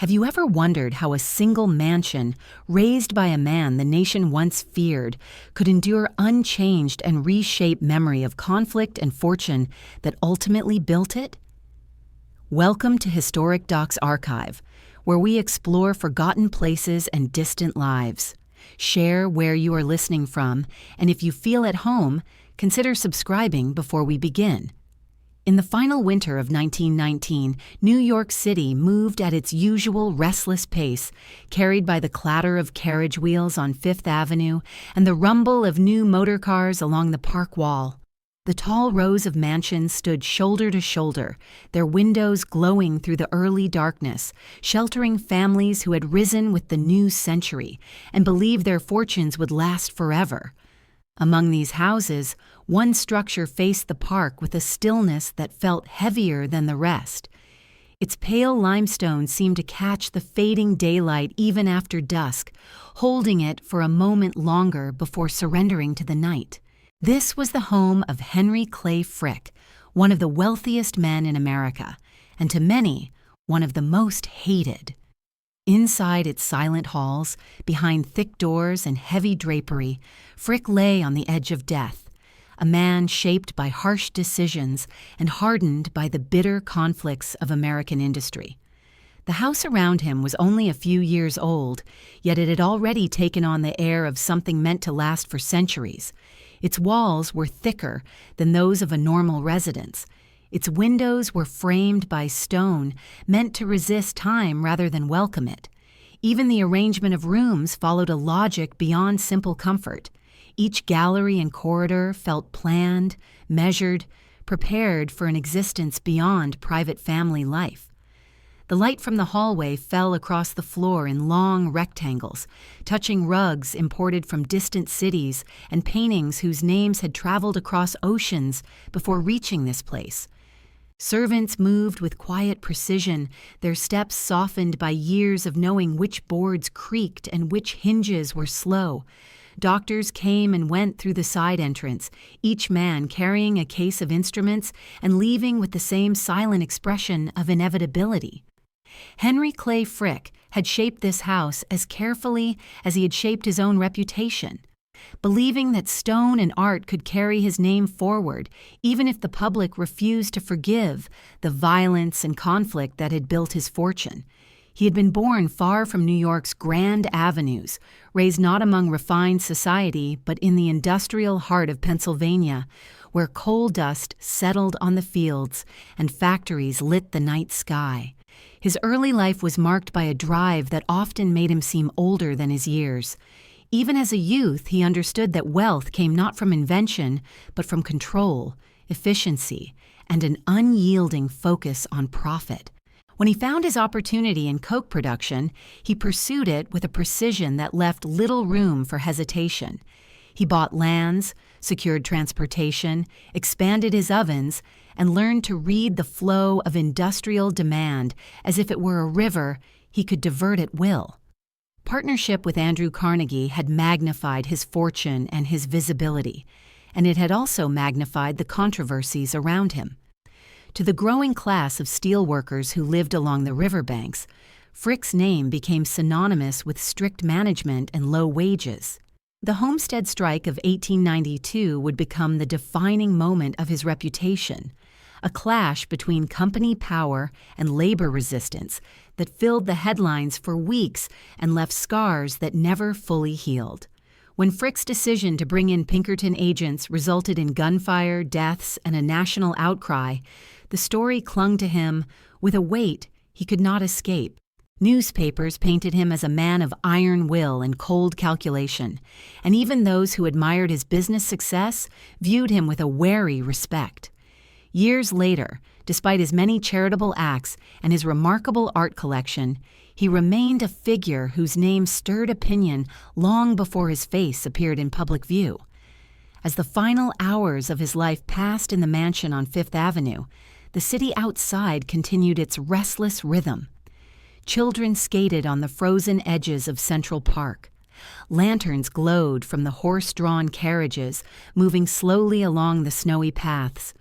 Have you ever wondered how a single mansion, raised by a man the nation once feared, could endure unchanged and reshape memory of conflict and fortune that ultimately built it? Welcome to Historic Doc's Archive, where we explore forgotten places and distant lives. Share where you are listening from, and if you feel at home, consider subscribing before we begin. In the final winter of 1919, New York City moved at its usual restless pace, carried by the clatter of carriage wheels on Fifth Avenue and the rumble of new motor cars along the park wall. The tall rows of mansions stood shoulder to shoulder, their windows glowing through the early darkness, sheltering families who had risen with the new century and believed their fortunes would last forever. Among these houses, one structure faced the park with a stillness that felt heavier than the rest. Its pale limestone seemed to catch the fading daylight even after dusk, holding it for a moment longer before surrendering to the night. This was the home of Henry Clay Frick, one of the wealthiest men in America, and to many, one of the most hated. Inside its silent halls, behind thick doors and heavy drapery, Frick lay on the edge of death, a man shaped by harsh decisions and hardened by the bitter conflicts of American industry. The house around him was only a few years old, yet it had already taken on the air of something meant to last for centuries. Its walls were thicker than those of a normal residence. Its windows were framed by stone, meant to resist time rather than welcome it. Even the arrangement of rooms followed a logic beyond simple comfort. Each gallery and corridor felt planned, measured, prepared for an existence beyond private family life. The light from the hallway fell across the floor in long rectangles, touching rugs imported from distant cities and paintings whose names had traveled across oceans before reaching this place. Servants moved with quiet precision, their steps softened by years of knowing which boards creaked and which hinges were slow. Doctors came and went through the side entrance, each man carrying a case of instruments and leaving with the same silent expression of inevitability. Henry Clay Frick had shaped this house as carefully as he had shaped his own reputation. Believing that stone and art could carry his name forward, even if the public refused to forgive the violence and conflict that had built his fortune. He had been born far from New York's grand avenues, raised not among refined society, but in the industrial heart of Pennsylvania, where coal dust settled on the fields and factories lit the night sky. His early life was marked by a drive that often made him seem older than his years. Even as a youth, he understood that wealth came not from invention, but from control, efficiency, and an unyielding focus on profit. When he found his opportunity in coke production, he pursued it with a precision that left little room for hesitation. He bought lands, secured transportation, expanded his ovens, and learned to read the flow of industrial demand as if it were a river he could divert at will. Partnership with Andrew Carnegie had magnified his fortune and his visibility, and it had also magnified the controversies around him. To the growing class of steelworkers who lived along the riverbanks, Frick's name became synonymous with strict management and low wages. The Homestead Strike of 1892 would become the defining moment of his reputation, a clash between company power and labor resistance that filled the headlines for weeks and left scars that never fully healed. When Frick's decision to bring in Pinkerton agents resulted in gunfire, deaths, and a national outcry, the story clung to him with a weight he could not escape. Newspapers painted him as a man of iron will and cold calculation, and even those who admired his business success viewed him with a wary respect. Years later, despite his many charitable acts and his remarkable art collection, he remained a figure whose name stirred opinion long before his face appeared in public view. As the final hours of his life passed in the mansion on Fifth Avenue, the city outside continued its restless rhythm. Children skated on the frozen edges of Central Park. Lanterns glowed from the horse-drawn carriages moving slowly along the snowy paths.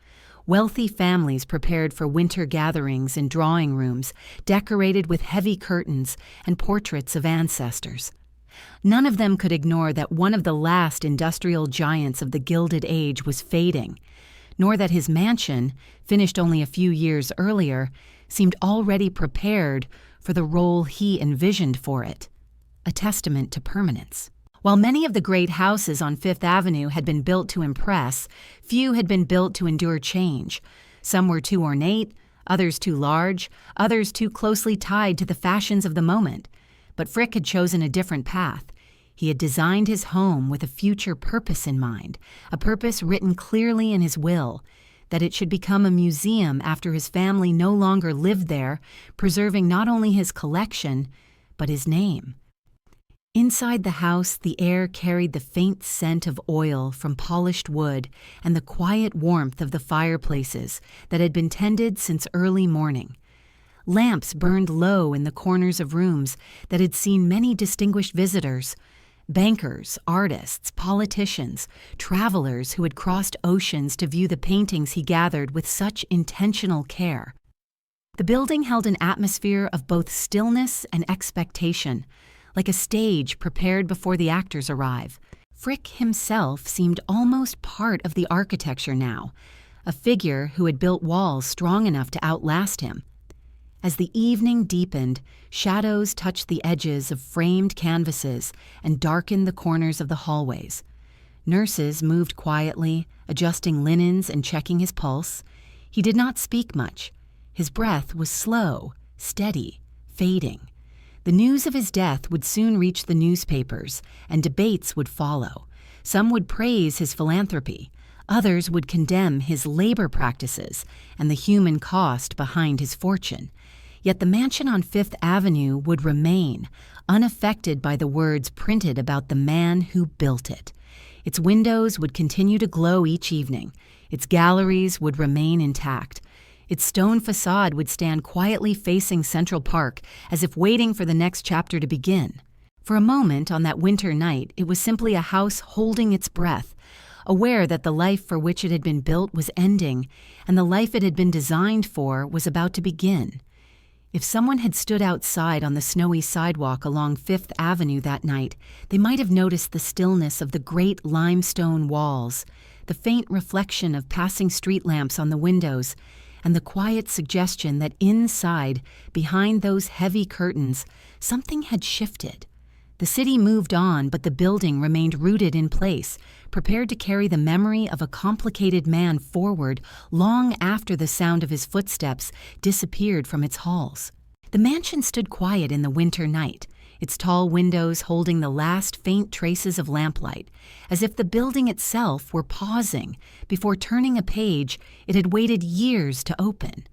Wealthy families prepared for winter gatherings in drawing rooms decorated with heavy curtains and portraits of ancestors. None of them could ignore that one of the last industrial giants of the Gilded Age was fading, nor that his mansion, finished only a few years earlier, seemed already prepared for the role he envisioned for it, a testament to permanence. While many of the great houses on Fifth Avenue had been built to impress, few had been built to endure change. Some were too ornate, others too large, others too closely tied to the fashions of the moment. But Frick had chosen a different path. He had designed his home with a future purpose in mind, a purpose written clearly in his will, that it should become a museum after his family no longer lived there, preserving not only his collection, but his name. Inside the house, the air carried the faint scent of oil from polished wood and the quiet warmth of the fireplaces that had been tended since early morning. Lamps burned low in the corners of rooms that had seen many distinguished visitors: bankers, artists, politicians, travelers who had crossed oceans to view the paintings he gathered with such intentional care. The building held an atmosphere of both stillness and expectation, like a stage prepared before the actors arrive. Frick himself seemed almost part of the architecture now, a figure who had built walls strong enough to outlast him. As the evening deepened, shadows touched the edges of framed canvases and darkened the corners of the hallways. Nurses moved quietly, adjusting linens and checking his pulse. He did not speak much. His breath was slow, steady, fading. The news of his death would soon reach the newspapers, and debates would follow. Some would praise his philanthropy. Others would condemn his labor practices and the human cost behind his fortune. Yet the mansion on Fifth Avenue would remain, unaffected by the words printed about the man who built it. Its windows would continue to glow each evening. Its galleries would remain intact. Its stone facade would stand quietly facing Central Park, as if waiting for the next chapter to begin. For a moment on that winter night, it was simply a house holding its breath, aware that the life for which it had been built was ending, and the life it had been designed for was about to begin. If someone had stood outside on the snowy sidewalk along Fifth Avenue that night, they might have noticed the stillness of the great limestone walls, the faint reflection of passing street lamps on the windows, and the quiet suggestion that inside, behind those heavy curtains, something had shifted. The city moved on, but the building remained rooted in place, prepared to carry the memory of a complicated man forward long after the sound of his footsteps disappeared from its halls. The mansion stood quiet in the winter night, its tall windows holding the last faint traces of lamplight, as if the building itself were pausing before turning a page it had waited years to open.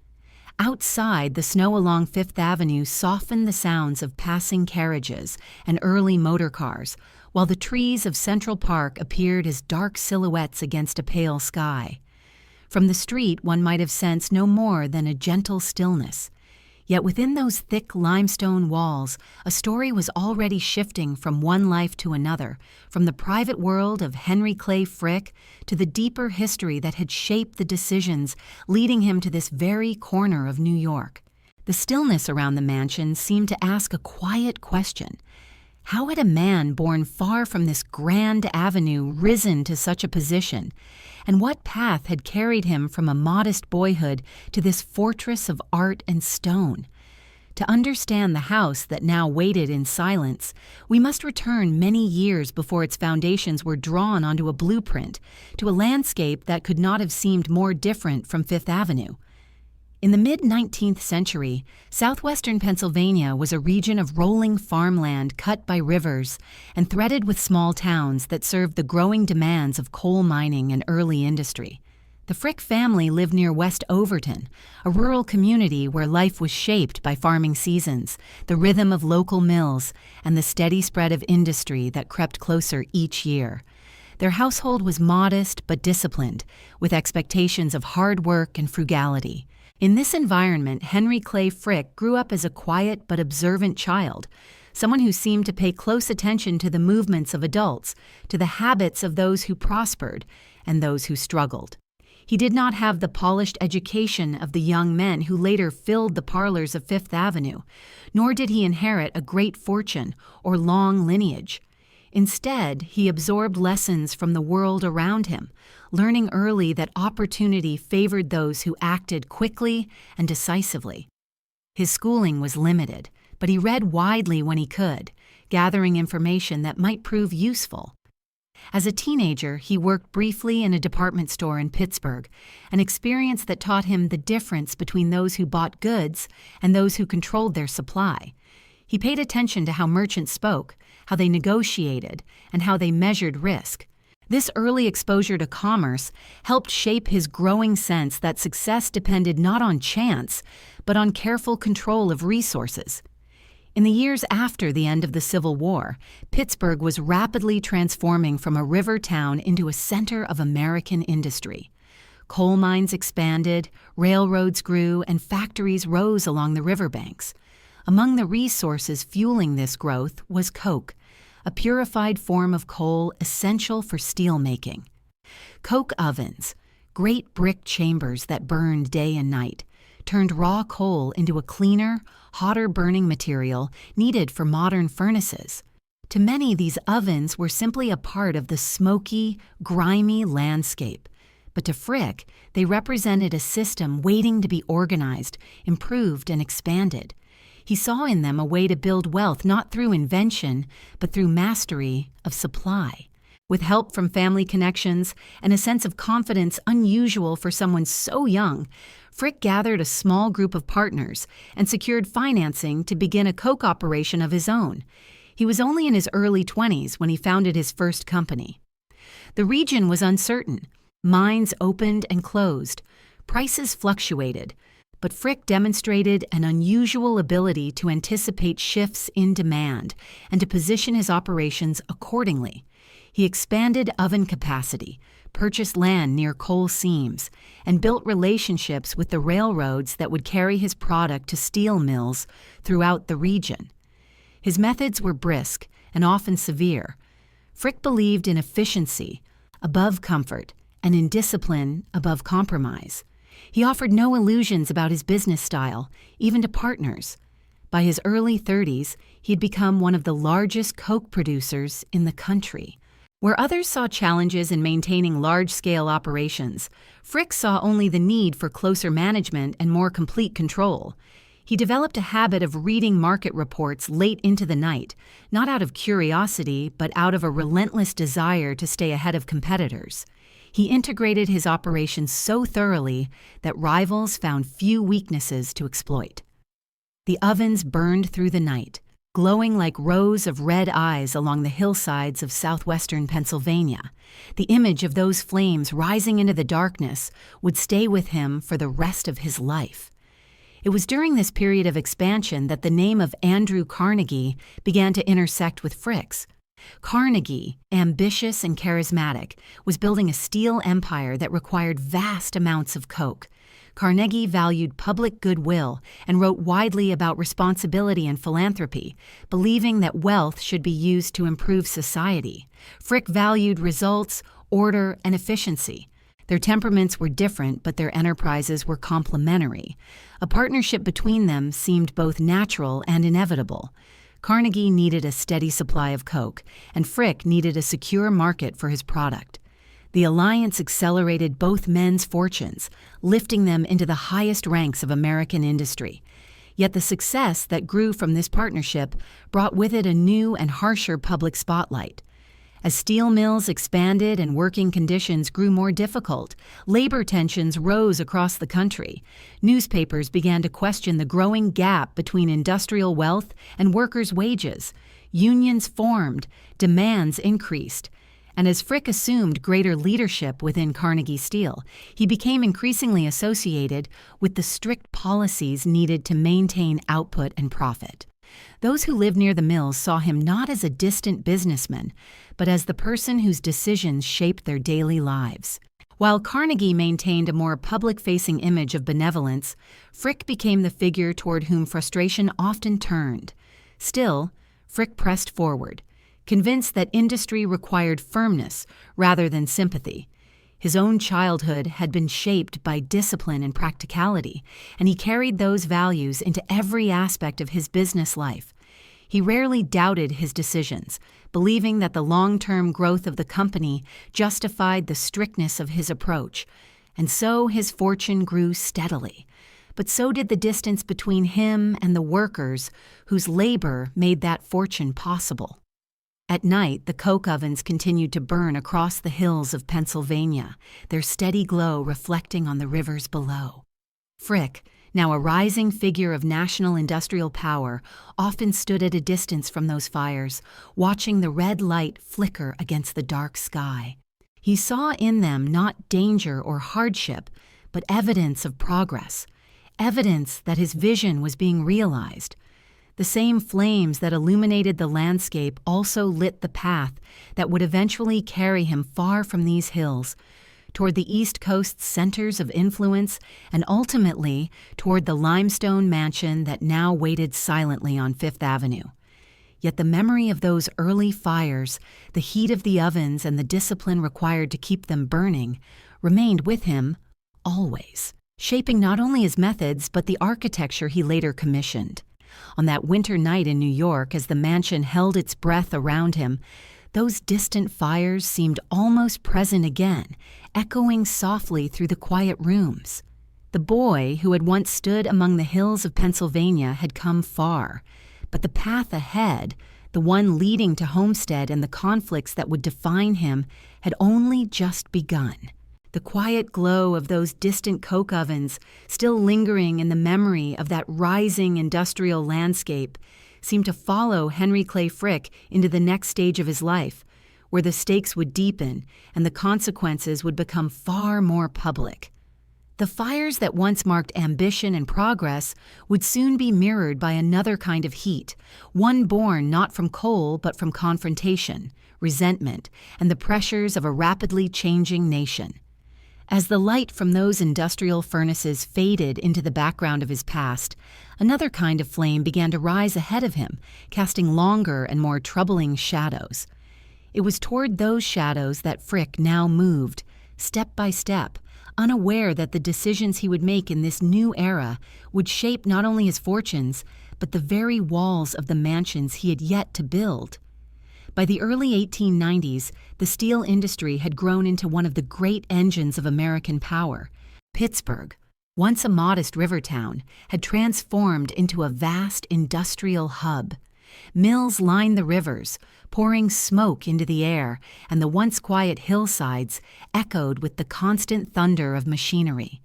Outside, the snow along Fifth Avenue softened the sounds of passing carriages and early motor cars, while the trees of Central Park appeared as dark silhouettes against a pale sky. From the street, one might have sensed no more than a gentle stillness. Yet within those thick limestone walls, a story was already shifting from one life to another, from the private world of Henry Clay Frick to the deeper history that had shaped the decisions leading him to this very corner of New York. The stillness around the mansion seemed to ask a quiet question. How had a man born far from this grand avenue risen to such a position? And what path had carried him from a modest boyhood to this fortress of art and stone? To understand the house that now waited in silence, we must return many years before its foundations were drawn onto a blueprint, to a landscape that could not have seemed more different from Fifth Avenue. In the mid-19th century, southwestern Pennsylvania was a region of rolling farmland cut by rivers and threaded with small towns that served the growing demands of coal mining and early industry. The Frick family lived near West Overton, a rural community where life was shaped by farming seasons, the rhythm of local mills, and the steady spread of industry that crept closer each year. Their household was modest but disciplined, with expectations of hard work and frugality. In this environment, Henry Clay Frick grew up as a quiet but observant child, someone who seemed to pay close attention to the movements of adults, to the habits of those who prospered and those who struggled. He did not have the polished education of the young men who later filled the parlors of Fifth Avenue, nor did he inherit a great fortune or long lineage. Instead, he absorbed lessons from the world around him, learning early that opportunity favored those who acted quickly and decisively. His schooling was limited, but he read widely when he could, gathering information that might prove useful. As a teenager, he worked briefly in a department store in Pittsburgh, an experience that taught him the difference between those who bought goods and those who controlled their supply. He paid attention to how merchants spoke, how they negotiated, and how they measured risk. This early exposure to commerce helped shape his growing sense that success depended not on chance, but on careful control of resources. In the years after the end of the Civil War, Pittsburgh was rapidly transforming from a river town into a center of American industry. Coal mines expanded, railroads grew, and factories rose along the riverbanks. Among the resources fueling this growth was coke, a purified form of coal essential for steel making. Coke ovens, great brick chambers that burned day and night, turned raw coal into a cleaner, hotter burning material needed for modern furnaces. To many, these ovens were simply a part of the smoky, grimy landscape. But to Frick, they represented a system waiting to be organized, improved, and expanded. He saw in them a way to build wealth not through invention, but through mastery of supply. With help from family connections and a sense of confidence unusual for someone so young, Frick gathered a small group of partners and secured financing to begin a coke operation of his own. He was only in his early 20s when he founded his first company. The region was uncertain. Mines opened and closed. Prices fluctuated. But Frick demonstrated an unusual ability to anticipate shifts in demand and to position his operations accordingly. He expanded oven capacity, purchased land near coal seams, and built relationships with the railroads that would carry his product to steel mills throughout the region. His methods were brisk and often severe. Frick believed in efficiency above comfort and in discipline above compromise. He offered no illusions about his business style, even to partners. By his early 30s, he had become one of the largest coke producers in the country. Where others saw challenges in maintaining large-scale operations, Frick saw only the need for closer management and more complete control. He developed a habit of reading market reports late into the night, not out of curiosity, but out of a relentless desire to stay ahead of competitors. He integrated his operations so thoroughly that rivals found few weaknesses to exploit. The ovens burned through the night, glowing like rows of red eyes along the hillsides of southwestern Pennsylvania. The image of those flames rising into the darkness would stay with him for the rest of his life. It was during this period of expansion that the name of Andrew Carnegie began to intersect with Frick's. Carnegie, ambitious and charismatic, was building a steel empire that required vast amounts of coke. Carnegie valued public goodwill and wrote widely about responsibility and philanthropy, believing that wealth should be used to improve society. Frick valued results, order, and efficiency. Their temperaments were different, but their enterprises were complementary. A partnership between them seemed both natural and inevitable. Carnegie needed a steady supply of coke, and Frick needed a secure market for his product. The alliance accelerated both men's fortunes, lifting them into the highest ranks of American industry. Yet the success that grew from this partnership brought with it a new and harsher public spotlight. As steel mills expanded and working conditions grew more difficult, labor tensions rose across the country. Newspapers began to question the growing gap between industrial wealth and workers' wages. Unions formed, demands increased. And as Frick assumed greater leadership within Carnegie Steel, he became increasingly associated with the strict policies needed to maintain output and profit. Those who lived near the mills saw him not as a distant businessman, but as the person whose decisions shaped their daily lives. While Carnegie maintained a more public-facing image of benevolence, Frick became the figure toward whom frustration often turned. Still, Frick pressed forward, convinced that industry required firmness rather than sympathy. His own childhood had been shaped by discipline and practicality, and he carried those values into every aspect of his business life. He rarely doubted his decisions, believing that the long-term growth of the company justified the strictness of his approach, and so his fortune grew steadily. But so did the distance between him and the workers whose labor made that fortune possible. At night, the coke ovens continued to burn across the hills of Pennsylvania, their steady glow reflecting on the rivers below. Frick, now a rising figure of national industrial power, often stood at a distance from those fires, watching the red light flicker against the dark sky. He saw in them not danger or hardship, but evidence of progress, evidence that his vision was being realized. The same flames that illuminated the landscape also lit the path that would eventually carry him far from these hills, toward the East Coast's centers of influence, and ultimately toward the limestone mansion that now waited silently on Fifth Avenue. Yet the memory of those early fires, the heat of the ovens, and the discipline required to keep them burning remained with him always, shaping not only his methods but the architecture he later commissioned. On that winter night in New York, as the mansion held its breath around him, those distant fires seemed almost present again, echoing softly through the quiet rooms. The boy who had once stood among the hills of Pennsylvania had come far, but the path ahead, the one leading to Homestead and the conflicts that would define him, had only just begun. The quiet glow of those distant coke ovens, still lingering in the memory of that rising industrial landscape, seemed to follow Henry Clay Frick into the next stage of his life, where the stakes would deepen and the consequences would become far more public. The fires that once marked ambition and progress would soon be mirrored by another kind of heat, one born not from coal but from confrontation, resentment, and the pressures of a rapidly changing nation. As the light from those industrial furnaces faded into the background of his past, another kind of flame began to rise ahead of him, casting longer and more troubling shadows. It was toward those shadows that Frick now moved, step by step, unaware that the decisions he would make in this new era would shape not only his fortunes, but the very walls of the mansions he had yet to build. By the early 1890s, the steel industry had grown into one of the great engines of American power. Pittsburgh, once a modest river town, had transformed into a vast industrial hub. Mills lined the rivers, pouring smoke into the air, and the once quiet hillsides echoed with the constant thunder of machinery.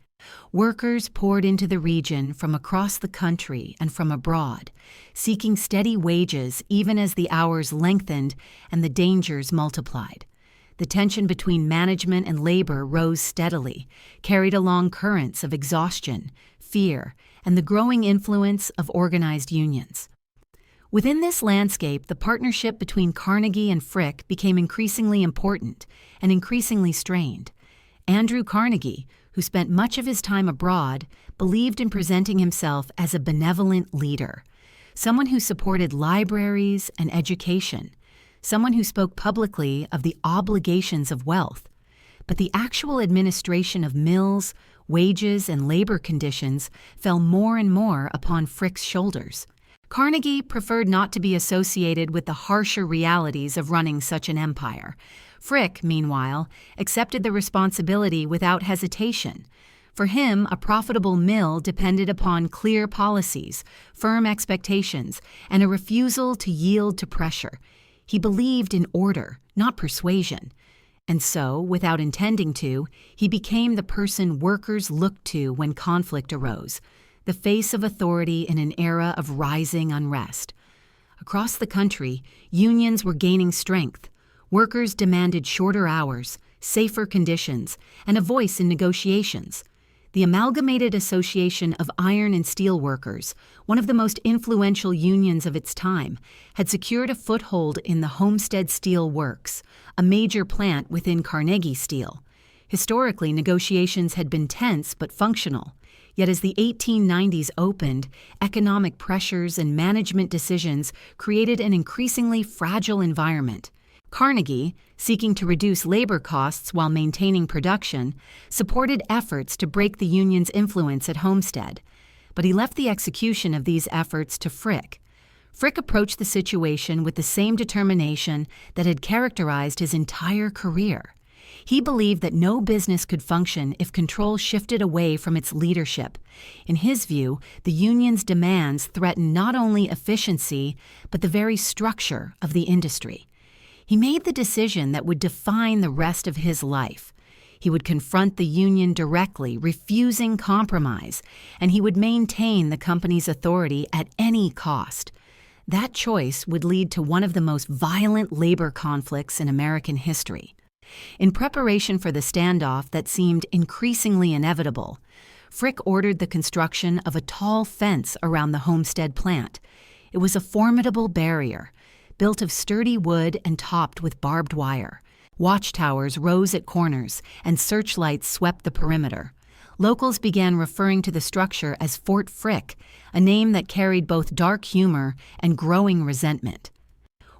Workers poured into the region from across the country and from abroad, seeking steady wages even as the hours lengthened and the dangers multiplied. The tension between management and labor rose steadily, carried along currents of exhaustion, fear, and the growing influence of organized unions. Within this landscape, the partnership between Carnegie and Frick became increasingly important and increasingly strained. Andrew Carnegie, who spent much of his time abroad, believed in presenting himself as a benevolent leader, someone who supported libraries and education, someone who spoke publicly of the obligations of wealth. But the actual administration of mills, wages, and labor conditions fell more and more upon Frick's shoulders. Carnegie preferred not to be associated with the harsher realities of running such an empire. Frick, meanwhile, accepted the responsibility without hesitation. For him, a profitable mill depended upon clear policies, firm expectations, and a refusal to yield to pressure. He believed in order, not persuasion. And so, without intending to, he became the person workers looked to when conflict arose, the face of authority in an era of rising unrest. Across the country, unions were gaining strength. Workers demanded shorter hours, safer conditions, and a voice in negotiations. The Amalgamated Association of Iron and Steel Workers, one of the most influential unions of its time, had secured a foothold in the Homestead Steel Works, a major plant within Carnegie Steel. Historically, negotiations had been tense but functional. Yet as the 1890s opened, economic pressures and management decisions created an increasingly fragile environment. Carnegie, seeking to reduce labor costs while maintaining production, supported efforts to break the union's influence at Homestead, but he left the execution of these efforts to Frick. Frick approached the situation with the same determination that had characterized his entire career. He believed that no business could function if control shifted away from its leadership. In his view, the union's demands threatened not only efficiency, but the very structure of the industry. He made the decision that would define the rest of his life. He would confront the union directly, refusing compromise, and he would maintain the company's authority at any cost. That choice would lead to one of the most violent labor conflicts in American history. In preparation for the standoff that seemed increasingly inevitable, Frick ordered the construction of a tall fence around the Homestead plant. It was a formidable barrier, built of sturdy wood and topped with barbed wire. Watchtowers rose at corners, and searchlights swept the perimeter. Locals began referring to the structure as Fort Frick, a name that carried both dark humor and growing resentment.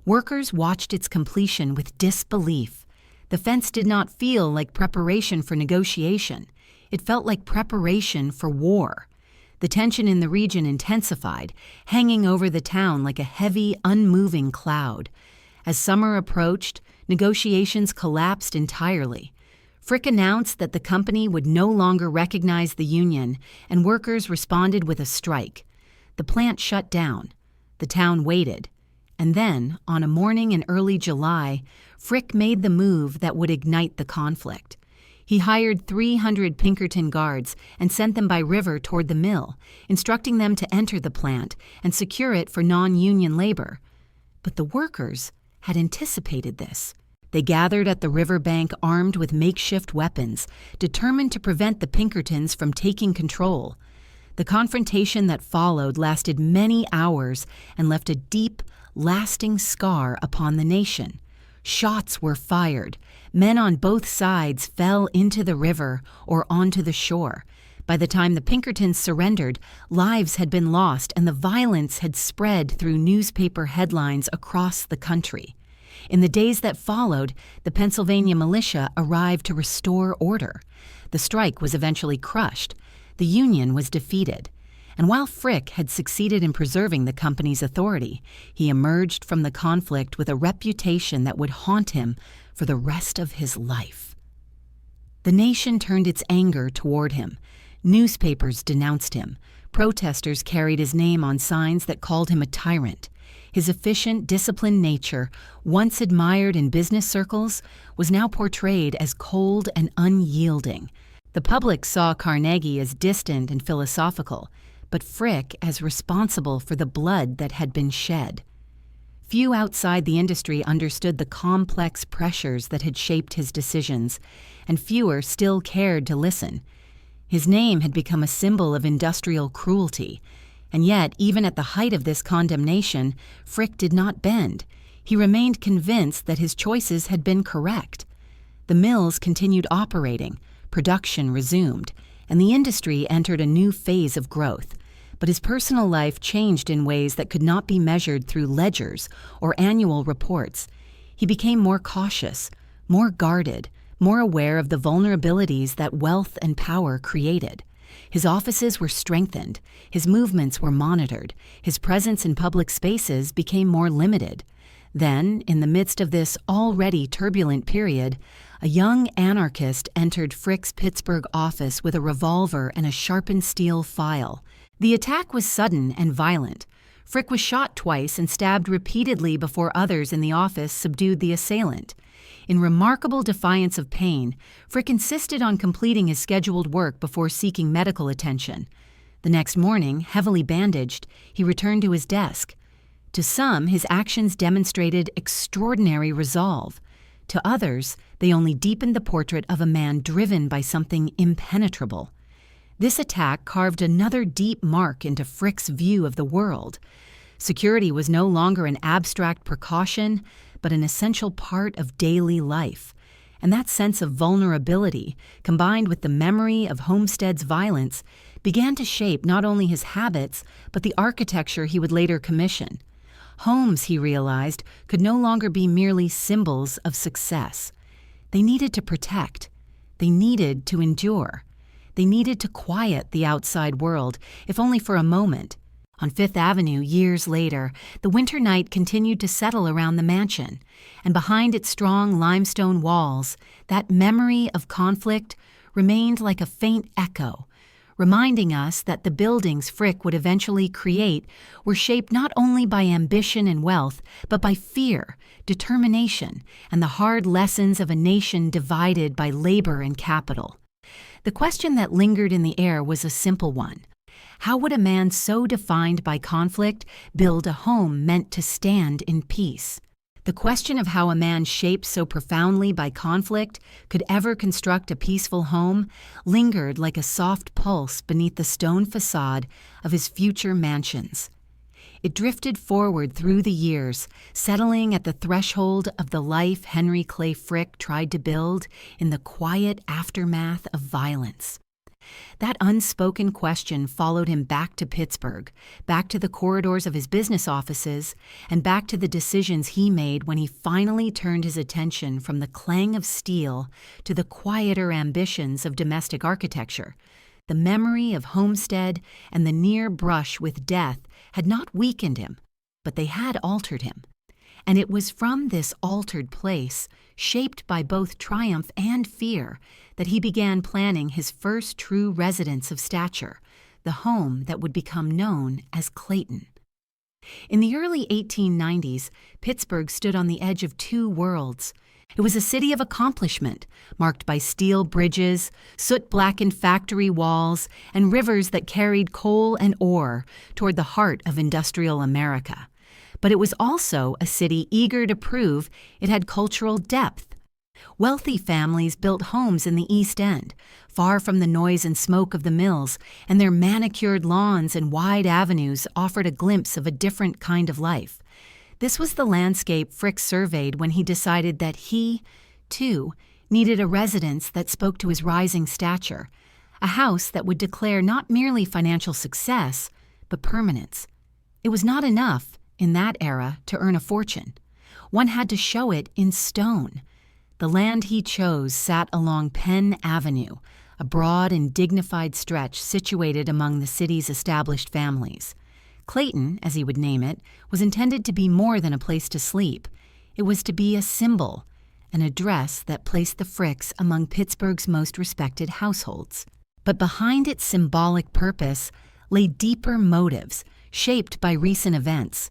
Workers watched its completion with disbelief. The fence did not feel like preparation for negotiation. It felt like preparation for war. The tension in the region intensified, hanging over the town like a heavy, unmoving cloud. As summer approached, negotiations collapsed entirely. Frick announced that the company would no longer recognize the union, and workers responded with a strike. The plant shut down. The town waited. And then, on a morning in early July, Frick made the move that would ignite the conflict. He hired 300 Pinkerton guards and sent them by river toward the mill, instructing them to enter the plant and secure it for non-union labor. But the workers had anticipated this. They gathered at the riverbank armed with makeshift weapons, determined to prevent the Pinkertons from taking control. The confrontation that followed lasted many hours and left a deep, lasting scar upon the nation. Shots were fired. Men on both sides fell into the river or onto the shore. By the time the Pinkertons surrendered, lives had been lost and the violence had spread through newspaper headlines across the country. In the days that followed, the Pennsylvania militia arrived to restore order. The strike was eventually crushed. The Union was defeated. And while Frick had succeeded in preserving the company's authority, he emerged from the conflict with a reputation that would haunt him for the rest of his life. The nation turned its anger toward him. Newspapers denounced him. Protesters carried his name on signs that called him a tyrant. His efficient, disciplined nature, once admired in business circles, was now portrayed as cold and unyielding. The public saw Carnegie as distant and philosophical, but Frick as responsible for the blood that had been shed. Few outside the industry understood the complex pressures that had shaped his decisions, and fewer still cared to listen. His name had become a symbol of industrial cruelty, and yet, even at the height of this condemnation, Frick did not bend. He remained convinced that his choices had been correct. The mills continued operating, production resumed, and the industry entered a new phase of growth. But his personal life changed in ways that could not be measured through ledgers or annual reports. He became more cautious, more guarded, more aware of the vulnerabilities that wealth and power created. His offices were strengthened, his movements were monitored, his presence in public spaces became more limited. Then, in the midst of this already turbulent period, a young anarchist entered Frick's Pittsburgh office with a revolver and a sharpened steel file. The attack was sudden and violent. Frick was shot twice and stabbed repeatedly before others in the office subdued the assailant. In remarkable defiance of pain, Frick insisted on completing his scheduled work before seeking medical attention. The next morning, heavily bandaged, he returned to his desk. To some, his actions demonstrated extraordinary resolve. To others, they only deepened the portrait of a man driven by something impenetrable. This attack carved another deep mark into Frick's view of the world. Security was no longer an abstract precaution, but an essential part of daily life. And that sense of vulnerability, combined with the memory of Homestead's violence, began to shape not only his habits, but the architecture he would later commission. Homes, he realized, could no longer be merely symbols of success. They needed to protect. They needed to endure. They needed to quiet the outside world, if only for a moment. On Fifth Avenue, years later, the winter night continued to settle around the mansion, and behind its strong limestone walls, that memory of conflict remained like a faint echo, reminding us that the buildings Frick would eventually create were shaped not only by ambition and wealth, but by fear, determination, and the hard lessons of a nation divided by labor and capital. The question that lingered in the air was a simple one. How would a man so defined by conflict build a home meant to stand in peace? The question of how a man shaped so profoundly by conflict could ever construct a peaceful home lingered like a soft pulse beneath the stone facade of his future mansions. It drifted forward through the years, settling at the threshold of the life Henry Clay Frick tried to build in the quiet aftermath of violence. That unspoken question followed him back to Pittsburgh, back to the corridors of his business offices, and back to the decisions he made when he finally turned his attention from the clang of steel to the quieter ambitions of domestic architecture. The memory of homestead and the near brush with death had not weakened him, but they had altered him. And it was from this altered place, shaped by both triumph and fear, that he began planning his first true residence of stature, the home that would become known as Clayton. In the early 1890s, Pittsburgh stood on the edge of two worlds. It was a city of accomplishment, marked by steel bridges, soot-blackened factory walls, and rivers that carried coal and ore toward the heart of industrial America. But it was also a city eager to prove it had cultural depth. Wealthy families built homes in the East End, far from the noise and smoke of the mills, and their manicured lawns and wide avenues offered a glimpse of a different kind of life. This was the landscape Frick surveyed when he decided that he, too, needed a residence that spoke to his rising stature, a house that would declare not merely financial success, but permanence. It was not enough, in that era, to earn a fortune. One had to show it in stone. The land he chose sat along Penn Avenue, a broad and dignified stretch situated among the city's established families. Clayton, as he would name it, was intended to be more than a place to sleep. It was to be a symbol, an address that placed the Fricks among Pittsburgh's most respected households. But behind its symbolic purpose lay deeper motives, shaped by recent events.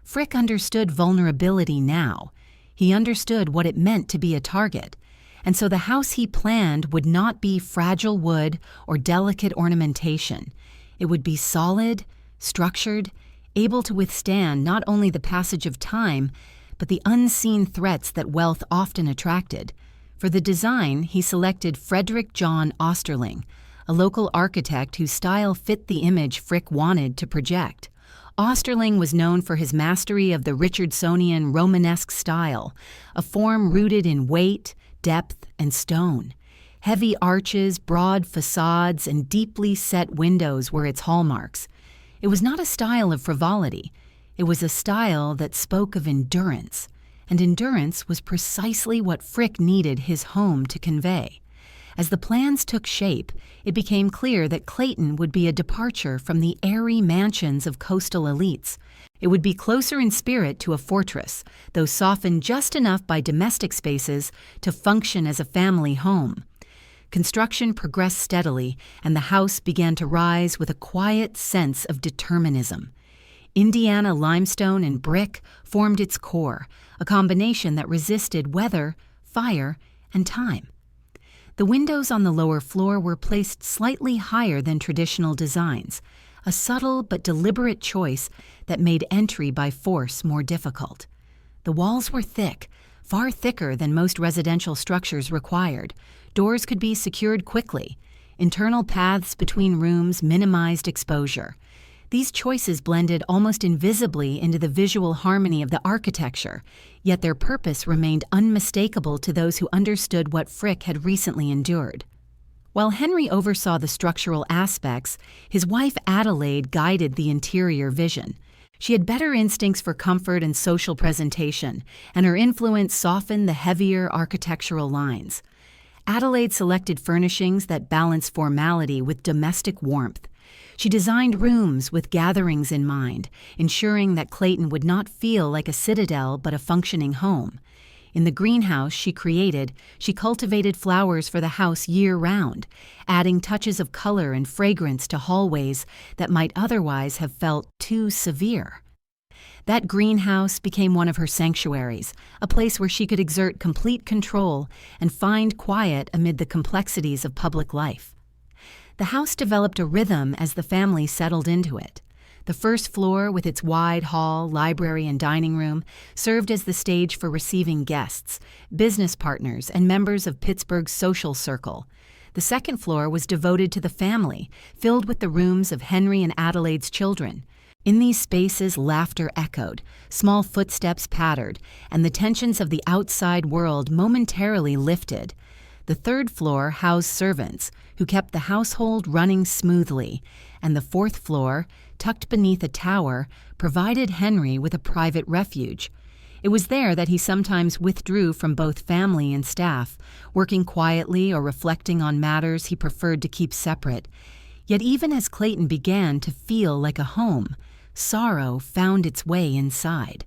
Frick understood vulnerability now. He understood what it meant to be a target, and so the house he planned would not be fragile wood or delicate ornamentation. It would be solid, structured, able to withstand not only the passage of time, but the unseen threats that wealth often attracted. For the design, he selected Frederick John Osterling, a local architect whose style fit the image Frick wanted to project. Osterling was known for his mastery of the Richardsonian Romanesque style, a form rooted in weight, depth, and stone. Heavy arches, broad facades, and deeply set windows were its hallmarks. It was not a style of frivolity. It was a style that spoke of endurance, and endurance was precisely what Frick needed his home to convey. As the plans took shape, it became clear that Clayton would be a departure from the airy mansions of coastal elites. It would be closer in spirit to a fortress, though softened just enough by domestic spaces to function as a family home. Construction progressed steadily, and the house began to rise with a quiet sense of determinism. Indiana limestone and brick formed its core, a combination that resisted weather, fire, and time. The windows on the lower floor were placed slightly higher than traditional designs, a subtle but deliberate choice that made entry by force more difficult. The walls were thick, far thicker than most residential structures required. Doors could be secured quickly. Internal paths between rooms minimized exposure. These choices blended almost invisibly into the visual harmony of the architecture, yet their purpose remained unmistakable to those who understood what Frick had recently endured. While Henry oversaw the structural aspects, his wife Adelaide guided the interior vision. She had better instincts for comfort and social presentation, and her influence softened the heavier architectural lines. Adelaide selected furnishings that balanced formality with domestic warmth. She designed rooms with gatherings in mind, ensuring that Clayton would not feel like a citadel but a functioning home. In the greenhouse she created, she cultivated flowers for the house year-round, adding touches of color and fragrance to hallways that might otherwise have felt too severe. That greenhouse became one of her sanctuaries, a place where she could exert complete control and find quiet amid the complexities of public life. The house developed a rhythm as the family settled into it. The first floor, with its wide hall, library, and dining room, served as the stage for receiving guests, business partners, and members of Pittsburgh's social circle. The second floor was devoted to the family, filled with the rooms of Henry and Adelaide's children. In these spaces, laughter echoed, small footsteps pattered, and the tensions of the outside world momentarily lifted. The third floor housed servants, who kept the household running smoothly, and the fourth floor, tucked beneath a tower, provided Henry with a private refuge. It was there that he sometimes withdrew from both family and staff, working quietly or reflecting on matters he preferred to keep separate. Yet even as Clayton began to feel like a home, sorrow found its way inside.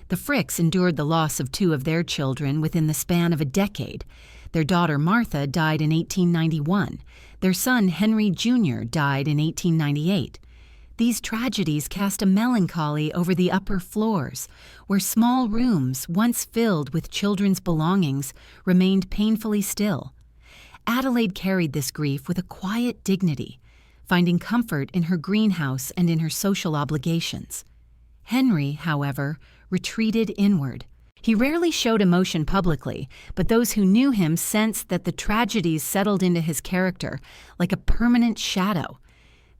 The Fricks endured the loss of two of their children within the span of a decade. Their daughter Martha died in 1891. Their son Henry Jr. died in 1898. These tragedies cast a melancholy over the upper floors, where small rooms, once filled with children's belongings, remained painfully still. Adelaide carried this grief with a quiet dignity, finding comfort in her greenhouse and in her social obligations. Henry, however, retreated inward. He rarely showed emotion publicly, but those who knew him sensed that the tragedies settled into his character like a permanent shadow.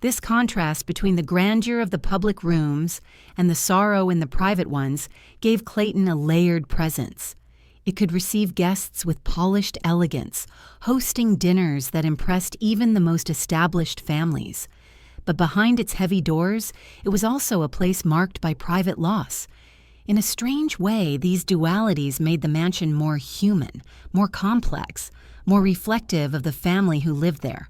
This contrast between the grandeur of the public rooms and the sorrow in the private ones gave Clayton a layered presence. It could receive guests with polished elegance, hosting dinners that impressed even the most established families. But behind its heavy doors, it was also a place marked by private loss. In a strange way, these dualities made the mansion more human, more complex, more reflective of the family who lived there.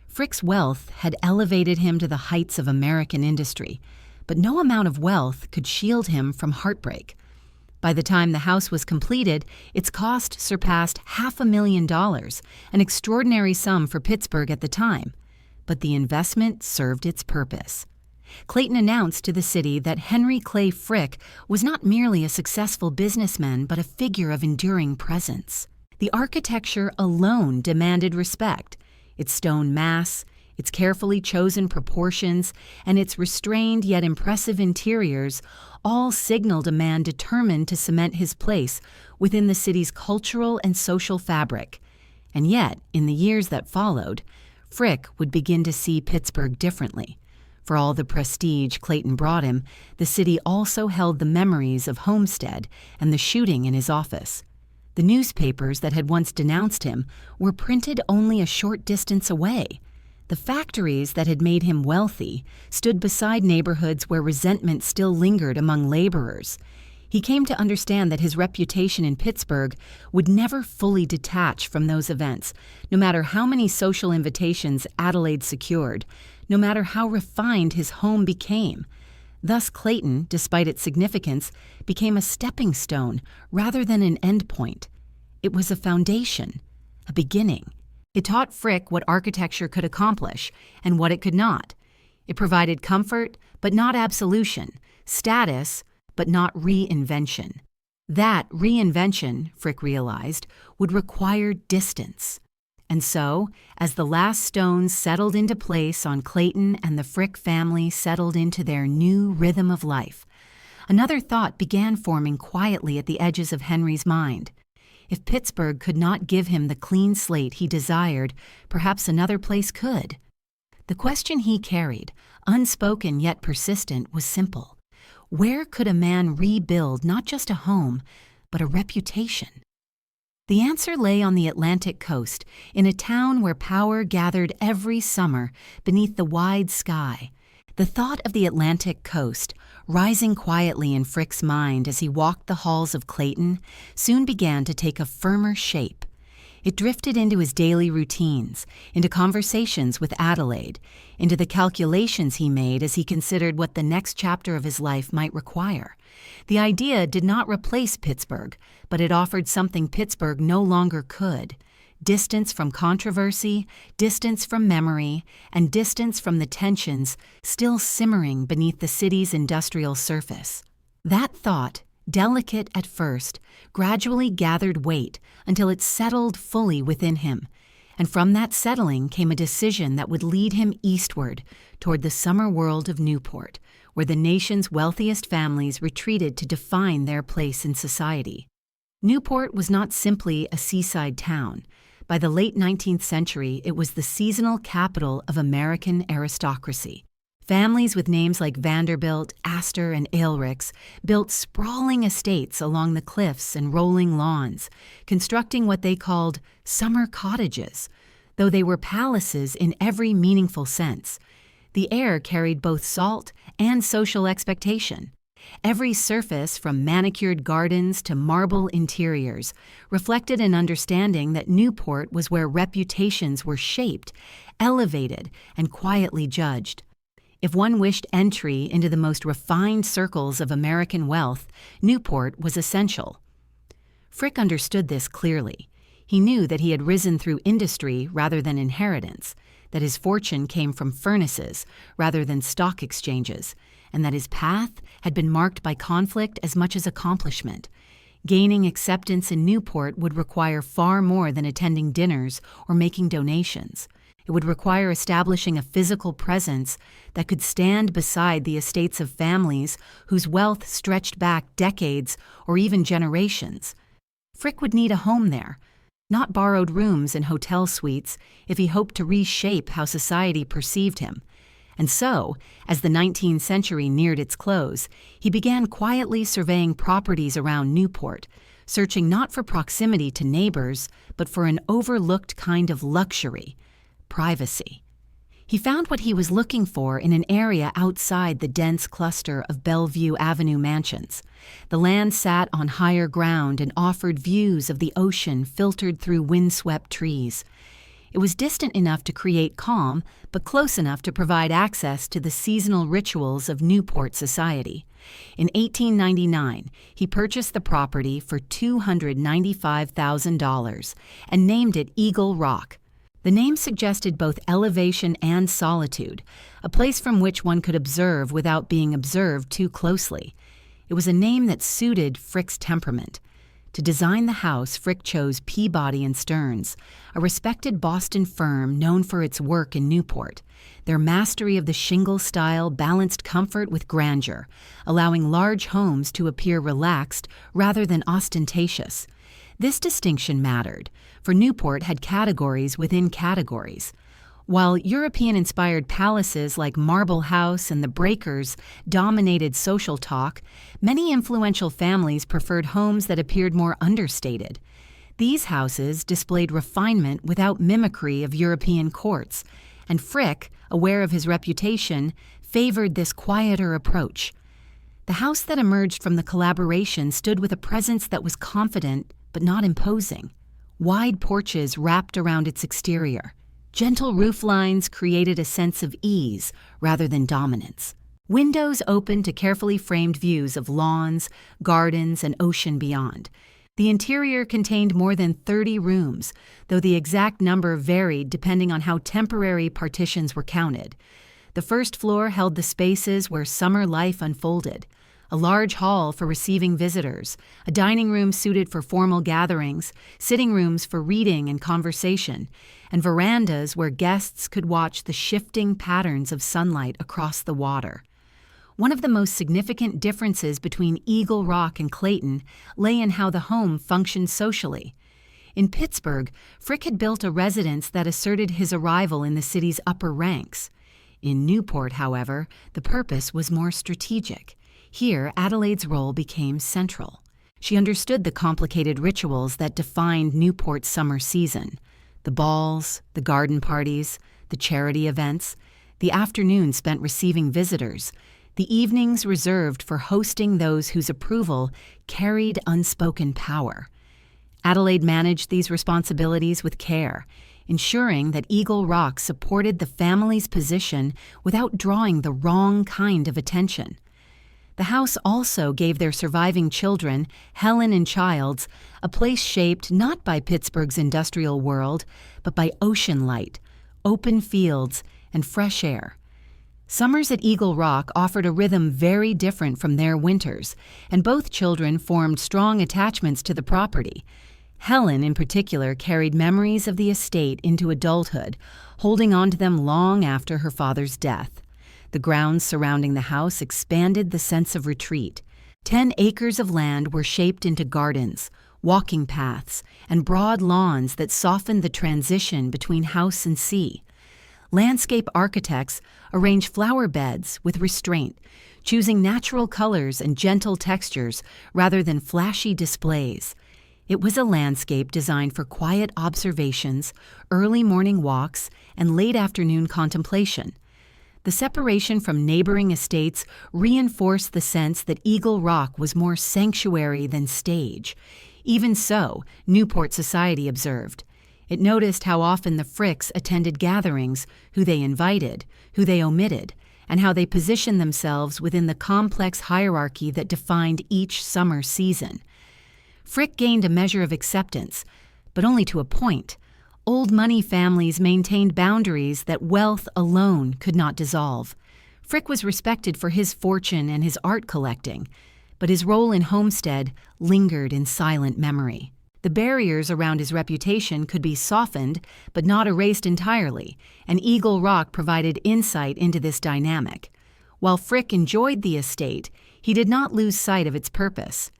Frick's wealth had elevated him to the heights of American industry, but no amount of wealth could shield him from heartbreak. By the time the house was completed, its cost surpassed $500,000, an extraordinary sum for Pittsburgh at the time. But the investment served its purpose. Clayton announced to the city that Henry Clay Frick was not merely a successful businessman, but a figure of enduring presence. The architecture alone demanded respect. Its stone mass, its carefully chosen proportions, and its restrained yet impressive interiors all signaled a man determined to cement his place within the city's cultural and social fabric. And yet, in the years that followed, Frick would begin to see Pittsburgh differently. For all the prestige Clayton brought him, the city also held the memories of Homestead and the shooting in his office. The newspapers that had once denounced him were printed only a short distance away. The factories that had made him wealthy stood beside neighborhoods where resentment still lingered among laborers. He came to understand that his reputation in Pittsburgh would never fully detach from those events, no matter how many social invitations Adelaide secured, no matter how refined his home became. Thus Clayton, despite its significance, became a stepping stone rather than an endpoint. It was a foundation, a beginning. It taught Frick what architecture could accomplish and what it could not. It provided comfort, but not absolution, status, but not reinvention. That reinvention, Frick realized, would require distance. And so, as the last stones settled into place on Clayton and the Frick family settled into their new rhythm of life, another thought began forming quietly at the edges of Henry's mind. If Pittsburgh could not give him the clean slate he desired, perhaps another place could. The question he carried, unspoken yet persistent, was simple. Where could a man rebuild not just a home, but a reputation? The answer lay on the Atlantic coast, in a town where power gathered every summer beneath the wide sky. The thought of the Atlantic coast, rising quietly in Frick's mind as he walked the halls of Clayton, soon began to take a firmer shape. It drifted into his daily routines, into conversations with Adelaide, into the calculations he made as he considered what the next chapter of his life might require. The idea did not replace Pittsburgh, but it offered something Pittsburgh no longer could: distance from controversy, distance from memory, and distance from the tensions still simmering beneath the city's industrial surface. That thought, delicate at first, gradually gathered weight until it settled fully within him, and from that settling came a decision that would lead him eastward toward the summer world of Newport, where the nation's wealthiest families retreated to define their place in society. Newport was not simply a seaside town. By the late 19th century, it was the seasonal capital of American aristocracy. Families with names like Vanderbilt, Astor, and Aylricks built sprawling estates along the cliffs and rolling lawns, constructing what they called summer cottages, though they were palaces in every meaningful sense. The air carried both salt and social expectation. Every surface, from manicured gardens to marble interiors, reflected an understanding that Newport was where reputations were shaped, elevated, and quietly judged. If one wished entry into the most refined circles of American wealth, Newport was essential. Frick understood this clearly. He knew that he had risen through industry rather than inheritance, that his fortune came from furnaces rather than stock exchanges, and that his path had been marked by conflict as much as accomplishment. Gaining acceptance in Newport would require far more than attending dinners or making donations. It would require establishing a physical presence that could stand beside the estates of families whose wealth stretched back decades or even generations. Frick would need a home there, not borrowed rooms and hotel suites, if he hoped to reshape how society perceived him. And so, as the 19th century neared its close, he began quietly surveying properties around Newport, searching not for proximity to neighbors, but for an overlooked kind of luxury: privacy. He found what he was looking for in an area outside the dense cluster of Bellevue Avenue mansions. The land sat on higher ground and offered views of the ocean filtered through windswept trees. It was distant enough to create calm, but close enough to provide access to the seasonal rituals of Newport society. In 1899, he purchased the property for $295,000 and named it Eagle Rock. The name suggested both elevation and solitude, a place from which one could observe without being observed too closely. It was a name that suited Frick's temperament. To design the house, Frick chose Peabody and Stearns, a respected Boston firm known for its work in Newport. Their mastery of the shingle style balanced comfort with grandeur, allowing large homes to appear relaxed rather than ostentatious. This distinction mattered, for Newport had categories within categories. While European-inspired palaces like Marble House and the Breakers dominated social talk, many influential families preferred homes that appeared more understated. These houses displayed refinement without mimicry of European courts, and Frick, aware of his reputation, favored this quieter approach. The house that emerged from the collaboration stood with a presence that was confident but not imposing. Wide porches wrapped around its exterior. Gentle roof lines created a sense of ease rather than dominance. Windows opened to carefully framed views of lawns, gardens, and ocean beyond. The interior contained more than 30 rooms, though the exact number varied depending on how temporary partitions were counted. The first floor held the spaces where summer life unfolded: a large hall for receiving visitors, a dining room suited for formal gatherings, sitting rooms for reading and conversation, and verandas where guests could watch the shifting patterns of sunlight across the water. One of the most significant differences between Eagle Rock and Clayton lay in how the home functioned socially. In Pittsburgh, Frick had built a residence that asserted his arrival in the city's upper ranks. In Newport, however, the purpose was more strategic. Here, Adelaide's role became central. She understood the complicated rituals that defined Newport's summer season: the balls, the garden parties, the charity events. the afternoons spent receiving visitors, the evenings reserved for hosting those whose approval carried unspoken power. Adelaide managed these responsibilities with care, ensuring that Eagle Rock supported the family's position without drawing the wrong kind of attention. The house also gave their surviving children, Helen and Childs, a place shaped not by Pittsburgh's industrial world, but by ocean light, open fields, and fresh air. Summers at Eagle Rock offered a rhythm very different from their winters, and both children formed strong attachments to the property. Helen, in particular, carried memories of the estate into adulthood, holding on to them long after her father's death. The grounds surrounding the house expanded the sense of retreat. 10 acres of land were shaped into gardens, walking paths, and broad lawns that softened the transition between house and sea. Landscape architects arrange flower beds with restraint, choosing natural colors and gentle textures rather than flashy displays. It was a landscape designed for quiet observations, early morning walks, and late afternoon contemplation. The separation from neighboring estates reinforced the sense that Eagle Rock was more sanctuary than stage. Even so, Newport society observed. It noticed how often the Fricks attended gatherings, who they invited, who they omitted, and how they positioned themselves within the complex hierarchy that defined each summer season. Frick gained a measure of acceptance, but only to a point. Old money families maintained boundaries that wealth alone could not dissolve. Frick was respected for his fortune and his art collecting, but his role in Homestead lingered in silent memory. The barriers around his reputation could be softened, but not erased entirely, and Eagle Rock provided insight into this dynamic. While Frick enjoyed the estate, he did not lose sight of its purpose.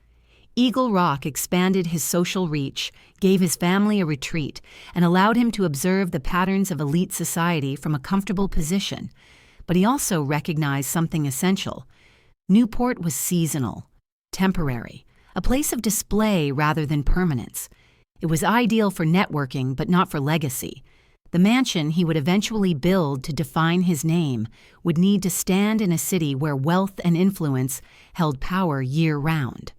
Eagle Rock expanded his social reach, gave his family a retreat, and allowed him to observe the patterns of elite society from a comfortable position. But he also recognized something essential. Newport was seasonal, temporary, a place of display rather than permanence. It was ideal for networking, but not for legacy. The mansion he would eventually build to define his name would need to stand in a city where wealth and influence held power year-round.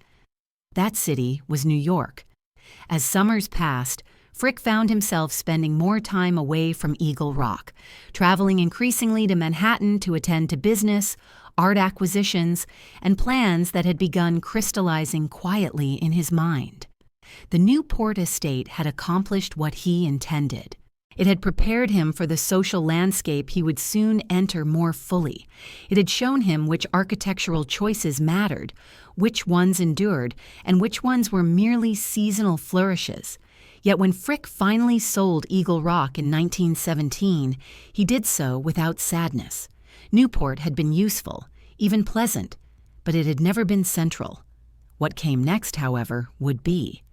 That city was New York. As summers passed, Frick found himself spending more time away from Eagle Rock, traveling increasingly to Manhattan to attend to business, art acquisitions, and plans that had begun crystallizing quietly in his mind. The Newport estate had accomplished what he intended. It had prepared him for the social landscape he would soon enter more fully. It had shown him which architectural choices mattered, which ones endured, and which ones were merely seasonal flourishes. Yet when Frick finally sold Eagle Rock in 1917, he did so without sadness. Newport had been useful, even pleasant, but it had never been central. What came next, however, would be.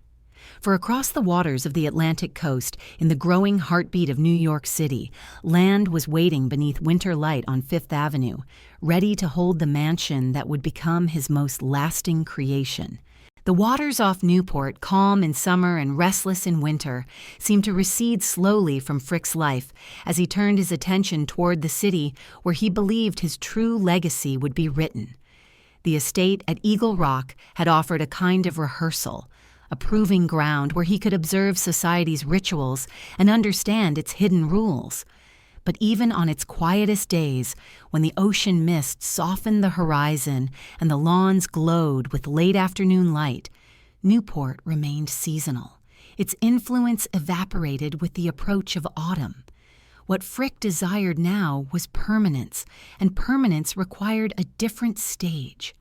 For across the waters of the Atlantic coast, in the growing heartbeat of New York City, land was waiting beneath winter light on Fifth Avenue, ready to hold the mansion that would become his most lasting creation. The waters off Newport, calm in summer and restless in winter, seemed to recede slowly from Frick's life as he turned his attention toward the city where he believed his true legacy would be written. The estate at Eagle Rock had offered a kind of rehearsal, a proving ground where he could observe society's rituals and understand its hidden rules. But even on its quietest days, when the ocean mist softened the horizon and the lawns glowed with late afternoon light, Newport remained seasonal. Its influence evaporated with the approach of autumn. What Frick desired now was permanence, and permanence required a different stage.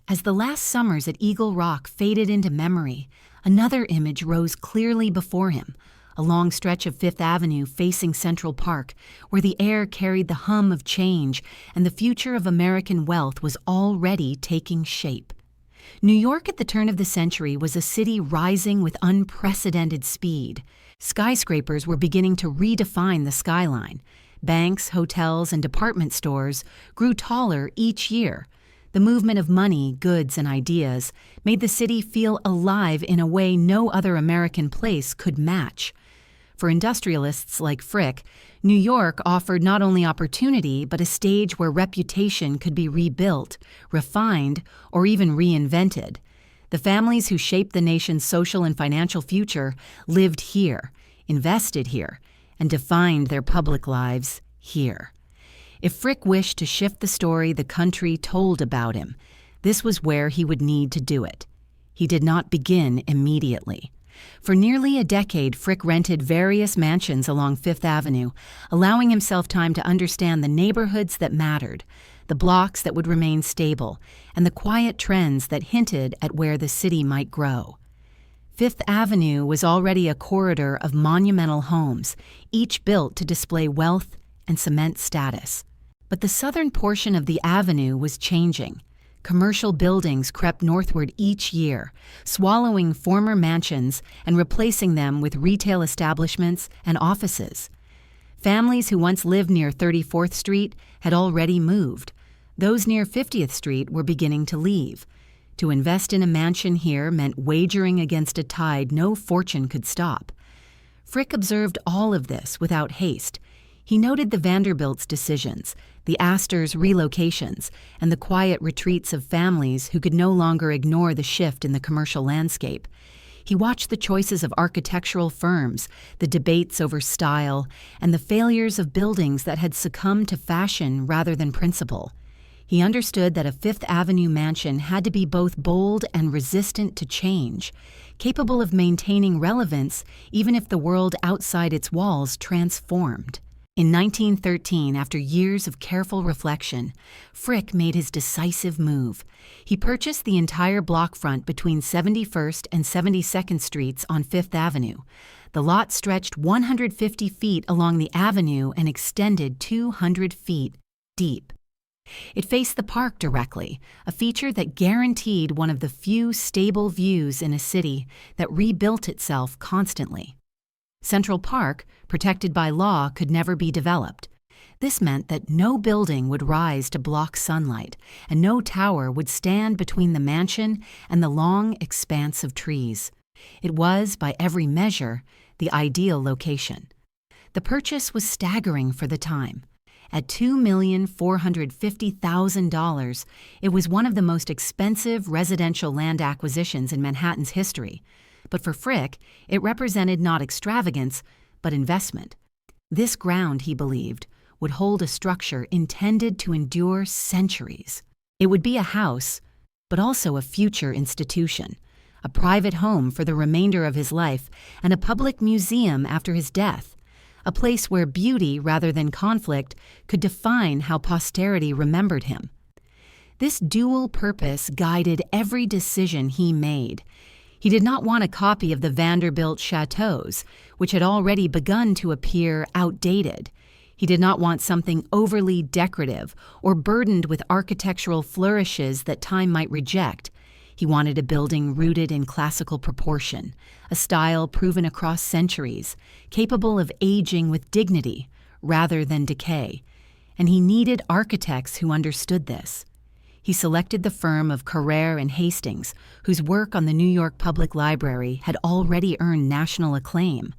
As the last summers at Eagle Rock faded into memory, another image rose clearly before him, a long stretch of Fifth Avenue facing Central Park, where the air carried the hum of change and the future of American wealth was already taking shape. New York at the turn of the century was a city rising with unprecedented speed. Skyscrapers were beginning to redefine the skyline. Banks, hotels, and department stores grew taller each year. The movement of money, goods, and ideas made the city feel alive in a way no other American place could match. For industrialists like Frick, New York offered not only opportunity but a stage where reputation could be rebuilt, refined, or even reinvented. The families who shaped the nation's social and financial future lived here, invested here, and defined their public lives here. If Frick wished to shift the story the country told about him, this was where he would need to do it. He did not begin immediately. For nearly a decade, Frick rented various mansions along Fifth Avenue, allowing himself time to understand the neighborhoods that mattered, the blocks that would remain stable, and the quiet trends that hinted at where the city might grow. Fifth Avenue was already a corridor of monumental homes, each built to display wealth and cement status. But the southern portion of the avenue was changing. Commercial buildings crept northward each year, swallowing former mansions and replacing them with retail establishments and offices. Families who once lived near 34th Street had already moved. Those near 50th Street were beginning to leave. To invest in a mansion here meant wagering against a tide no fortune could stop. Frick observed all of this without haste. He noted the Vanderbilts' decisions, the Astors' relocations, and the quiet retreats of families who could no longer ignore the shift in the commercial landscape. He watched the choices of architectural firms, the debates over style, and the failures of buildings that had succumbed to fashion rather than principle. He understood that a Fifth Avenue mansion had to be both bold and resistant to change, capable of maintaining relevance even if the world outside its walls transformed. In 1913, after years of careful reflection, Frick made his decisive move. He purchased the entire block front between 71st and 72nd Streets on Fifth Avenue. The lot stretched 150 feet along the avenue and extended 200 feet deep. It faced the park directly, a feature that guaranteed one of the few stable views in a city that rebuilt itself constantly. Central Park, protected by law, could never be developed. This meant that no building would rise to block sunlight, and no tower would stand between the mansion and the long expanse of trees. It was, by every measure, the ideal location. The purchase was staggering for the time. At $2,450,000, it was one of the most expensive residential land acquisitions in Manhattan's history. But for Frick, it represented not extravagance, but investment. This ground, he believed, would hold a structure intended to endure centuries. It would be a house, but also a future institution, a private home for the remainder of his life, and a public museum after his death, a place where beauty rather than conflict could define how posterity remembered him. This dual purpose guided every decision he made. He did not want a copy of the Vanderbilt chateaus, which had already begun to appear outdated. He did not want something overly decorative or burdened with architectural flourishes that time might reject. He wanted a building rooted in classical proportion, a style proven across centuries, capable of aging with dignity rather than decay. And he needed architects who understood this. He selected the firm of Carrere and Hastings, whose work on the New York Public Library had already earned national acclaim.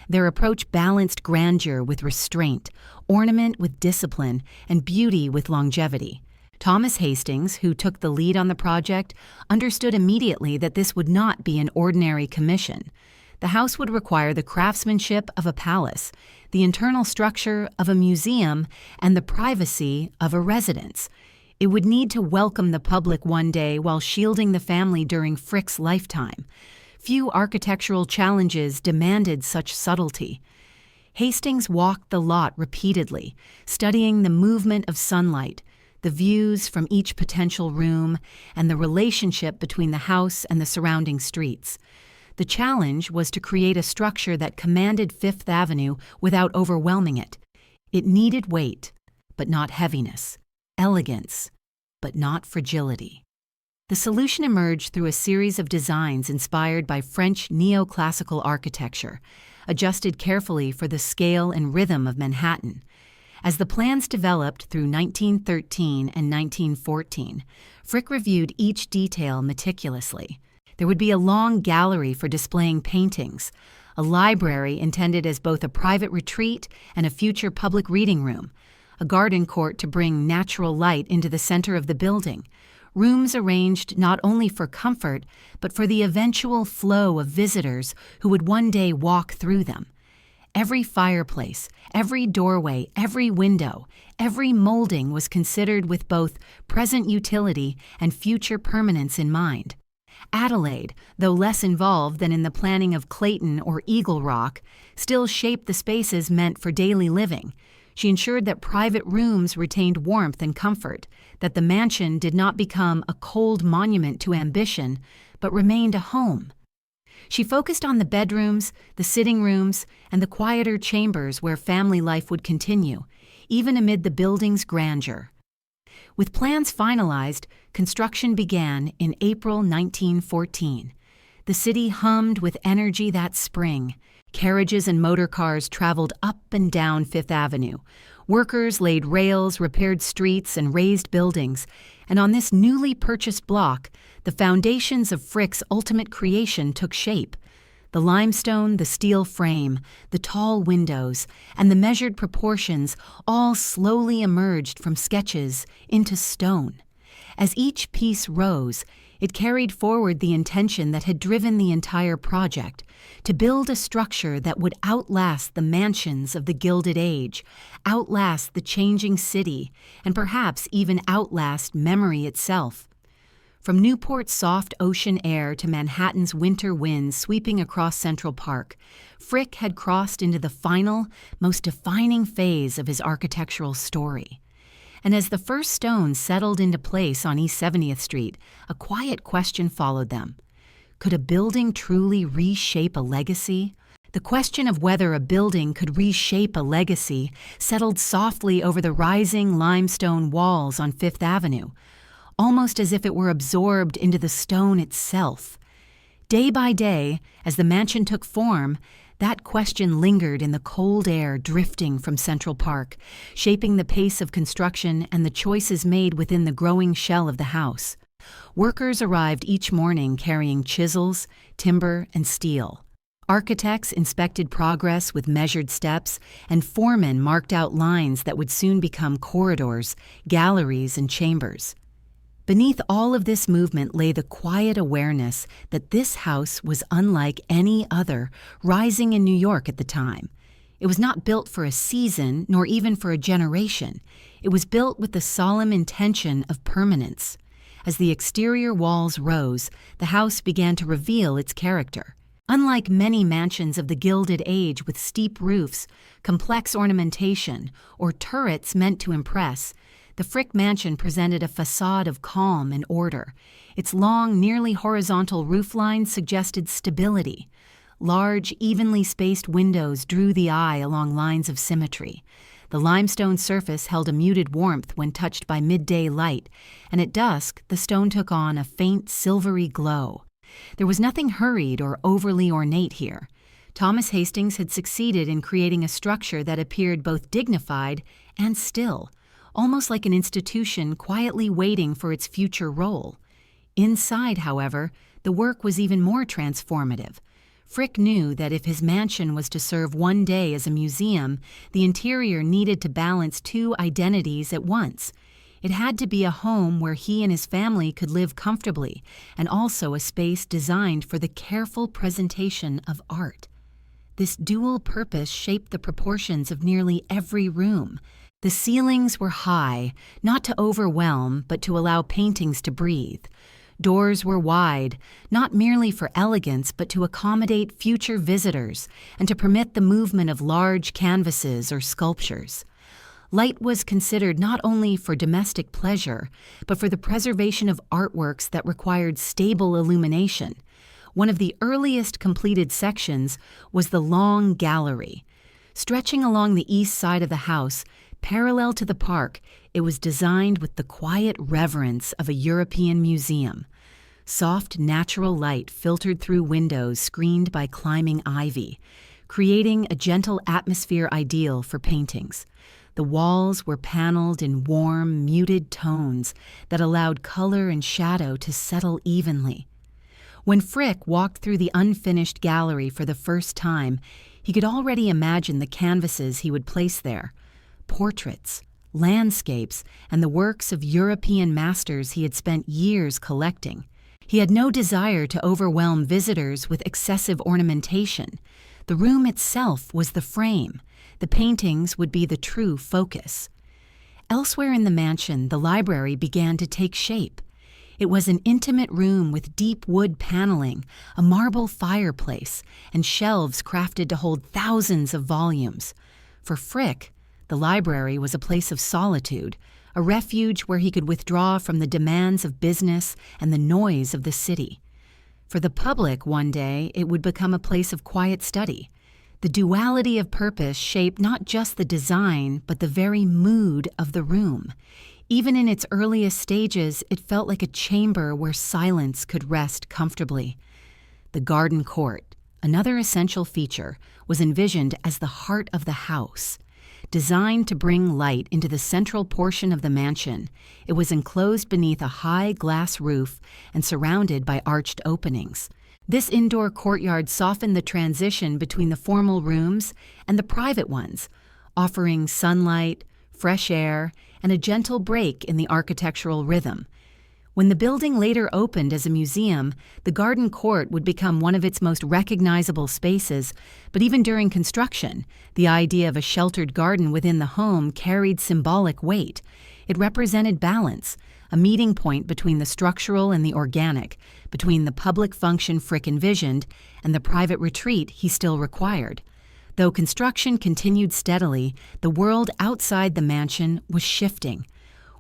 Their approach balanced grandeur with restraint, ornament with discipline, and beauty with longevity. Thomas Hastings, who took the lead on the project, understood immediately that this would not be an ordinary commission. The house would require the craftsmanship of a palace, the internal structure of a museum, and the privacy of a residence. It would need to welcome the public one day while shielding the family during Frick's lifetime. Few architectural challenges demanded such subtlety. Hastings walked the lot repeatedly, studying the movement of sunlight, the views from each potential room, and the relationship between the house and the surrounding streets. The challenge was to create a structure that commanded Fifth Avenue without overwhelming it. It needed weight, but not heaviness, elegance, but not fragility. The solution emerged through a series of designs inspired by French neoclassical architecture, adjusted carefully for the scale and rhythm of Manhattan. As the plans developed through 1913 and 1914, Frick reviewed each detail meticulously. There would be a long gallery for displaying paintings, a library intended as both a private retreat and a future public reading room, a garden court to bring natural light into the center of the building, rooms arranged not only for comfort, but for the eventual flow of visitors who would one day walk through them. Every fireplace, every doorway, every window, every molding was considered with both present utility and future permanence in mind. Adelaide, though less involved than in the planning of Clayton or Eagle Rock, still shaped the spaces meant for daily living. She ensured that private rooms retained warmth and comfort, that the mansion did not become a cold monument to ambition, but remained a home. She focused on the bedrooms, the sitting rooms, and the quieter chambers where family life would continue, even amid the building's grandeur. With plans finalized, construction began in April 1914. The city hummed with energy that spring. Carriages and motor cars traveled up and down Fifth Avenue. Workers laid rails, repaired streets, and raised buildings. And on this newly purchased block, the foundations of Frick's ultimate creation took shape. The limestone, the steel frame, the tall windows, and the measured proportions all slowly emerged from sketches into stone. As each piece rose, it carried forward the intention that had driven the entire project, to build a structure that would outlast the mansions of the Gilded Age, outlast the changing city, and perhaps even outlast memory itself. From Newport's soft ocean air to Manhattan's winter winds sweeping across Central Park, Frick had crossed into the final, most defining phase of his architectural story. And as the first stones settled into place on East 70th Street, a quiet question followed them. Could a building truly reshape a legacy? The question of whether a building could reshape a legacy settled softly over the rising limestone walls on Fifth Avenue, almost as if it were absorbed into the stone itself. Day by day, as the mansion took form, that question lingered in the cold air drifting from Central Park, shaping the pace of construction and the choices made within the growing shell of the house. Workers arrived each morning carrying chisels, timber, and steel. Architects inspected progress with measured steps, and foremen marked out lines that would soon become corridors, galleries, and chambers. Beneath all of this movement lay the quiet awareness that this house was unlike any other rising in New York at the time. It was not built for a season, nor even for a generation. It was built with the solemn intention of permanence. As the exterior walls rose, the house began to reveal its character. Unlike many mansions of the Gilded Age with steep roofs, complex ornamentation, or turrets meant to impress, the Frick mansion presented a facade of calm and order. Its long, nearly horizontal roofline suggested stability. Large, evenly spaced windows drew the eye along lines of symmetry. The limestone surface held a muted warmth when touched by midday light, and at dusk the stone took on a faint silvery glow. There was nothing hurried or overly ornate here. Thomas Hastings had succeeded in creating a structure that appeared both dignified and still, almost like an institution quietly waiting for its future role. Inside, however, the work was even more transformative. Frick knew that if his mansion was to serve one day as a museum, the interior needed to balance two identities at once. It had to be a home where he and his family could live comfortably, and also a space designed for the careful presentation of art. This dual purpose shaped the proportions of nearly every room. The ceilings were high, not to overwhelm, but to allow paintings to breathe. Doors were wide, not merely for elegance, but to accommodate future visitors and to permit the movement of large canvases or sculptures. Light was considered not only for domestic pleasure, but for the preservation of artworks that required stable illumination. One of the earliest completed sections was the long gallery. Stretching along the east side of the house, parallel to the park, it was designed with the quiet reverence of a European museum. Soft, natural light filtered through windows screened by climbing ivy, creating a gentle atmosphere ideal for paintings. The walls were paneled in warm, muted tones that allowed color and shadow to settle evenly. When Frick walked through the unfinished gallery for the first time, he could already imagine the canvases he would place there. Portraits, landscapes, and the works of European masters he had spent years collecting. He had no desire to overwhelm visitors with excessive ornamentation. The room itself was the frame. The paintings would be the true focus. Elsewhere in the mansion, the library began to take shape. It was an intimate room with deep wood paneling, a marble fireplace, and shelves crafted to hold thousands of volumes. For Frick, the library was a place of solitude, a refuge where he could withdraw from the demands of business and the noise of the city. For the public, one day, it would become a place of quiet study. The duality of purpose shaped not just the design, but the very mood of the room. Even in its earliest stages, it felt like a chamber where silence could rest comfortably. The garden court, another essential feature, was envisioned as the heart of the house. Designed to bring light into the central portion of the mansion, it was enclosed beneath a high glass roof and surrounded by arched openings. This indoor courtyard softened the transition between the formal rooms and the private ones, offering sunlight, fresh air, and a gentle break in the architectural rhythm. When the building later opened as a museum, the garden court would become one of its most recognizable spaces, but even during construction, the idea of a sheltered garden within the home carried symbolic weight. It represented balance, a meeting point between the structural and the organic, between the public function Frick envisioned and the private retreat he still required. Though construction continued steadily, the world outside the mansion was shifting.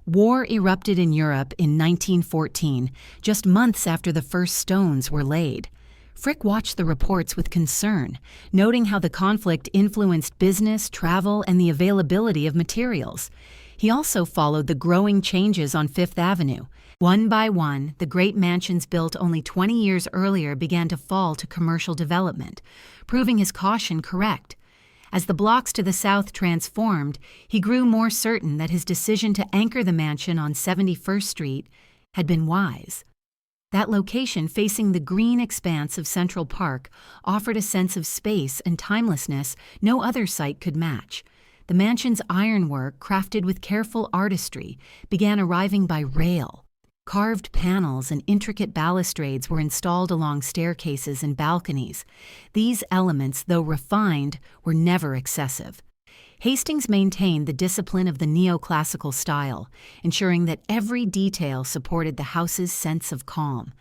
War erupted in Europe in 1914, just months after the first stones were laid. Frick watched the reports with concern, noting how the conflict influenced business, travel, and the availability of materials. He also followed the growing changes on Fifth Avenue. One by one, the great mansions built only 20 years earlier began to fall to commercial development, proving his caution correct. As the blocks to the south transformed, he grew more certain that his decision to anchor the mansion on 71st Street had been wise. That location, facing the green expanse of Central Park, offered a sense of space and timelessness no other site could match. The mansion's ironwork, crafted with careful artistry, began arriving by rail. Carved panels and intricate balustrades were installed along staircases and balconies. These elements, though refined, were never excessive. Hastings maintained the discipline of the neoclassical style, ensuring that every detail supported the house's sense of calm.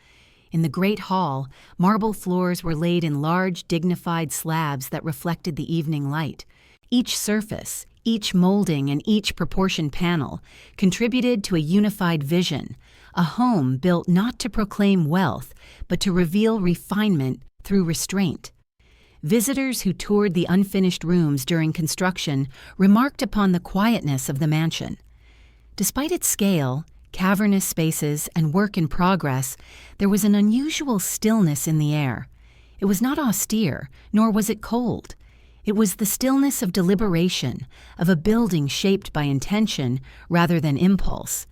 In the great hall, marble floors were laid in large, dignified slabs that reflected the evening light. Each surface, each molding, and each proportioned panel contributed to a unified vision, a home built not to proclaim wealth, but to reveal refinement through restraint. Visitors who toured the unfinished rooms during construction remarked upon the quietness of the mansion. Despite its scale, cavernous spaces, and work in progress, there was an unusual stillness in the air. It was not austere, nor was it cold. It was the stillness of deliberation, of a building shaped by intention rather than impulse.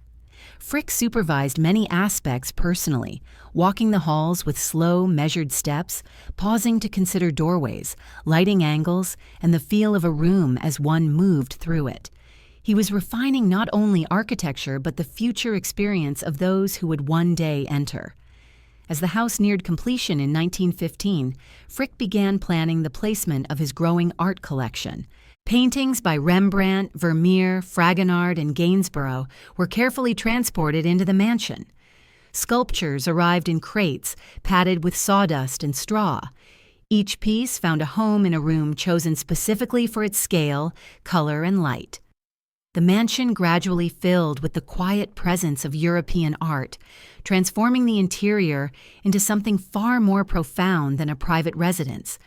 Frick supervised many aspects personally, walking the halls with slow, measured steps, pausing to consider doorways, lighting angles, and the feel of a room as one moved through it. He was refining not only architecture but the future experience of those who would one day enter. As the house neared completion in 1915, Frick began planning the placement of his growing art collection. Paintings by Rembrandt, Vermeer, Fragonard, and Gainsborough were carefully transported into the mansion. Sculptures arrived in crates, padded with sawdust and straw. Each piece found a home in a room chosen specifically for its scale, color, and light. The mansion gradually filled with the quiet presence of European art, transforming the interior into something far more profound than a private residence.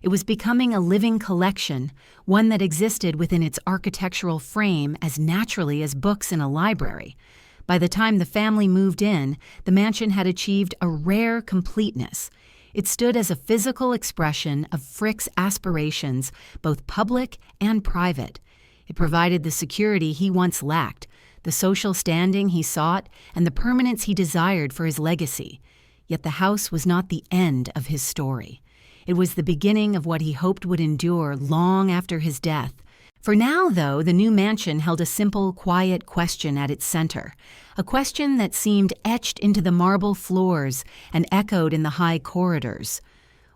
It was becoming a living collection, one that existed within its architectural frame as naturally as books in a library. By the time the family moved in, the mansion had achieved a rare completeness. It stood as a physical expression of Frick's aspirations, both public and private. It provided the security he once lacked, the social standing he sought, and the permanence he desired for his legacy. Yet the house was not the end of his story. It was the beginning of what he hoped would endure long after his death. For now, though, the new mansion held a simple, quiet question at its center, a question that seemed etched into the marble floors and echoed in the high corridors.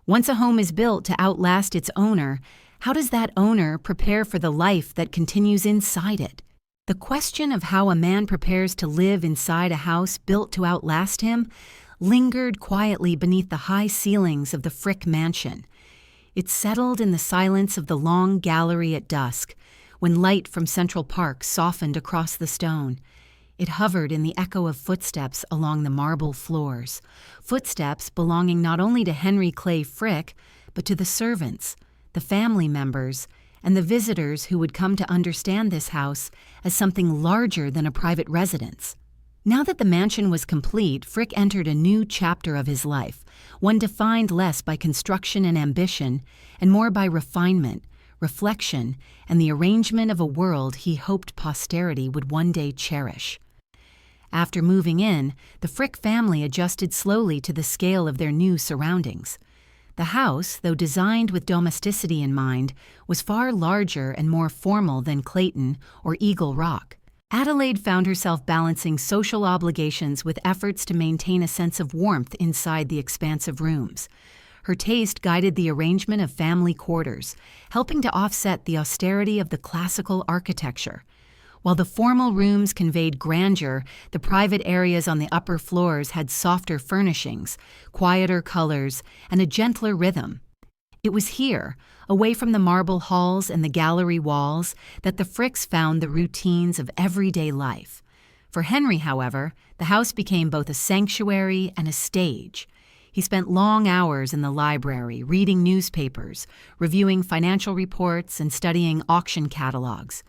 Once a home is built to outlast its owner, how does that owner prepare for the life that continues inside it? The question of how a man prepares to live inside a house built to outlast him lingered quietly beneath the high ceilings of the Frick mansion. It settled in the silence of the long gallery at dusk, when light from Central Park softened across the stone. It hovered in the echo of footsteps along the marble floors, footsteps belonging not only to Henry Clay Frick, but to the servants, the family members, and the visitors who would come to understand this house as something larger than a private residence. Now that the mansion was complete, Frick entered a new chapter of his life, one defined less by construction and ambition, and more by refinement, reflection, and the arrangement of a world he hoped posterity would one day cherish. After moving in, the Frick family adjusted slowly to the scale of their new surroundings. The house, though designed with domesticity in mind, was far larger and more formal than Clayton or Eagle Rock. Adelaide found herself balancing social obligations with efforts to maintain a sense of warmth inside the expansive rooms. Her taste guided the arrangement of family quarters, helping to offset the austerity of the classical architecture. While the formal rooms conveyed grandeur, the private areas on the upper floors had softer furnishings, quieter colors, and a gentler rhythm. It was here, away from the marble halls and the gallery walls, that the Fricks found the routines of everyday life. For Henry, however, the house became both a sanctuary and a stage. He spent long hours in the library, reading newspapers, reviewing financial reports, and studying auction catalogs.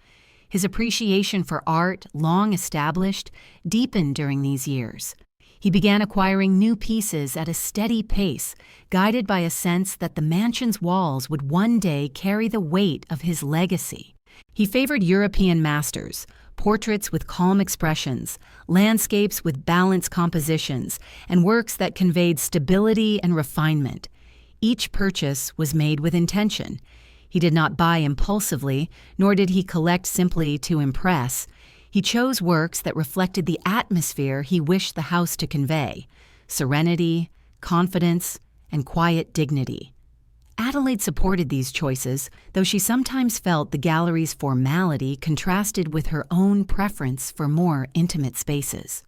His appreciation for art, long established, deepened during these years. He began acquiring new pieces at a steady pace, guided by a sense that the mansion's walls would one day carry the weight of his legacy. He favored European masters, portraits with calm expressions, landscapes with balanced compositions, and works that conveyed stability and refinement. Each purchase was made with intention. He did not buy impulsively, nor did he collect simply to impress. He chose works that reflected the atmosphere he wished the house to convey: serenity, confidence, and quiet dignity. Adelaide supported these choices, though she sometimes felt the gallery's formality contrasted with her own preference for more intimate spaces.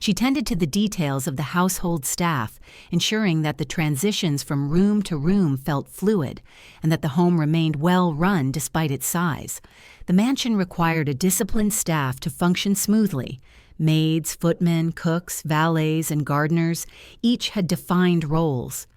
She tended to the details of the household staff, ensuring that the transitions from room to room felt fluid and that the home remained well run despite its size. The mansion required a disciplined staff to function smoothly. Maids, footmen, cooks, valets, and gardeners each had defined roles.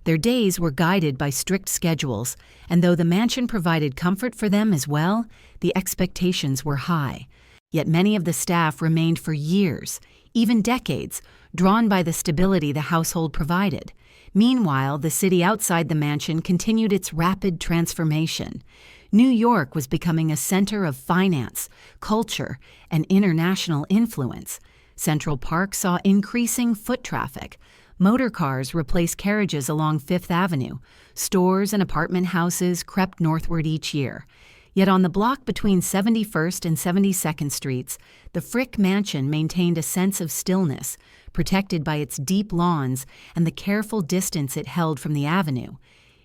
Their days were guided by strict schedules, and though the mansion provided comfort for them as well, the expectations were high. Yet many of the staff remained for years, even decades, drawn by the stability the household provided. Meanwhile, the city outside the mansion continued its rapid transformation. New York was becoming a center of finance, culture, and international influence. Central Park saw increasing foot traffic. Motor cars replaced carriages along Fifth Avenue. Stores and apartment houses crept northward each year. Yet on the block between 71st and 72nd Streets, the Frick mansion maintained a sense of stillness, protected by its deep lawns and the careful distance it held from the avenue.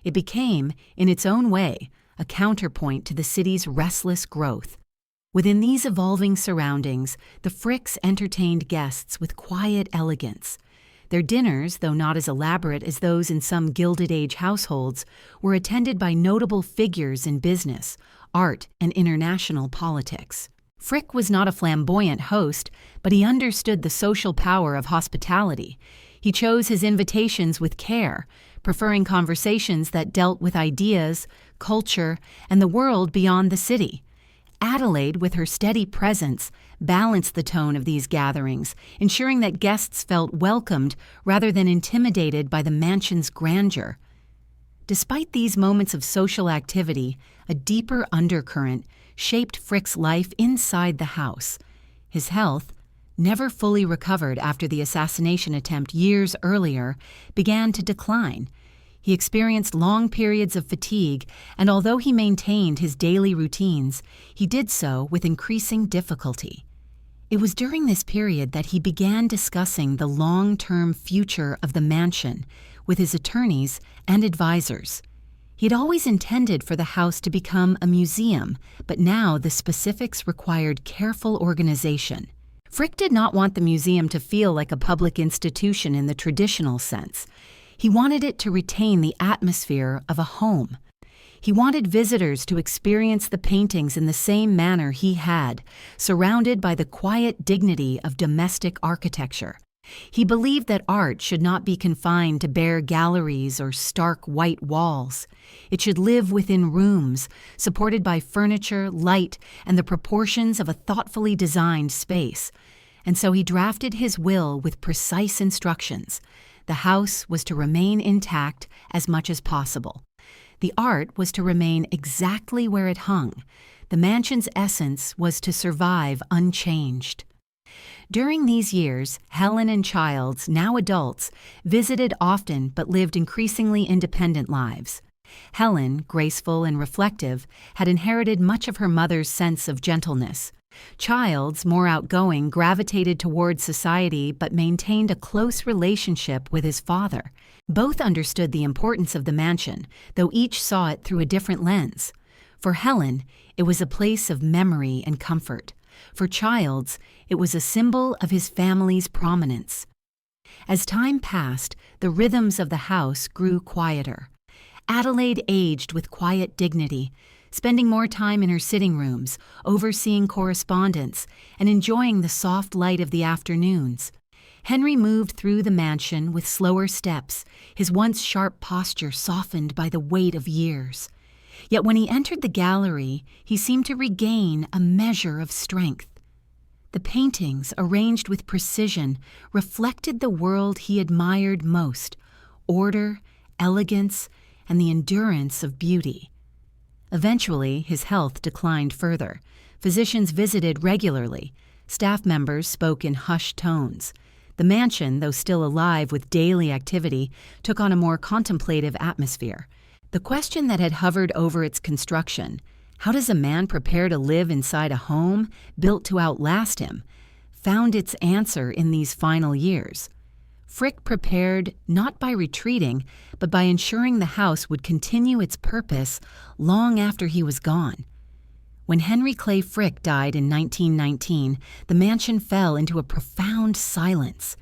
It became, in its own way, a counterpoint to the city's restless growth. Within these evolving surroundings, the Fricks entertained guests with quiet elegance. Their dinners, though not as elaborate as those in some Gilded Age households, were attended by notable figures in business, art, and international politics. Frick was not a flamboyant host, but he understood the social power of hospitality. He chose his invitations with care, preferring conversations that dealt with ideas, culture, and the world beyond the city. Adelaide, with her steady presence, balanced the tone of these gatherings, ensuring that guests felt welcomed rather than intimidated by the mansion's grandeur. Despite these moments of social activity, a deeper undercurrent shaped Frick's life inside the house. His health, never fully recovered after the assassination attempt years earlier, began to decline. He experienced long periods of fatigue, and although he maintained his daily routines, he did so with increasing difficulty. It was during this period that he began discussing the long-term future of the mansion with his attorneys and advisors. He had always intended for the house to become a museum, but now the specifics required careful organization. Frick did not want the museum to feel like a public institution in the traditional sense. He wanted it to retain the atmosphere of a home. He wanted visitors to experience the paintings in the same manner he had, surrounded by the quiet dignity of domestic architecture. He believed that art should not be confined to bare galleries or stark white walls. It should live within rooms, supported by furniture, light, and the proportions of a thoughtfully designed space. And so he drafted his will with precise instructions. The house was to remain intact as much as possible. The art was to remain exactly where it hung. The mansion's essence was to survive unchanged. During these years, Helen and Childs, now adults, visited often but lived increasingly independent lives. Helen, graceful and reflective, had inherited much of her mother's sense of gentleness. Childs, more outgoing, gravitated toward society but maintained a close relationship with his father. Both understood the importance of the mansion, though each saw it through a different lens. For Helen, it was a place of memory and comfort. For Childs, it was a symbol of his family's prominence. As time passed, the rhythms of the house grew quieter. Adelaide aged with quiet dignity, spending more time in her sitting rooms, overseeing correspondence, and enjoying the soft light of the afternoons. Henry moved through the mansion with slower steps, his once sharp posture softened by the weight of years. Yet when he entered the gallery, he seemed to regain a measure of strength. The paintings, arranged with precision, reflected the world he admired most: order, elegance, and the endurance of beauty. Eventually, his health declined further. Physicians visited regularly. Staff members spoke in hushed tones. The mansion, though still alive with daily activity, took on a more contemplative atmosphere. The question that had hovered over its construction, how does a man prepare to live inside a home built to outlast him, found its answer in these final years. Frick prepared not by retreating, but by ensuring the house would continue its purpose long after he was gone. When Henry Clay Frick died in 1919, the mansion fell into a profound silence.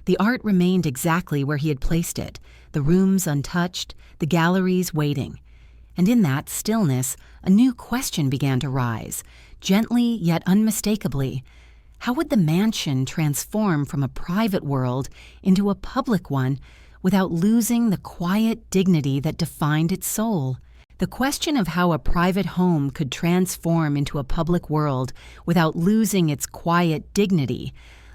The art remained exactly where he had placed it, the rooms untouched, the galleries waiting. And in that stillness, a new question began to rise, gently yet unmistakably. How would the mansion transform from a private world into a public one without losing the quiet dignity that defined its soul? The question of how a private home could transform into a public world without losing its quiet dignity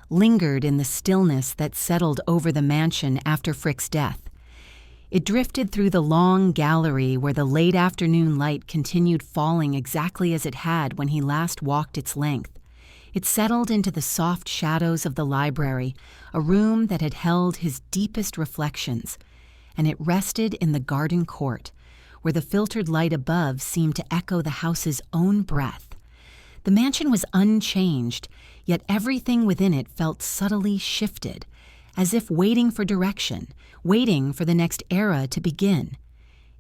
lingered in the stillness that settled over the mansion after Frick's death. It drifted through the long gallery where the late afternoon light continued falling exactly as it had when he last walked its length. It settled into the soft shadows of the library, a room that had held his deepest reflections, and it rested in the garden court, where the filtered light above seemed to echo the house's own breath. The mansion was unchanged, yet everything within it felt subtly shifted, as if waiting for direction, waiting for the next era to begin.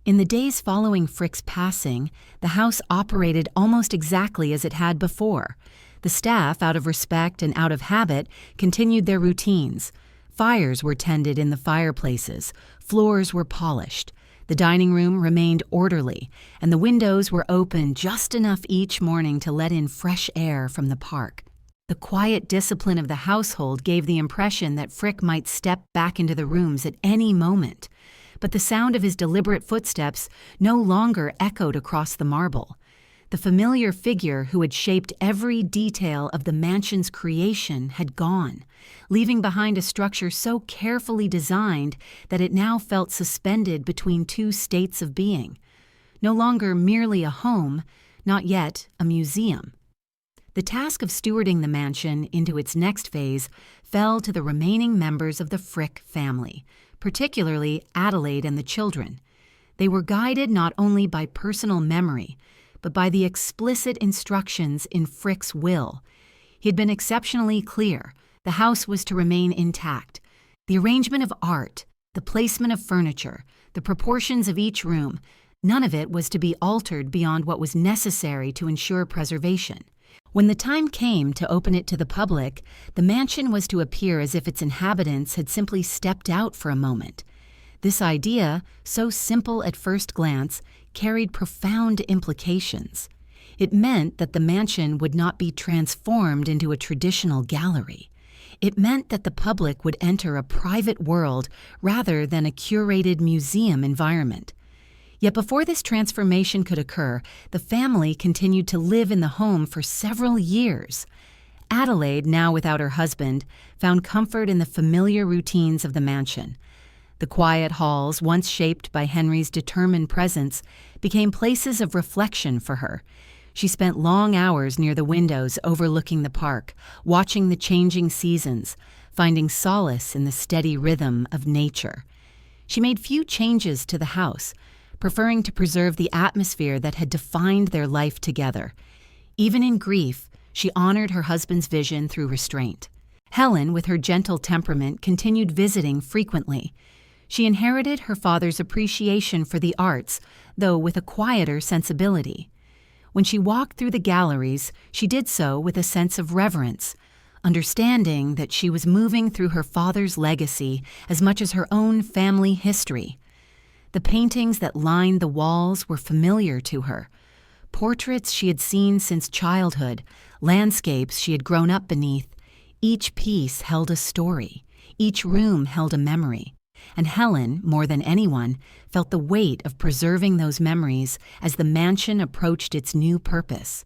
In the days following Frick's passing, the house operated almost exactly as it had before. The staff, out of respect and out of habit, continued their routines. Fires were tended in the fireplaces, floors were polished. The dining room remained orderly, and the windows were open just enough each morning to let in fresh air from the park. The quiet discipline of the household gave the impression that Frick might step back into the rooms at any moment, but the sound of his deliberate footsteps no longer echoed across the marble. The familiar figure who had shaped every detail of the mansion's creation had gone, leaving behind a structure so carefully designed that it now felt suspended between two states of being. No longer merely a home, not yet a museum. The task of stewarding the mansion into its next phase fell to the remaining members of the Frick family, particularly Adelaide and the children. They were guided not only by personal memory, but by the explicit instructions in Frick's will. He had been exceptionally clear. The house was to remain intact. The arrangement of art, the placement of furniture, the proportions of each room, none of it was to be altered beyond what was necessary to ensure preservation. When the time came to open it to the public, the mansion was to appear as if its inhabitants had simply stepped out for a moment. This idea, so simple at first glance, carried profound implications. It meant that the mansion would not be transformed into a traditional gallery. It meant that the public would enter a private world rather than a curated museum environment. Yet before this transformation could occur, the family continued to live in the home for several years. Adelaide, now without her husband, found comfort in the familiar routines of the mansion. The quiet halls, once shaped by Henry's determined presence, became places of reflection for her. She spent long hours near the windows overlooking the park, watching the changing seasons, finding solace in the steady rhythm of nature. She made few changes to the house, preferring to preserve the atmosphere that had defined their life together. Even in grief, she honored her husband's vision through restraint. Helen, with her gentle temperament, continued visiting frequently. She inherited her father's appreciation for the arts, though with a quieter sensibility. When she walked through the galleries, she did so with a sense of reverence, understanding that she was moving through her father's legacy as much as her own family history. The paintings that lined the walls were familiar to her. Portraits she had seen since childhood, landscapes she had grown up beneath. Each piece held a story. Each room held a memory. And Helen, more than anyone, felt the weight of preserving those memories as the mansion approached its new purpose.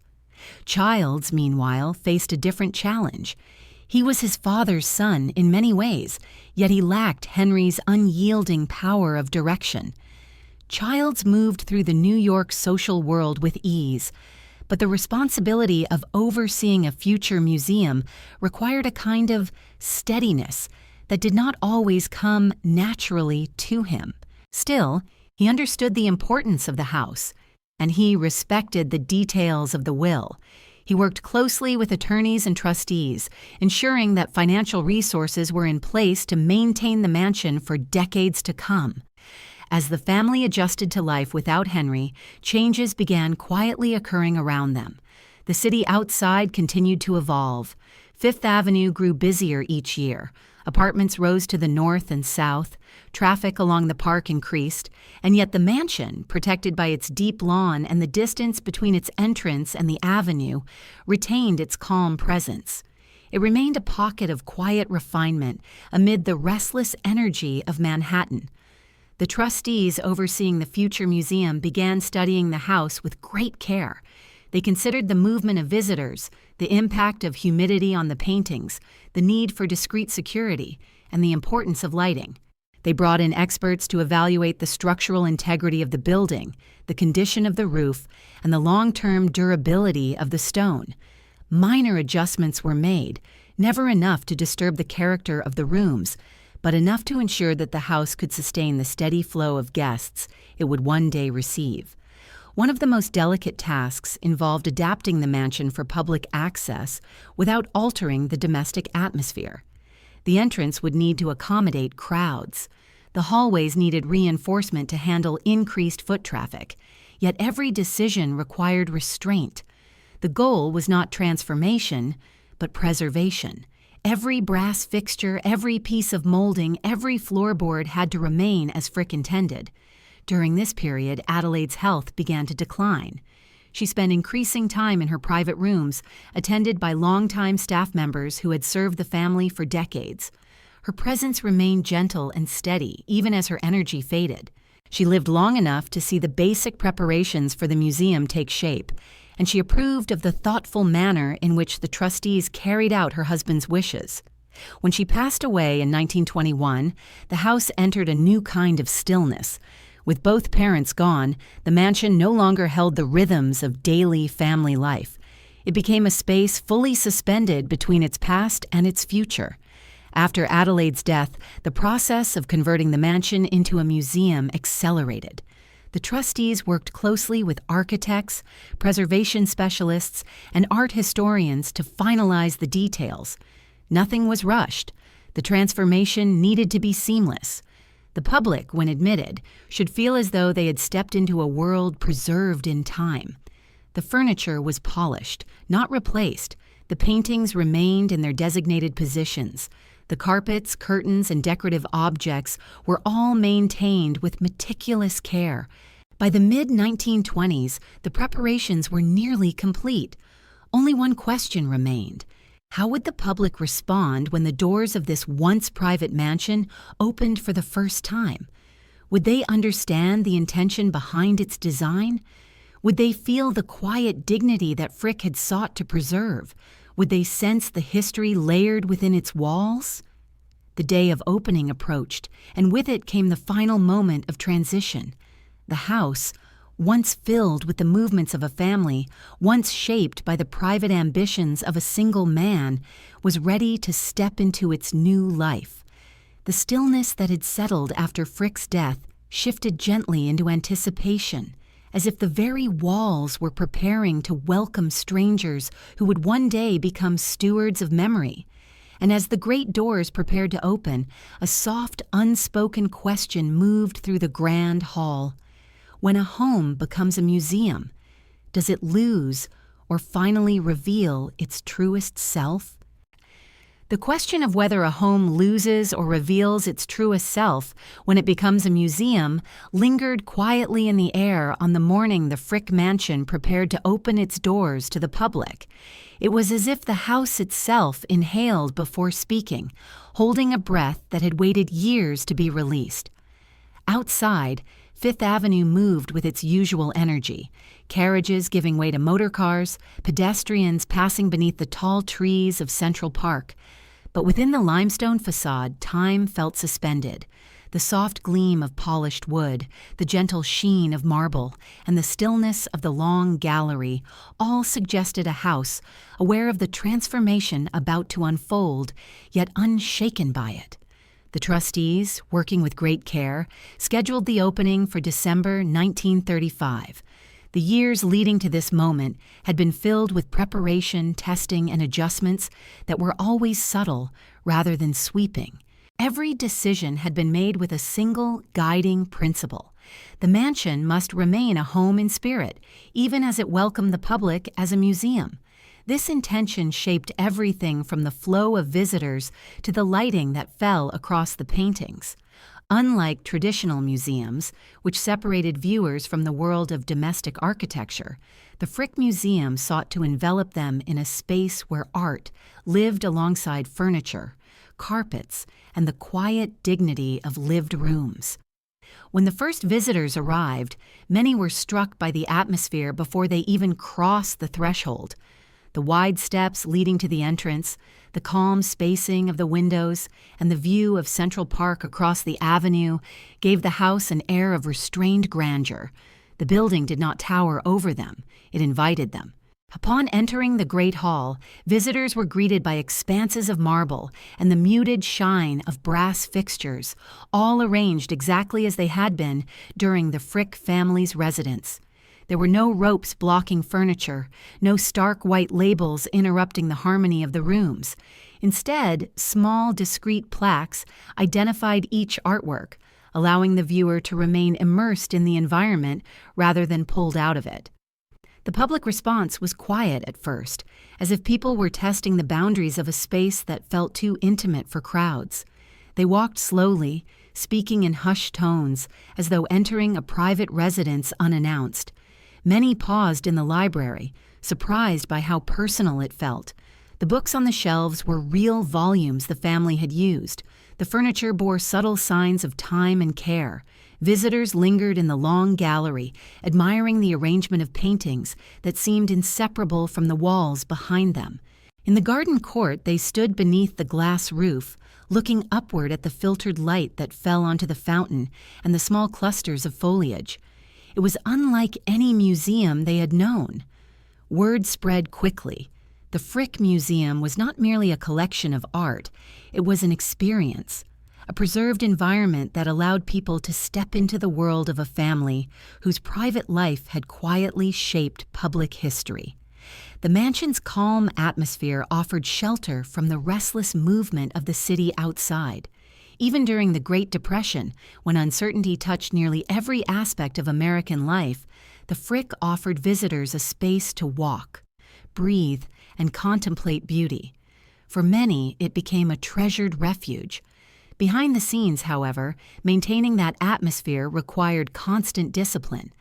Childs, meanwhile, faced a different challenge. He was his father's son in many ways, yet he lacked Henry's unyielding power of direction. Childs moved through the New York social world with ease, but the responsibility of overseeing a future museum required a kind of steadiness that did not always come naturally to him. Still, he understood the importance of the house, and he respected the details of the will. He worked closely with attorneys and trustees, ensuring that financial resources were in place to maintain the mansion for decades to come. As the family adjusted to life without Henry, changes began quietly occurring around them. The city outside continued to evolve. Fifth Avenue grew busier each year. Apartments rose to the north and south, traffic along the park increased, and yet the mansion, protected by its deep lawn and the distance between its entrance and the avenue, retained its calm presence. It remained a pocket of quiet refinement amid the restless energy of Manhattan. The trustees overseeing the future museum began studying the house with great care. They considered the movement of visitors, the impact of humidity on the paintings, the need for discreet security, and the importance of lighting. They brought in experts to evaluate the structural integrity of the building, the condition of the roof, and the long-term durability of the stone. Minor adjustments were made, never enough to disturb the character of the rooms, but enough to ensure that the house could sustain the steady flow of guests it would one day receive. One of the most delicate tasks involved adapting the mansion for public access without altering the domestic atmosphere. The entrance would need to accommodate crowds. The hallways needed reinforcement to handle increased foot traffic, yet every decision required restraint. The goal was not transformation, but preservation. Every brass fixture, every piece of molding, every floorboard had to remain as Frick intended. During this period, Adelaide's health began to decline. She spent increasing time in her private rooms, attended by longtime staff members who had served the family for decades. Her presence remained gentle and steady, even as her energy faded. She lived long enough to see the basic preparations for the museum take shape, and she approved of the thoughtful manner in which the trustees carried out her husband's wishes. When she passed away in 1921, the house entered a new kind of stillness. With both parents gone, the mansion no longer held the rhythms of daily family life. It became a space fully suspended between its past and its future. After Adelaide's death, the process of converting the mansion into a museum accelerated. The trustees worked closely with architects, preservation specialists, and art historians to finalize the details. Nothing was rushed. The transformation needed to be seamless. The public, when admitted, should feel as though they had stepped into a world preserved in time. The furniture was polished, not replaced. The paintings remained in their designated positions. The carpets, curtains, and decorative objects were all maintained with meticulous care. By the mid-1920s, the preparations were nearly complete. Only one question remained. How would the public respond when the doors of this once private mansion opened for the first time? Would they understand the intention behind its design? Would they feel the quiet dignity that Frick had sought to preserve? Would they sense the history layered within its walls? The day of opening approached, and with it came the final moment of transition. The house, once filled with the movements of a family, once shaped by the private ambitions of a single man, was ready to step into its new life. The stillness that had settled after Frick's death shifted gently into anticipation, as if the very walls were preparing to welcome strangers who would one day become stewards of memory. And as the great doors prepared to open, a soft, unspoken question moved through the grand hall. When a home becomes a museum, does it lose or finally reveal its truest self? The question of whether a home loses or reveals its truest self when it becomes a museum lingered quietly in the air on the morning the Frick mansion prepared to open its doors to the public. It was as if the house itself inhaled before speaking, holding a breath that had waited years to be released. Outside, Fifth Avenue moved with its usual energy, carriages giving way to motor cars, pedestrians passing beneath the tall trees of Central Park. But within the limestone facade, time felt suspended. The soft gleam of polished wood, the gentle sheen of marble, and the stillness of the long gallery all suggested a house aware of the transformation about to unfold, yet unshaken by it. The trustees, working with great care, scheduled the opening for December 1935. The years leading to this moment had been filled with preparation, testing, and adjustments that were always subtle rather than sweeping. Every decision had been made with a single guiding principle. The mansion must remain a home in spirit, even as it welcomed the public as a museum. This intention shaped everything from the flow of visitors to the lighting that fell across the paintings. Unlike traditional museums, which separated viewers from the world of domestic architecture, the Frick Museum sought to envelop them in a space where art lived alongside furniture, carpets, and the quiet dignity of lived rooms. When the first visitors arrived, many were struck by the atmosphere before they even crossed the threshold. The wide steps leading to the entrance, the calm spacing of the windows, and the view of Central Park across the avenue gave the house an air of restrained grandeur. The building did not tower over them, it invited them. Upon entering the great hall, visitors were greeted by expanses of marble and the muted shine of brass fixtures, all arranged exactly as they had been during the Frick family's residence. There were no ropes blocking furniture, no stark white labels interrupting the harmony of the rooms. Instead, small, discreet plaques identified each artwork, allowing the viewer to remain immersed in the environment rather than pulled out of it. The public response was quiet at first, as if people were testing the boundaries of a space that felt too intimate for crowds. They walked slowly, speaking in hushed tones, as though entering a private residence unannounced. Many paused in the library, surprised by how personal it felt. The books on the shelves were real volumes the family had used. The furniture bore subtle signs of time and care. Visitors lingered in the long gallery, admiring the arrangement of paintings that seemed inseparable from the walls behind them. In the garden court, they stood beneath the glass roof, looking upward at the filtered light that fell onto the fountain and the small clusters of foliage. It was unlike any museum they had known. Word spread quickly. The Frick Museum was not merely a collection of art, it was an experience, a preserved environment that allowed people to step into the world of a family whose private life had quietly shaped public history. The mansion's calm atmosphere offered shelter from the restless movement of the city outside. Even during the Great Depression, when uncertainty touched nearly every aspect of American life, the Frick offered visitors a space to walk, breathe, and contemplate beauty. For many, it became a treasured refuge. Behind the scenes, however, maintaining that atmosphere required constant discipline.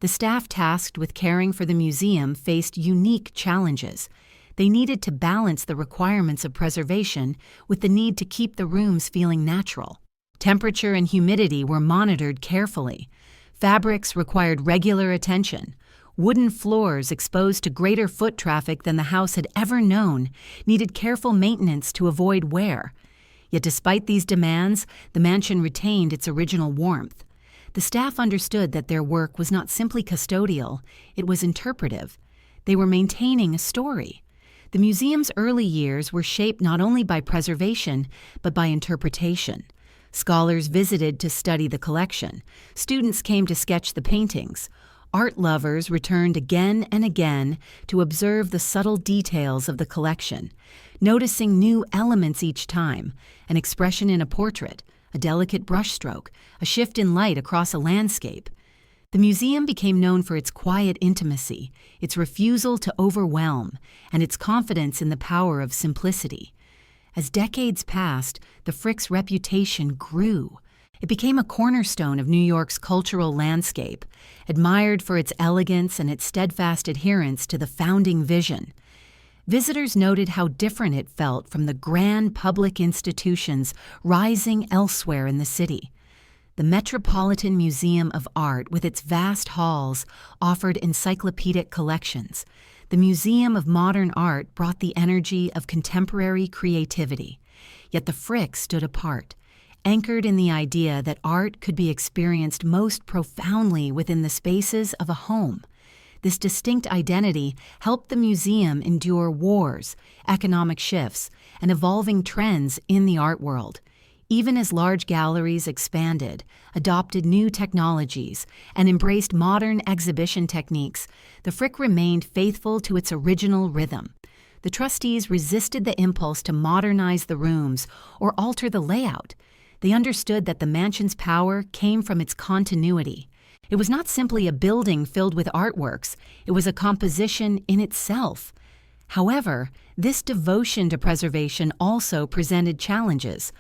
The staff tasked with caring for the museum faced unique challenges. They needed to balance the requirements of preservation with the need to keep the rooms feeling natural. Temperature and humidity were monitored carefully. Fabrics required regular attention. Wooden floors exposed to greater foot traffic than the house had ever known needed careful maintenance to avoid wear. Yet despite these demands, the mansion retained its original warmth. The staff understood that their work was not simply custodial, it was interpretive. They were maintaining a story. The museum's early years were shaped not only by preservation, but by interpretation. Scholars visited to study the collection. Students came to sketch the paintings. Art lovers returned again and again to observe the subtle details of the collection, noticing new elements each time, an expression in a portrait, a delicate brushstroke, a shift in light across a landscape. The museum became known for its quiet intimacy, its refusal to overwhelm, and its confidence in the power of simplicity. As decades passed, the Frick's reputation grew. It became a cornerstone of New York's cultural landscape, admired for its elegance and its steadfast adherence to the founding vision. Visitors noted how different it felt from the grand public institutions rising elsewhere in the city. The Metropolitan Museum of Art, with its vast halls, offered encyclopedic collections. The Museum of Modern Art brought the energy of contemporary creativity. Yet the Frick stood apart, anchored in the idea that art could be experienced most profoundly within the spaces of a home. This distinct identity helped the museum endure wars, economic shifts, and evolving trends in the art world. Even as large galleries expanded, adopted new technologies, and embraced modern exhibition techniques, the Frick remained faithful to its original rhythm. The trustees resisted the impulse to modernize the rooms or alter the layout. They understood that the mansion's power came from its continuity. It was not simply a building filled with artworks, it was a composition in itself. However, this devotion to preservation also presented challenges.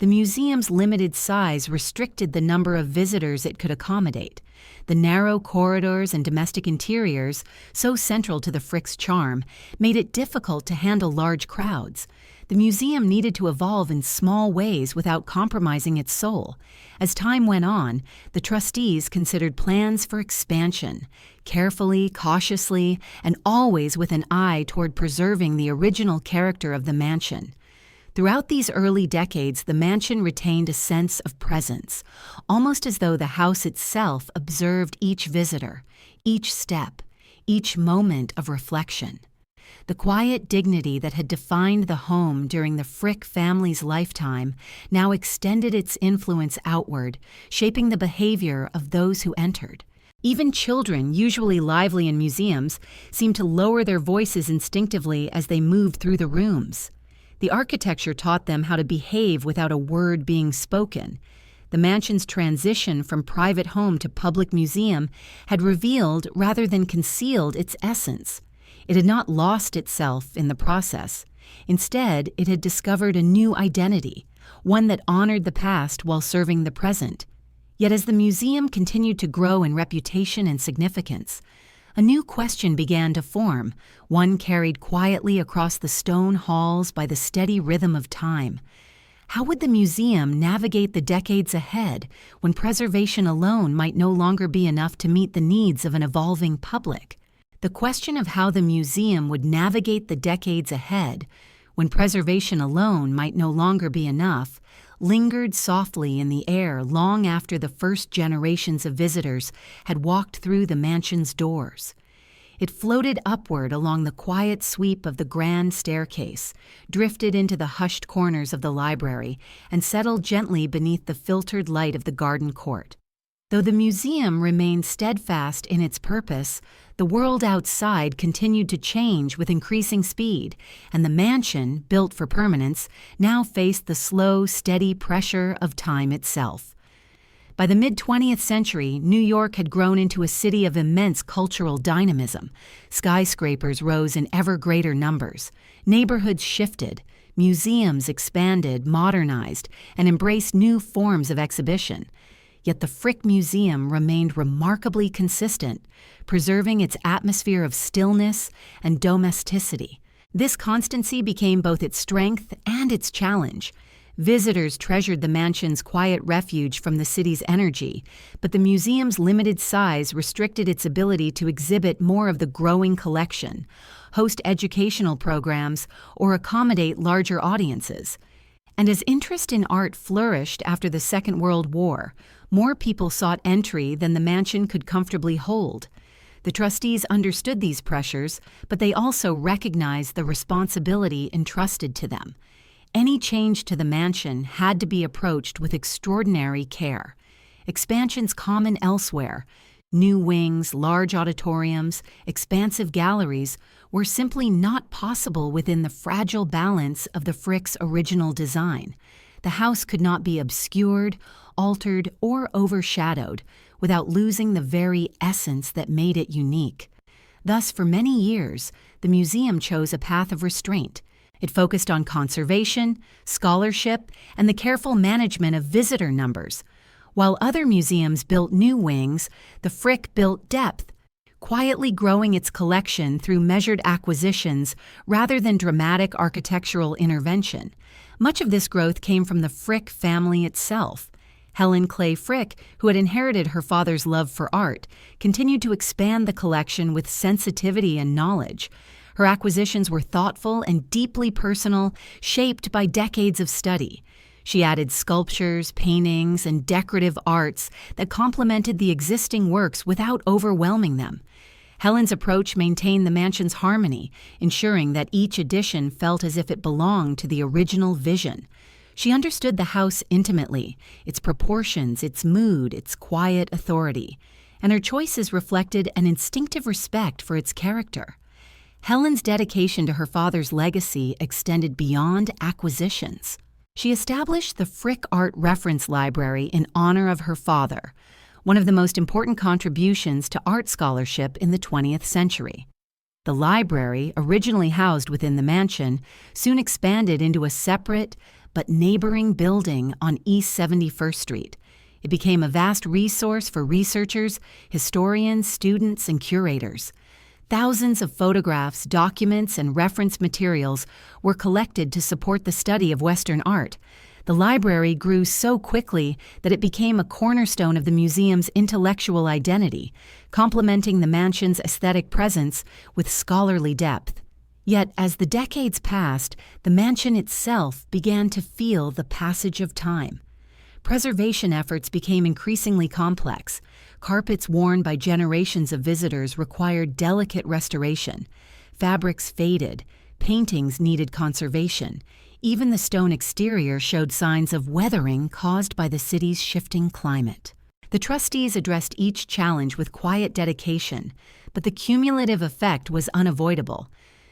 The museum's limited size restricted the number of visitors it could accommodate. The narrow corridors and domestic interiors, so central to the Frick's charm, made it difficult to handle large crowds. The museum needed to evolve in small ways without compromising its soul. As time went on, the trustees considered plans for expansion, carefully, cautiously, and always with an eye toward preserving the original character of the mansion. Throughout these early decades, the mansion retained a sense of presence, almost as though the house itself observed each visitor, each step, each moment of reflection. The quiet dignity that had defined the home during the Frick family's lifetime now extended its influence outward, shaping the behavior of those who entered. Even children, usually lively in museums, seemed to lower their voices instinctively as they moved through the rooms. The architecture taught them how to behave without a word being spoken. The mansion's transition from private home to public museum had revealed rather than concealed its essence. It had not lost itself in the process. Instead, it had discovered a new identity, one that honored the past while serving the present. Yet as the museum continued to grow in reputation and significance, a new question began to form, one carried quietly across the stone halls by the steady rhythm of time. How would the museum navigate the decades ahead when preservation alone might no longer be enough to meet the needs of an evolving public? The question of how the museum would navigate the decades ahead, when preservation alone might no longer be enough, lingered softly in the air long after the first generations of visitors had walked through the mansion's doors. It floated upward along the quiet sweep of the grand staircase, drifted into the hushed corners of the library, and settled gently beneath the filtered light of the garden court. Though the museum remained steadfast in its purpose, the world outside continued to change with increasing speed, and the mansion, built for permanence, now faced the slow, steady pressure of time itself. By the mid-20th century, New York had grown into a city of immense cultural dynamism. Skyscrapers rose in ever greater numbers. Neighborhoods shifted. Museums expanded, modernized, and embraced new forms of exhibition. Yet the Frick Museum remained remarkably consistent, preserving its atmosphere of stillness and domesticity. This constancy became both its strength and its challenge. Visitors treasured the mansion's quiet refuge from the city's energy, but the museum's limited size restricted its ability to exhibit more of the growing collection, host educational programs, or accommodate larger audiences. And as interest in art flourished after the Second World War, more people sought entry than the mansion could comfortably hold. The trustees understood these pressures, but they also recognized the responsibility entrusted to them. Any change to the mansion had to be approached with extraordinary care. Expansions common elsewhere, new wings, large auditoriums, expansive galleries, were simply not possible within the fragile balance of the Frick's original design. The house could not be obscured, altered, or overshadowed without losing the very essence that made it unique. Thus, for many years, the museum chose a path of restraint. It focused on conservation, scholarship, and the careful management of visitor numbers. While other museums built new wings, the Frick built depth, quietly growing its collection through measured acquisitions rather than dramatic architectural intervention. Much of this growth came from the Frick family itself. Helen Clay Frick, who had inherited her father's love for art, continued to expand the collection with sensitivity and knowledge. Her acquisitions were thoughtful and deeply personal, shaped by decades of study. She added sculptures, paintings, and decorative arts that complemented the existing works without overwhelming them. Helen's approach maintained the mansion's harmony, ensuring that each addition felt as if it belonged to the original vision. She understood the house intimately, its proportions, its mood, its quiet authority, and her choices reflected an instinctive respect for its character. Helen's dedication to her father's legacy extended beyond acquisitions. She established the Frick Art Reference Library in honor of her father, one of the most important contributions to art scholarship in the 20th century. The library, originally housed within the mansion, soon expanded into a separate but neighboring building on East 71st Street. It became a vast resource for researchers, historians, students, and curators. Thousands of photographs, documents, and reference materials were collected to support the study of Western art. The library grew so quickly that it became a cornerstone of the museum's intellectual identity, complementing the mansion's aesthetic presence with scholarly depth. Yet, as the decades passed, the mansion itself began to feel the passage of time. Preservation efforts became increasingly complex. Carpets worn by generations of visitors required delicate restoration. Fabrics faded. Paintings needed conservation. Even the stone exterior showed signs of weathering caused by the city's shifting climate. The trustees addressed each challenge with quiet dedication, but the cumulative effect was unavoidable.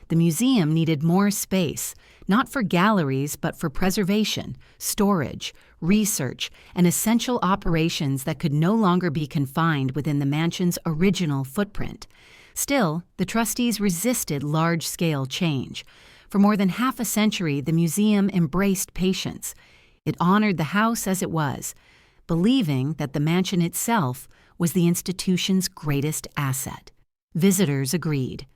The museum needed more space, not for galleries but for preservation, storage, research, and essential operations that could no longer be confined within the mansion's original footprint. Still, the trustees resisted large-scale change. For more than half a century, the museum embraced patience. It honored the house as it was, believing that the mansion itself was the institution's greatest asset. Visitors agreed.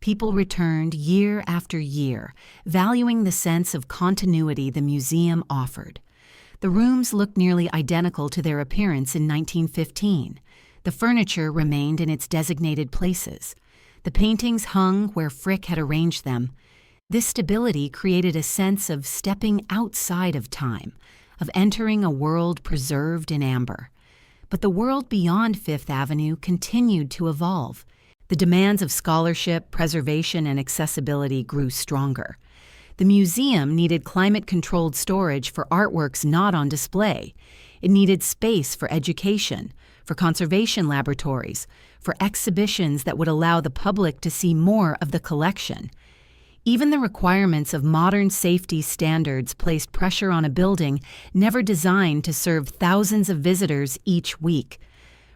People returned year after year, valuing the sense of continuity the museum offered. The rooms looked nearly identical to their appearance in 1915. The furniture remained in its designated places. The paintings hung where Frick had arranged them. This stability created a sense of stepping outside of time, of entering a world preserved in amber. But the world beyond Fifth Avenue continued to evolve. The demands of scholarship, preservation, and accessibility grew stronger. The museum needed climate-controlled storage for artworks not on display. It needed space for education, for conservation laboratories, for exhibitions that would allow the public to see more of the collection. Even the requirements of modern safety standards placed pressure on a building never designed to serve thousands of visitors each week.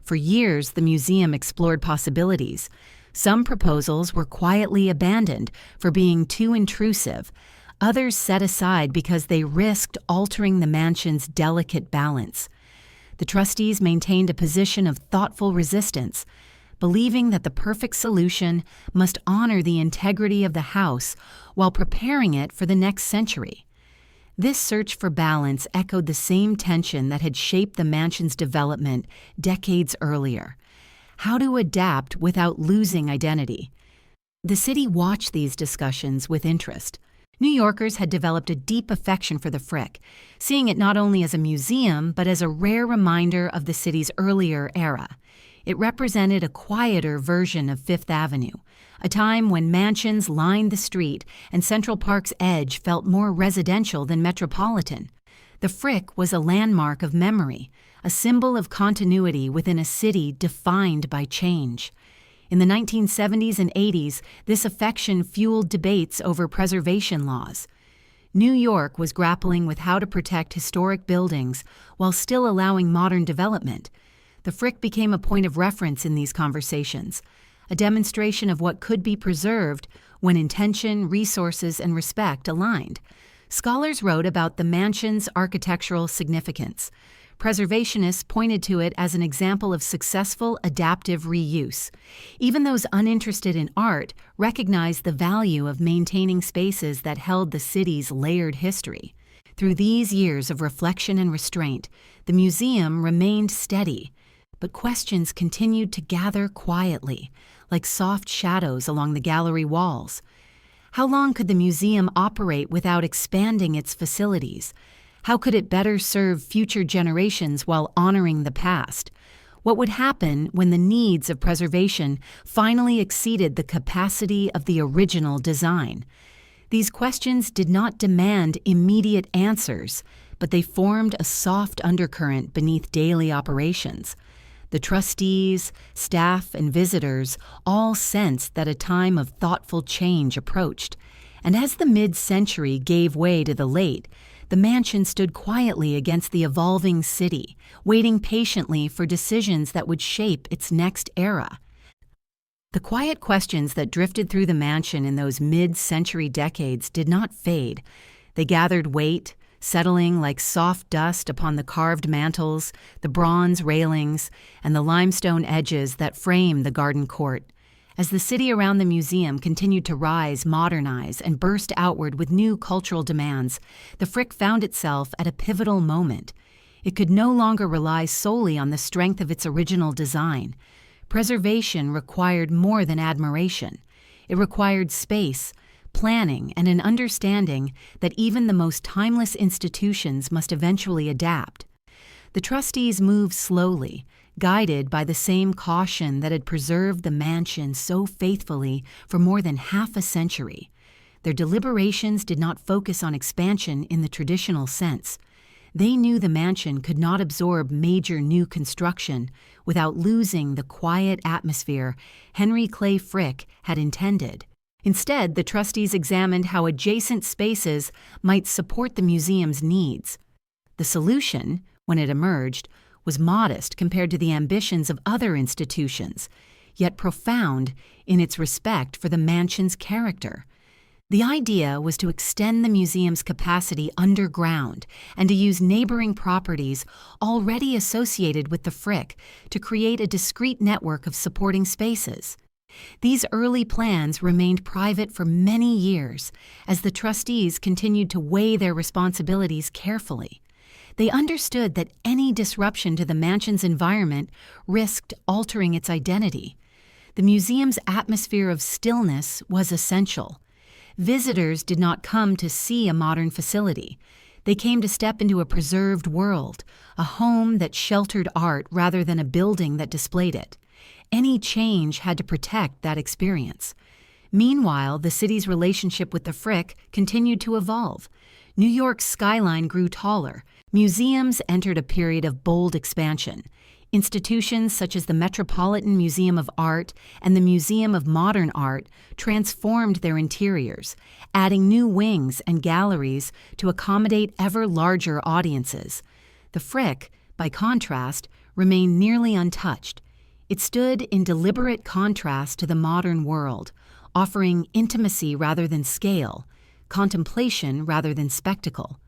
For years, the museum explored possibilities. Some proposals were quietly abandoned for being too intrusive. Others set aside because they risked altering the mansion's delicate balance. The trustees maintained a position of thoughtful resistance, believing that the perfect solution must honor the integrity of the house while preparing it for the next century. This search for balance echoed the same tension that had shaped the mansion's development decades earlier. How to adapt without losing identity. The city watched these discussions with interest. New Yorkers had developed a deep affection for the Frick, seeing it not only as a museum but as a rare reminder of the city's earlier era. It represented a quieter version of Fifth Avenue, a time when mansions lined the street and Central Park's edge felt more residential than metropolitan. The Frick was a landmark of memory, a symbol of continuity within a city defined by change. In the 1970s and 80s, this affection fueled debates over preservation laws. New York was grappling with how to protect historic buildings while still allowing modern development. The Frick became a point of reference in these conversations, a demonstration of what could be preserved when intention, resources, and respect aligned. Scholars wrote about the mansion's architectural significance. Preservationists pointed to it as an example of successful adaptive reuse. Even those uninterested in art recognized the value of maintaining spaces that held the city's layered history. Through these years of reflection and restraint, the museum remained steady, but questions continued to gather quietly, like soft shadows along the gallery walls. How long could the museum operate without expanding its facilities? How could it better serve future generations while honoring the past? What would happen when the needs of preservation finally exceeded the capacity of the original design? These questions did not demand immediate answers, but they formed a soft undercurrent beneath daily operations. The trustees, staff, and visitors all sensed that a time of thoughtful change approached, and as the mid-century gave way to the late, the mansion stood quietly against the evolving city, waiting patiently for decisions that would shape its next era. The quiet questions that drifted through the mansion in those mid-century decades did not fade. They gathered weight, settling like soft dust upon the carved mantels, the bronze railings, and the limestone edges that frame the garden court. As the city around the museum continued to rise, modernize, and burst outward with new cultural demands, the Frick found itself at a pivotal moment. It could no longer rely solely on the strength of its original design. Preservation required more than admiration. It required space, planning, and an understanding that even the most timeless institutions must eventually adapt. The trustees moved slowly, guided by the same caution that had preserved the mansion so faithfully for more than half a century. Their deliberations did not focus on expansion in the traditional sense. They knew the mansion could not absorb major new construction without losing the quiet atmosphere Henry Clay Frick had intended. Instead, the trustees examined how adjacent spaces might support the museum's needs. The solution, when it emerged, was modest compared to the ambitions of other institutions, yet profound in its respect for the mansion's character. The idea was to extend the museum's capacity underground and to use neighboring properties already associated with the Frick to create a discrete network of supporting spaces. These early plans remained private for many years as the trustees continued to weigh their responsibilities carefully. They understood that any disruption to the mansion's environment risked altering its identity. The museum's atmosphere of stillness was essential. Visitors did not come to see a modern facility. They came to step into a preserved world, a home that sheltered art rather than a building that displayed it. Any change had to protect that experience. Meanwhile, the city's relationship with the Frick continued to evolve. New York's skyline grew taller. Museums entered a period of bold expansion. Institutions such as the Metropolitan Museum of Art and the Museum of Modern Art transformed their interiors, adding new wings and galleries to accommodate ever larger audiences. The Frick, by contrast, remained nearly untouched. It stood in deliberate contrast to the modern world, offering intimacy rather than scale, contemplation rather than spectacle.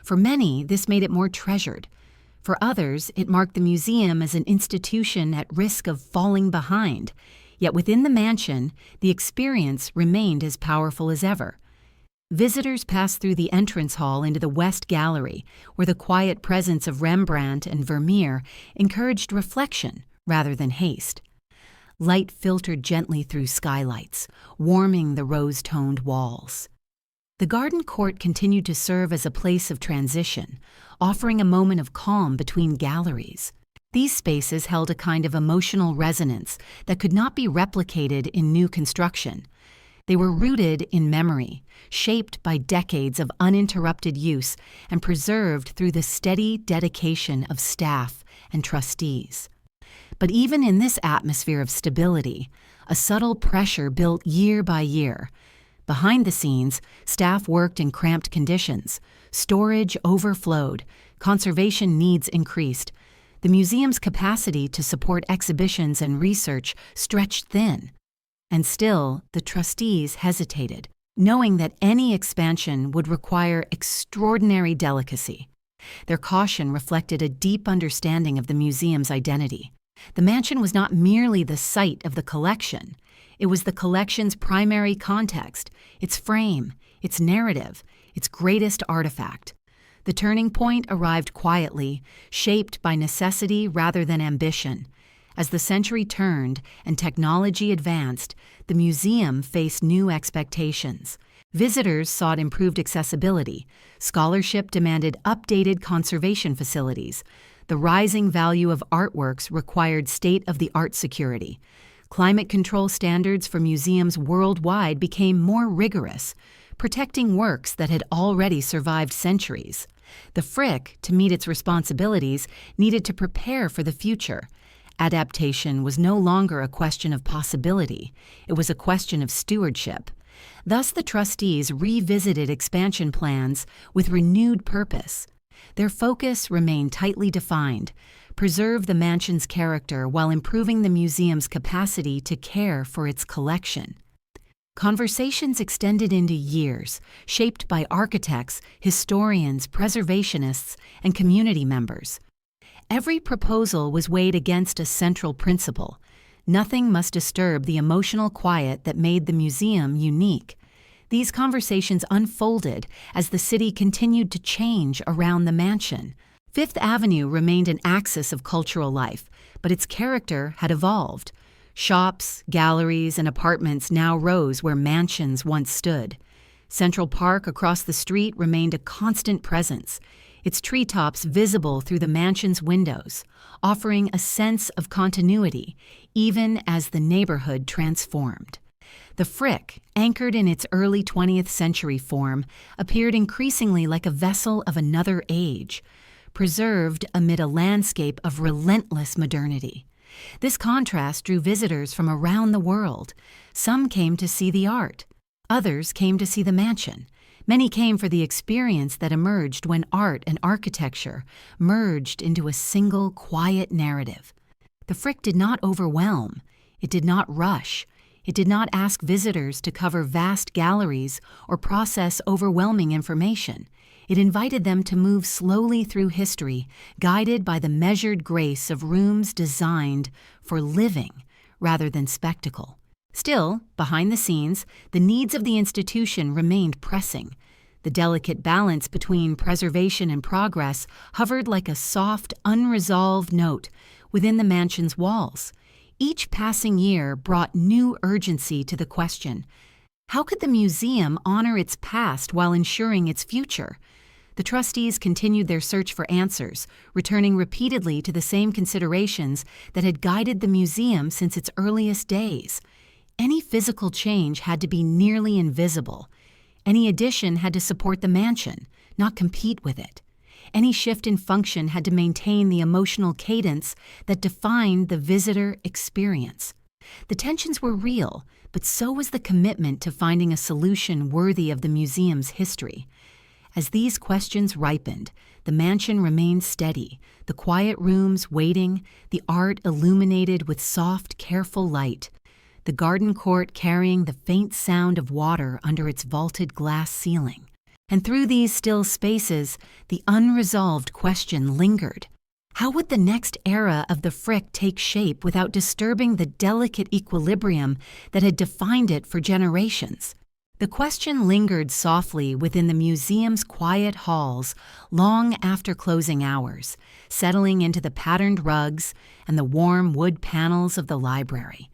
For many, this made it more treasured. For others, it marked the museum as an institution at risk of falling behind. Yet within the mansion, the experience remained as powerful as ever. Visitors passed through the entrance hall into the West Gallery, where the quiet presence of Rembrandt and Vermeer encouraged reflection rather than haste. Light filtered gently through skylights, warming the rose-toned walls. The garden court continued to serve as a place of transition, offering a moment of calm between galleries. These spaces held a kind of emotional resonance that could not be replicated in new construction. They were rooted in memory, shaped by decades of uninterrupted use and preserved through the steady dedication of staff and trustees. But even in this atmosphere of stability, a subtle pressure built year by year. Behind the scenes, staff worked in cramped conditions. Storage overflowed. Conservation needs increased. The museum's capacity to support exhibitions and research stretched thin. And still, the trustees hesitated, knowing that any expansion would require extraordinary delicacy. Their caution reflected a deep understanding of the museum's identity. The mansion was not merely the site of the collection. It was the collection's primary context, its frame, its narrative, its greatest artifact. The turning point arrived quietly, shaped by necessity rather than ambition. As the century turned and technology advanced, the museum faced new expectations. Visitors sought improved accessibility. Scholarship demanded updated conservation facilities. The rising value of artworks required state-of-the-art security. Climate control standards for museums worldwide became more rigorous, protecting works that had already survived centuries. The Frick, to meet its responsibilities, needed to prepare for the future. Adaptation was no longer a question of possibility. It was a question of stewardship. Thus, the trustees revisited expansion plans with renewed purpose. Their focus remained tightly defined: preserve the mansion's character while improving the museum's capacity to care for its collection. Conversations extended into years, shaped by architects, historians, preservationists, and community members. Every proposal was weighed against a central principle: nothing must disturb the emotional quiet that made the museum unique. These conversations unfolded as the city continued to change around the mansion. Fifth Avenue remained an axis of cultural life, but its character had evolved. Shops, galleries, and apartments now rose where mansions once stood. Central Park across the street remained a constant presence, its treetops visible through the mansion's windows, offering a sense of continuity, even as the neighborhood transformed. The Frick, anchored in its early 20th century form, appeared increasingly like a vessel of another age, preserved amid a landscape of relentless modernity. This contrast drew visitors from around the world. Some came to see the art. Others came to see the mansion. Many came for the experience that emerged when art and architecture merged into a single quiet narrative. The Frick did not overwhelm. It did not rush. It did not ask visitors to cover vast galleries or process overwhelming information. It invited them to move slowly through history, guided by the measured grace of rooms designed for living rather than spectacle. Still, behind the scenes, the needs of the institution remained pressing. The delicate balance between preservation and progress hovered like a soft, unresolved note within the mansion's walls. Each passing year brought new urgency to the question: how could the museum honor its past while ensuring its future? The trustees continued their search for answers, returning repeatedly to the same considerations that had guided the museum since its earliest days. Any physical change had to be nearly invisible. Any addition had to support the mansion, not compete with it. Any shift in function had to maintain the emotional cadence that defined the visitor experience. The tensions were real, but so was the commitment to finding a solution worthy of the museum's history. As these questions ripened, the mansion remained steady, the quiet rooms waiting, the art illuminated with soft, careful light, the garden court carrying the faint sound of water under its vaulted glass ceiling. And through these still spaces, the unresolved question lingered. How would the next era of the Frick take shape without disturbing the delicate equilibrium that had defined it for generations? The question lingered softly within the museum's quiet halls long after closing hours, settling into the patterned rugs and the warm wood panels of the library.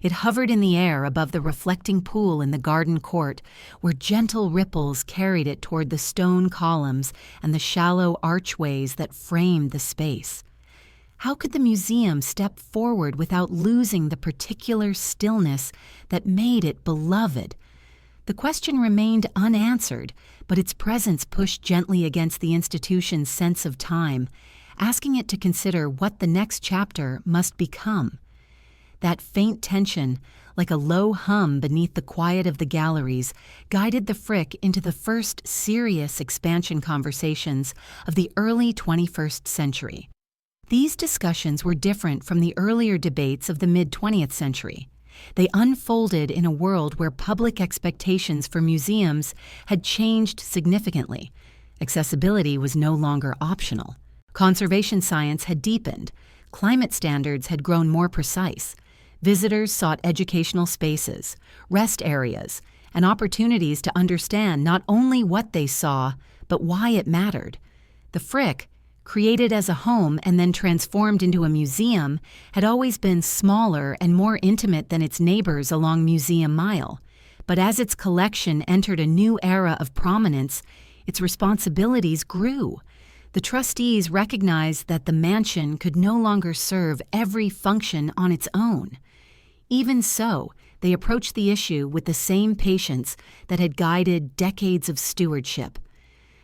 It hovered in the air above the reflecting pool in the garden court, where gentle ripples carried it toward the stone columns and the shallow archways that framed the space. How could the museum step forward without losing the particular stillness that made it beloved? The question remained unanswered, but its presence pushed gently against the institution's sense of time, asking it to consider what the next chapter must become. That faint tension, like a low hum beneath the quiet of the galleries, guided the Frick into the first serious expansion conversations of the early 21st century. These discussions were different from the earlier debates of the mid-20th century. They unfolded in a world where public expectations for museums had changed significantly. Accessibility was no longer optional. Conservation science had deepened. Climate standards had grown more precise. Visitors sought educational spaces, rest areas, and opportunities to understand not only what they saw, but why it mattered. The Frick, created as a home and then transformed into a museum, had always been smaller and more intimate than its neighbors along Museum Mile. But as its collection entered a new era of prominence, its responsibilities grew. The trustees recognized that the mansion could no longer serve every function on its own. Even so, they approached the issue with the same patience that had guided decades of stewardship.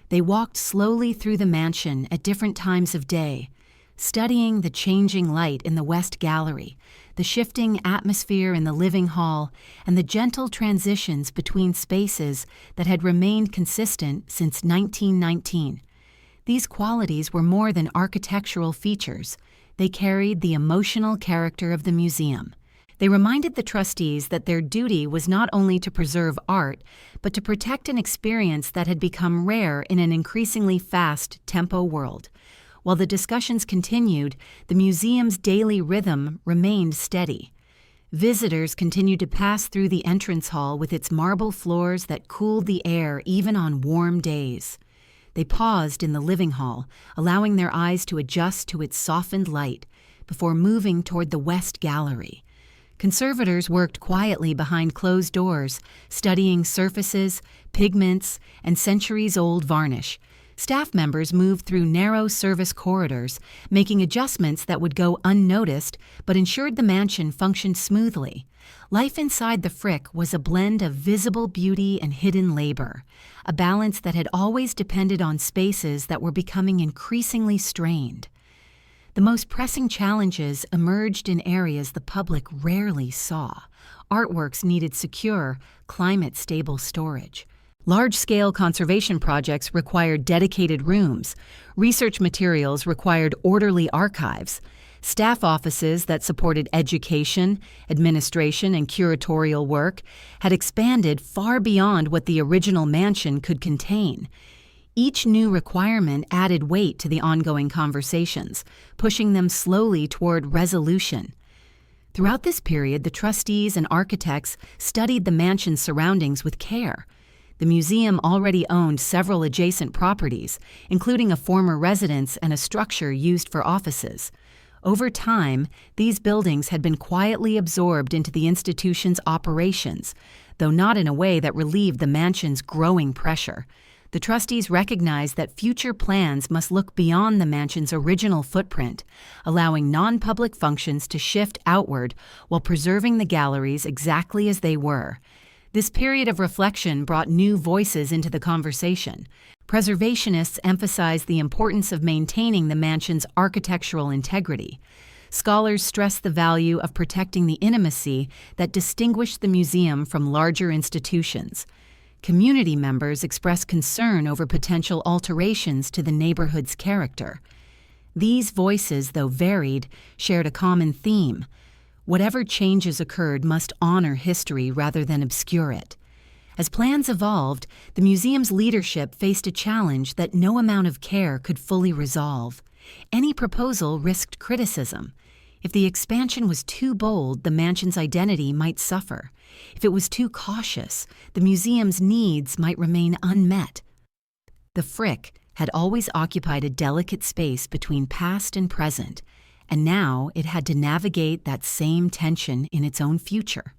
They walked slowly through the mansion at different times of day, studying the changing light in the West Gallery, the shifting atmosphere in the living hall, and the gentle transitions between spaces that had remained consistent since 1919. These qualities were more than architectural features. They carried the emotional character of the museum. They reminded the trustees that their duty was not only to preserve art, but to protect an experience that had become rare in an increasingly fast tempo world. While the discussions continued, the museum's daily rhythm remained steady. Visitors continued to pass through the entrance hall with its marble floors that cooled the air even on warm days. They paused in the living hall, allowing their eyes to adjust to its softened light, before moving toward the West Gallery. Conservators worked quietly behind closed doors, studying surfaces, pigments, and centuries-old varnish. Staff members moved through narrow service corridors, making adjustments that would go unnoticed but ensured the mansion functioned smoothly. Life inside the Frick was a blend of visible beauty and hidden labor, a balance that had always depended on spaces that were becoming increasingly strained. The most pressing challenges emerged in areas the public rarely saw. Artworks needed secure, climate-stable storage. Large-scale conservation projects required dedicated rooms. Research materials required orderly archives. Staff offices that supported education, administration, and curatorial work had expanded far beyond what the original mansion could contain. Each new requirement added weight to the ongoing conversations, pushing them slowly toward resolution. Throughout this period, the trustees and architects studied the mansion's surroundings with care. The museum already owned several adjacent properties, including a former residence and a structure used for offices. Over time, these buildings had been quietly absorbed into the institution's operations, though not in a way that relieved the mansion's growing pressure. The trustees recognized that future plans must look beyond the mansion's original footprint, allowing non-public functions to shift outward while preserving the galleries exactly as they were. This period of reflection brought new voices into the conversation. Preservationists emphasized the importance of maintaining the mansion's architectural integrity. Scholars stressed the value of protecting the intimacy that distinguished the museum from larger institutions. Community members expressed concern over potential alterations to the neighborhood's character. These voices, though varied, shared a common theme. Whatever changes occurred must honor history rather than obscure it. As plans evolved, the museum's leadership faced a challenge that no amount of care could fully resolve. Any proposal risked criticism. If the expansion was too bold, the mansion's identity might suffer. If it was too cautious, the museum's needs might remain unmet. The Frick had always occupied a delicate space between past and present, and now it had to navigate that same tension in its own future.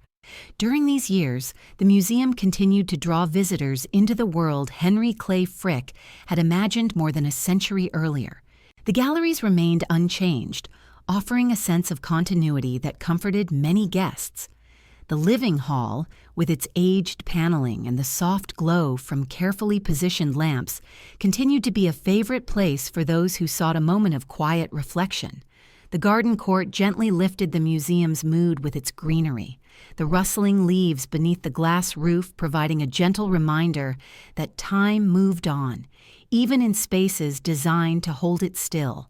During these years, the museum continued to draw visitors into the world Henry Clay Frick had imagined more than a century earlier. The galleries remained unchanged, offering a sense of continuity that comforted many guests. The living hall, with its aged paneling and the soft glow from carefully positioned lamps, continued to be a favorite place for those who sought a moment of quiet reflection. The garden court gently lifted the museum's mood with its greenery, the rustling leaves beneath the glass roof providing a gentle reminder that time moved on, even in spaces designed to hold it still.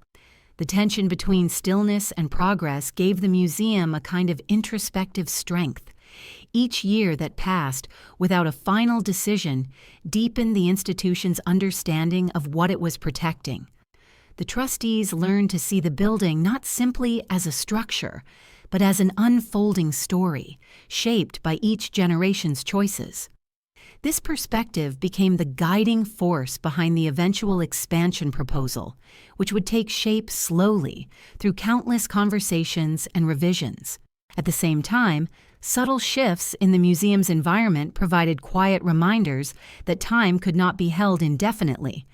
The tension between stillness and progress gave the museum a kind of introspective strength. Each year that passed without a final decision deepened the institution's understanding of what it was protecting. The trustees learned to see the building not simply as a structure, but as an unfolding story, shaped by each generation's choices. This perspective became the guiding force behind the eventual expansion proposal, which would take shape slowly through countless conversations and revisions. At the same time, subtle shifts in the museum's environment provided quiet reminders that time could not be held indefinitely.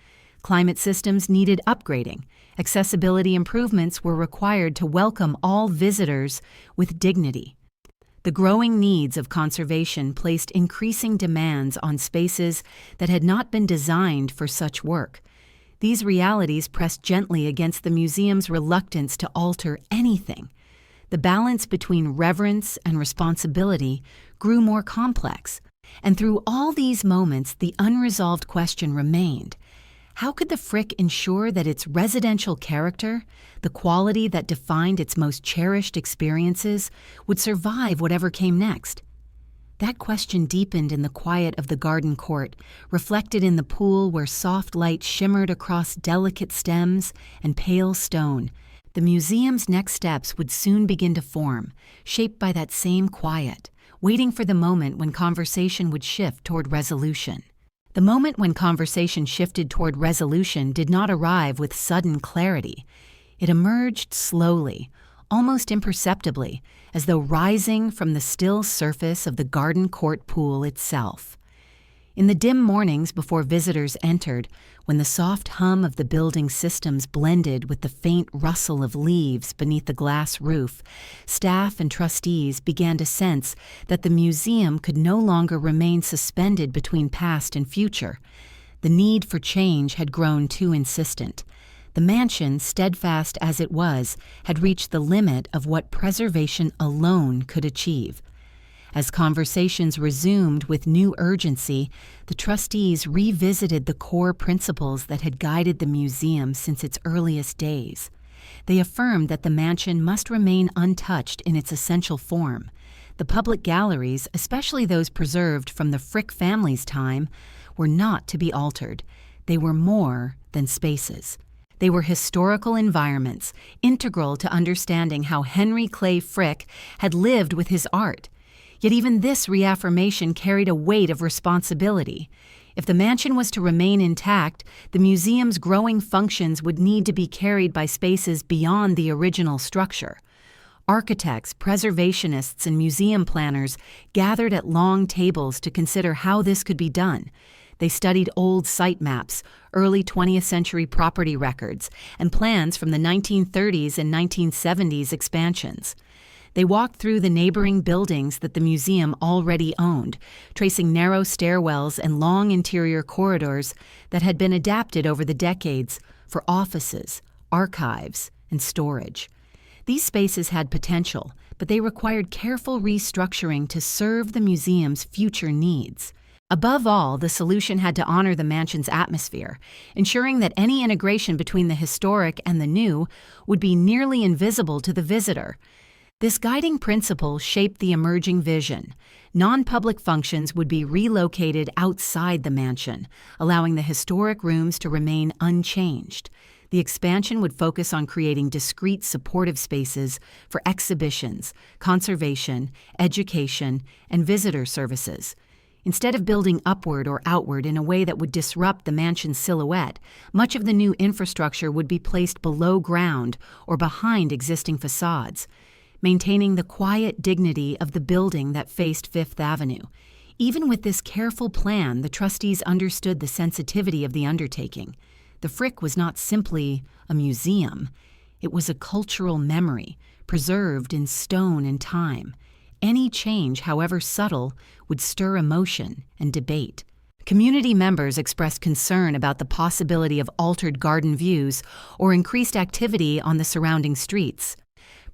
Climate systems needed upgrading. Accessibility improvements were required to welcome all visitors with dignity. The growing needs of conservation placed increasing demands on spaces that had not been designed for such work. These realities pressed gently against the museum's reluctance to alter anything. The balance between reverence and responsibility grew more complex, and through all these moments the unresolved question remained. How could the Frick ensure that its residential character, the quality that defined its most cherished experiences, would survive whatever came next? That question deepened in the quiet of the garden court, reflected in the pool where soft light shimmered across delicate stems and pale stone. The museum's next steps would soon begin to form, shaped by that same quiet, waiting for the moment when conversation would shift toward resolution. The moment when conversation shifted toward resolution did not arrive with sudden clarity. It emerged slowly, almost imperceptibly, as though rising from the still surface of the garden court pool itself. In the dim mornings before visitors entered, when the soft hum of the building systems blended with the faint rustle of leaves beneath the glass roof, staff and trustees began to sense that the museum could no longer remain suspended between past and future. The need for change had grown too insistent. The mansion, steadfast as it was, had reached the limit of what preservation alone could achieve. As conversations resumed with new urgency, the trustees revisited the core principles that had guided the museum since its earliest days. They affirmed that the mansion must remain untouched in its essential form. The public galleries, especially those preserved from the Frick family's time, were not to be altered. They were more than spaces. They were historical environments, integral to understanding how Henry Clay Frick had lived with his art. Yet even this reaffirmation carried a weight of responsibility. If the mansion was to remain intact, the museum's growing functions would need to be carried by spaces beyond the original structure. Architects, preservationists, and museum planners gathered at long tables to consider how this could be done. They studied old site maps, early 20th century property records, and plans from the 1930s and 1970s expansions. They walked through the neighboring buildings that the museum already owned, tracing narrow stairwells and long interior corridors that had been adapted over the decades for offices, archives, and storage. These spaces had potential, but they required careful restructuring to serve the museum's future needs. Above all, the solution had to honor the mansion's atmosphere, ensuring that any integration between the historic and the new would be nearly invisible to the visitor. This guiding principle shaped the emerging vision. Non-public functions would be relocated outside the mansion, allowing the historic rooms to remain unchanged. The expansion would focus on creating discrete supportive spaces for exhibitions, conservation, education, and visitor services. Instead of building upward or outward in a way that would disrupt the mansion's silhouette, much of the new infrastructure would be placed below ground or behind existing facades, maintaining the quiet dignity of the building that faced Fifth Avenue. Even with this careful plan, the trustees understood the sensitivity of the undertaking. The Frick was not simply a museum. It was a cultural memory, preserved in stone and time. Any change, however subtle, would stir emotion and debate. Community members expressed concern about the possibility of altered garden views or increased activity on the surrounding streets.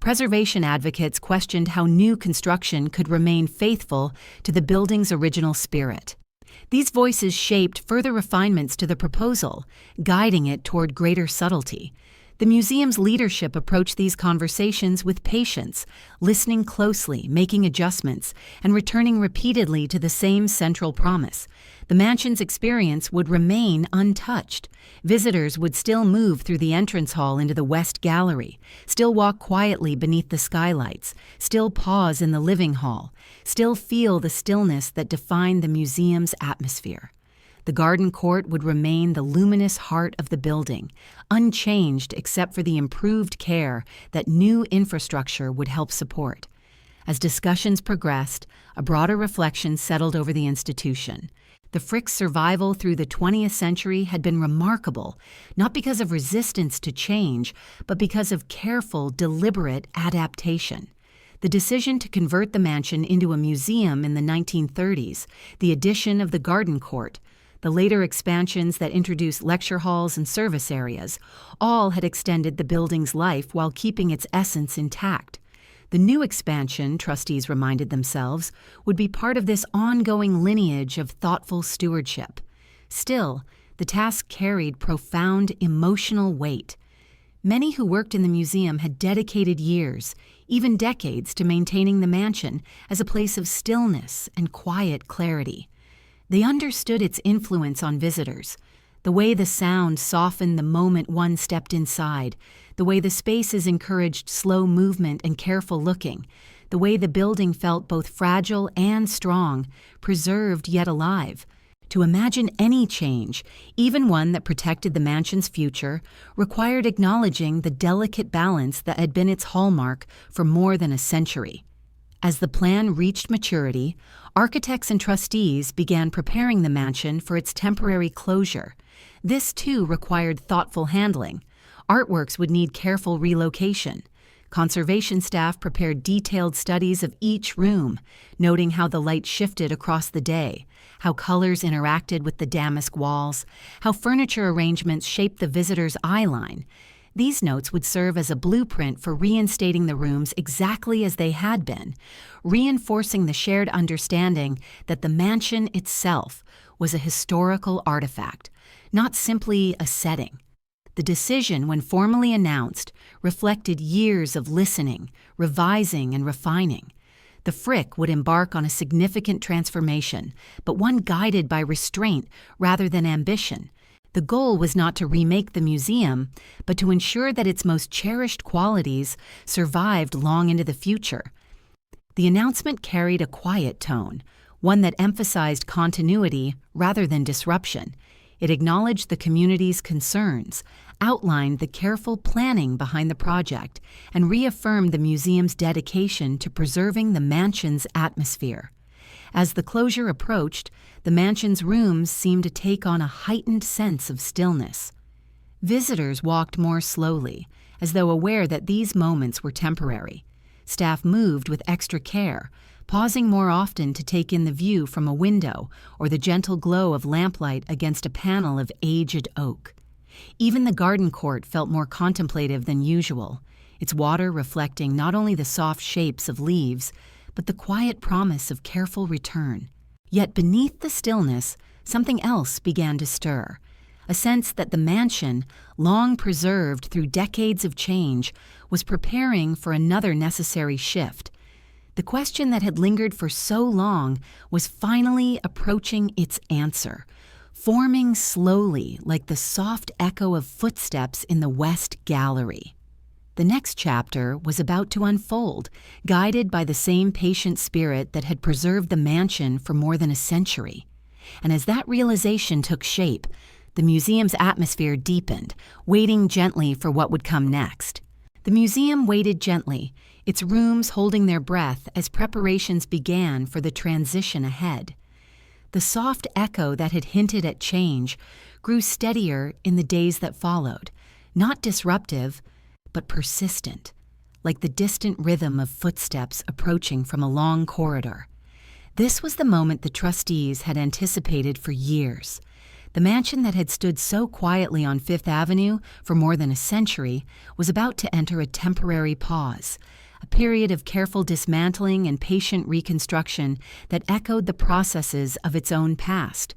Preservation advocates questioned how new construction could remain faithful to the building's original spirit. These voices shaped further refinements to the proposal, guiding it toward greater subtlety. The museum's leadership approached these conversations with patience, listening closely, making adjustments, and returning repeatedly to the same central promise. The mansion's experience would remain untouched. Visitors would still move through the entrance hall into the West Gallery, still walk quietly beneath the skylights, still pause in the living hall, still feel the stillness that defined the museum's atmosphere. The garden court would remain the luminous heart of the building, unchanged except for the improved care that new infrastructure would help support. As discussions progressed, a broader reflection settled over the institution. The Frick's survival through the 20th century had been remarkable, not because of resistance to change, but because of careful, deliberate adaptation. The decision to convert the mansion into a museum in the 1930s, the addition of the garden court, the later expansions that introduced lecture halls and service areas, all had extended the building's life while keeping its essence intact. The new expansion, trustees reminded themselves, would be part of this ongoing lineage of thoughtful stewardship. Still, the task carried profound emotional weight. Many who worked in the museum had dedicated years, even decades, to maintaining the mansion as a place of stillness and quiet clarity. They understood its influence on visitors, the way the sound softened the moment one stepped inside, the way the spaces encouraged slow movement and careful looking, the way the building felt both fragile and strong, preserved yet alive. To imagine any change, even one that protected the mansion's future, required acknowledging the delicate balance that had been its hallmark for more than a century. As the plan reached maturity, architects and trustees began preparing the mansion for its temporary closure. This, too, required thoughtful handling. Artworks would need careful relocation. Conservation staff prepared detailed studies of each room, noting how the light shifted across the day, how colors interacted with the damask walls, how furniture arrangements shaped the visitor's eye line. These notes would serve as a blueprint for reinstating the rooms exactly as they had been, reinforcing the shared understanding that the mansion itself was a historical artifact, not simply a setting. The decision, when formally announced, reflected years of listening, revising, and refining. The Frick would embark on a significant transformation, but one guided by restraint rather than ambition. The goal was not to remake the museum, but to ensure that its most cherished qualities survived long into the future. The announcement carried a quiet tone, one that emphasized continuity rather than disruption. It acknowledged the community's concerns, outlined the careful planning behind the project, and reaffirmed the museum's dedication to preserving the mansion's atmosphere. As the closure approached, the mansion's rooms seemed to take on a heightened sense of stillness. Visitors walked more slowly, as though aware that these moments were temporary. Staff moved with extra care, pausing more often to take in the view from a window or the gentle glow of lamplight against a panel of aged oak. Even the garden court felt more contemplative than usual, its water reflecting not only the soft shapes of leaves, but the quiet promise of careful return. Yet beneath the stillness, something else began to stir, a sense that the mansion, long preserved through decades of change, was preparing for another necessary shift. The question that had lingered for so long was finally approaching its answer, forming slowly like the soft echo of footsteps in the West Gallery. The next chapter was about to unfold, guided by the same patient spirit that had preserved the mansion for more than a century. And as that realization took shape, the museum's atmosphere deepened, waiting gently for what would come next. The museum waited gently, its rooms holding their breath as preparations began for the transition ahead. The soft echo that had hinted at change grew steadier in the days that followed, not disruptive, but persistent, like the distant rhythm of footsteps approaching from a long corridor. This was the moment the trustees had anticipated for years. The mansion that had stood so quietly on Fifth Avenue for more than a century was about to enter a temporary pause, a period of careful dismantling and patient reconstruction that echoed the processes of its own past.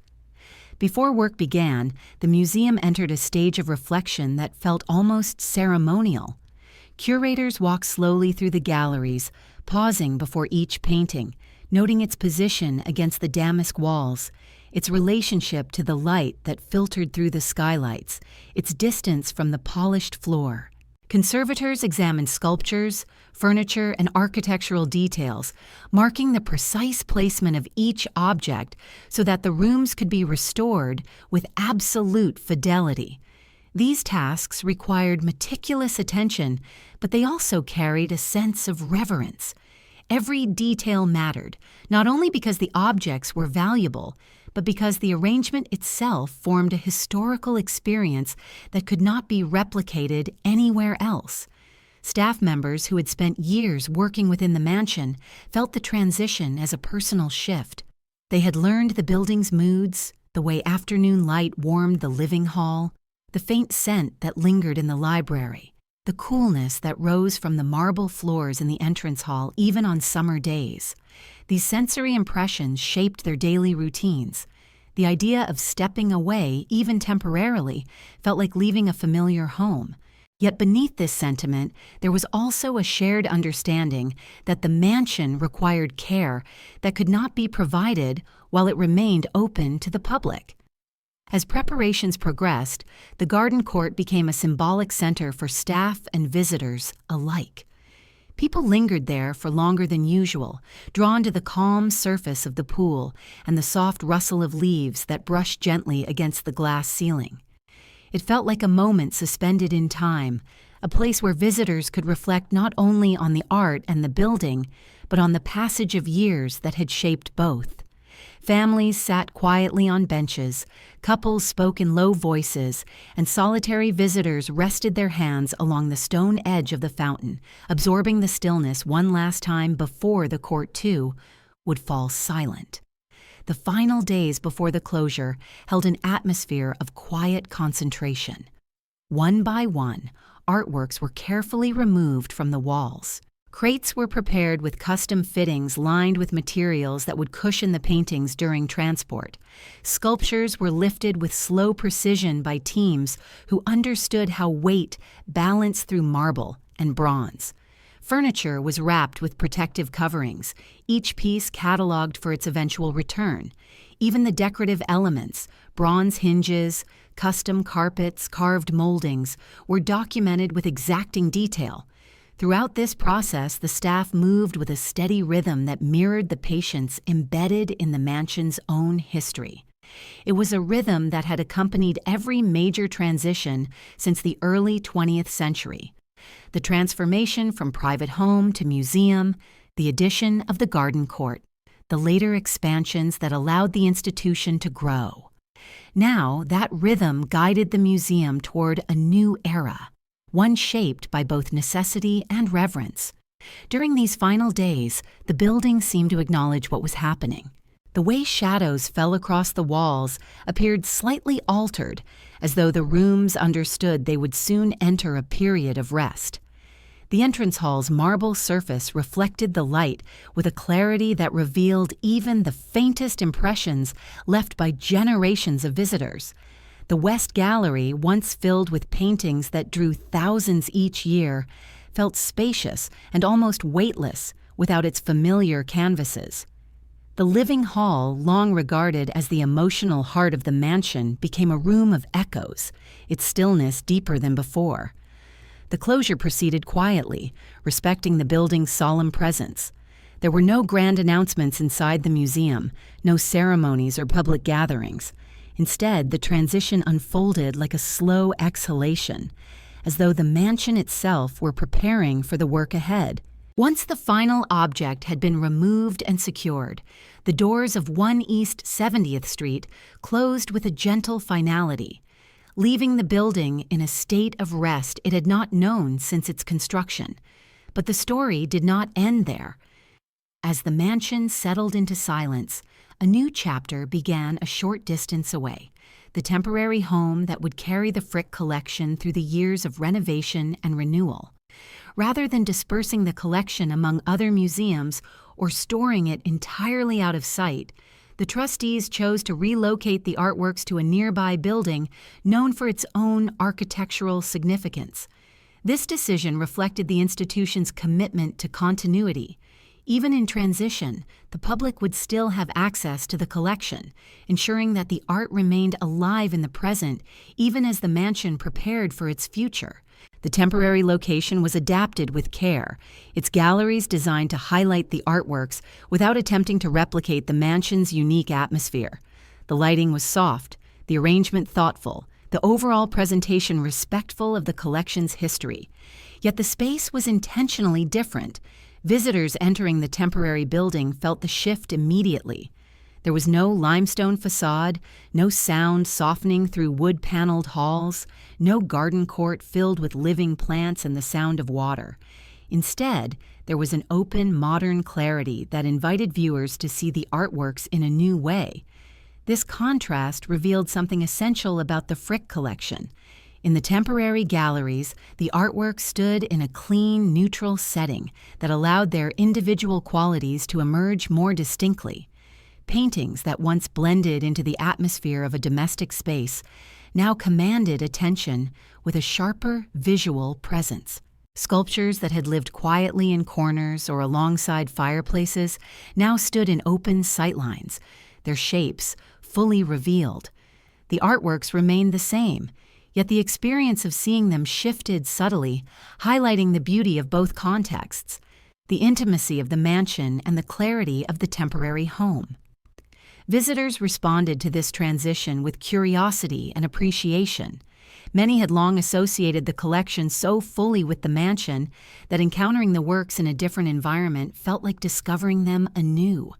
Before work began, the museum entered a stage of reflection that felt almost ceremonial. Curators walked slowly through the galleries, pausing before each painting, noting its position against the damask walls, its relationship to the light that filtered through the skylights, its distance from the polished floor. Conservators examined sculptures, furniture, and architectural details, marking the precise placement of each object so that the rooms could be restored with absolute fidelity. These tasks required meticulous attention, but they also carried a sense of reverence. Every detail mattered, not only because the objects were valuable, but because the arrangement itself formed a historical experience that could not be replicated anywhere else. Staff members who had spent years working within the mansion felt the transition as a personal shift. They had learned the building's moods, the way afternoon light warmed the living hall, the faint scent that lingered in the library, the coolness that rose from the marble floors in the entrance hall even on summer days. These sensory impressions shaped their daily routines. The idea of stepping away, even temporarily, felt like leaving a familiar home. Yet beneath this sentiment, there was also a shared understanding that the mansion required care that could not be provided while it remained open to the public. As preparations progressed, the garden court became a symbolic center for staff and visitors alike. People lingered there for longer than usual, drawn to the calm surface of the pool and the soft rustle of leaves that brushed gently against the glass ceiling. It felt like a moment suspended in time, a place where visitors could reflect not only on the art and the building, but on the passage of years that had shaped both. Families sat quietly on benches, couples spoke in low voices, and solitary visitors rested their hands along the stone edge of the fountain, absorbing the stillness one last time before the court, too, would fall silent. The final days before the closure held an atmosphere of quiet concentration. One by one, artworks were carefully removed from the walls. Crates were prepared with custom fittings lined with materials that would cushion the paintings during transport. Sculptures were lifted with slow precision by teams who understood how weight balanced through marble and bronze. Furniture was wrapped with protective coverings, each piece cataloged for its eventual return. Even the decorative elements, bronze hinges, custom carpets, carved moldings, were documented with exacting detail. Throughout this process, the staff moved with a steady rhythm that mirrored the patience embedded in the mansion's own history. It was a rhythm that had accompanied every major transition since the early 20th century. The transformation from private home to museum, the addition of the garden court, the later expansions that allowed the institution to grow. Now, that rhythm guided the museum toward a new era, one shaped by both necessity and reverence. During these final days, the building seemed to acknowledge what was happening. The way shadows fell across the walls appeared slightly altered, as though the rooms understood they would soon enter a period of rest. The entrance hall's marble surface reflected the light with a clarity that revealed even the faintest impressions left by generations of visitors. The West Gallery, once filled with paintings that drew thousands each year, felt spacious and almost weightless without its familiar canvases. The living hall, long regarded as the emotional heart of the mansion, became a room of echoes, its stillness deeper than before. The closure proceeded quietly, respecting the building's solemn presence. There were no grand announcements inside the museum, no ceremonies or public gatherings. Instead, the transition unfolded like a slow exhalation, as though the mansion itself were preparing for the work ahead. Once the final object had been removed and secured, the doors of 1 East 70th Street closed with a gentle finality, leaving the building in a state of rest it had not known since its construction. But the story did not end there. As the mansion settled into silence, a new chapter began a short distance away, the temporary home that would carry the Frick collection through the years of renovation and renewal. Rather than dispersing the collection among other museums or storing it entirely out of sight, the trustees chose to relocate the artworks to a nearby building known for its own architectural significance. This decision reflected the institution's commitment to continuity. Even in transition, the public would still have access to the collection, ensuring that the art remained alive in the present even as the mansion prepared for its future. The temporary location was adapted with care, its galleries designed to highlight the artworks without attempting to replicate the mansion's unique atmosphere. The lighting was soft, the arrangement thoughtful, the overall presentation respectful of the collection's history. Yet the space was intentionally different. Visitors entering the temporary building felt the shift immediately. There was no limestone facade, no sound softening through wood-paneled halls, no garden court filled with living plants and the sound of water. Instead, there was an open, modern clarity that invited viewers to see the artworks in a new way. This contrast revealed something essential about the Frick collection. In the temporary galleries, the artwork stood in a clean, neutral setting that allowed their individual qualities to emerge more distinctly. Paintings that once blended into the atmosphere of a domestic space now commanded attention with a sharper visual presence. Sculptures that had lived quietly in corners or alongside fireplaces now stood in open sightlines, their shapes fully revealed. The artworks remained the same, yet the experience of seeing them shifted subtly, highlighting the beauty of both contexts, the intimacy of the mansion and the clarity of the temporary home. Visitors responded to this transition with curiosity and appreciation. Many had long associated the collection so fully with the mansion that encountering the works in a different environment felt like discovering them anew.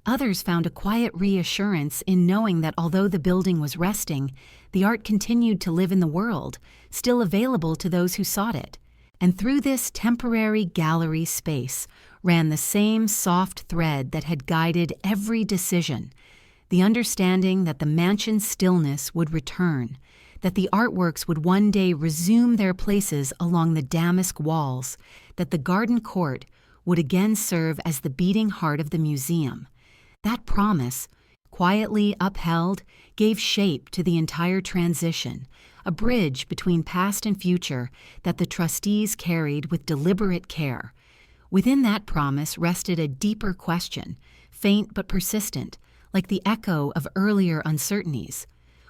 Others found a quiet reassurance in knowing that although the building was resting, the art continued to live in the world, still available to those who sought it. And through this temporary gallery space ran the same soft thread that had guided every decision, the understanding that the mansion's stillness would return, that the artworks would one day resume their places along the damask walls, that the garden court would again serve as the beating heart of the museum. That promise, quietly upheld, gave shape to the entire transition, a bridge between past and future that the trustees carried with deliberate care. Within that promise rested a deeper question, faint but persistent, like the echo of earlier uncertainties.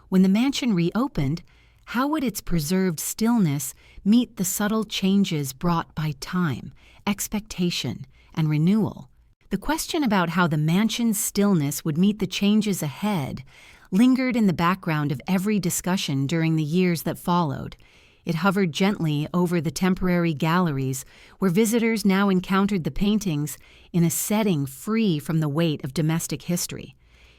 When the mansion reopened, how would its preserved stillness meet the subtle changes brought by time, expectation, and renewal? The question about how the mansion's stillness would meet the changes ahead lingered in the background of every discussion during the years that followed. It hovered gently over the temporary galleries where visitors now encountered the paintings in a setting free from the weight of domestic history.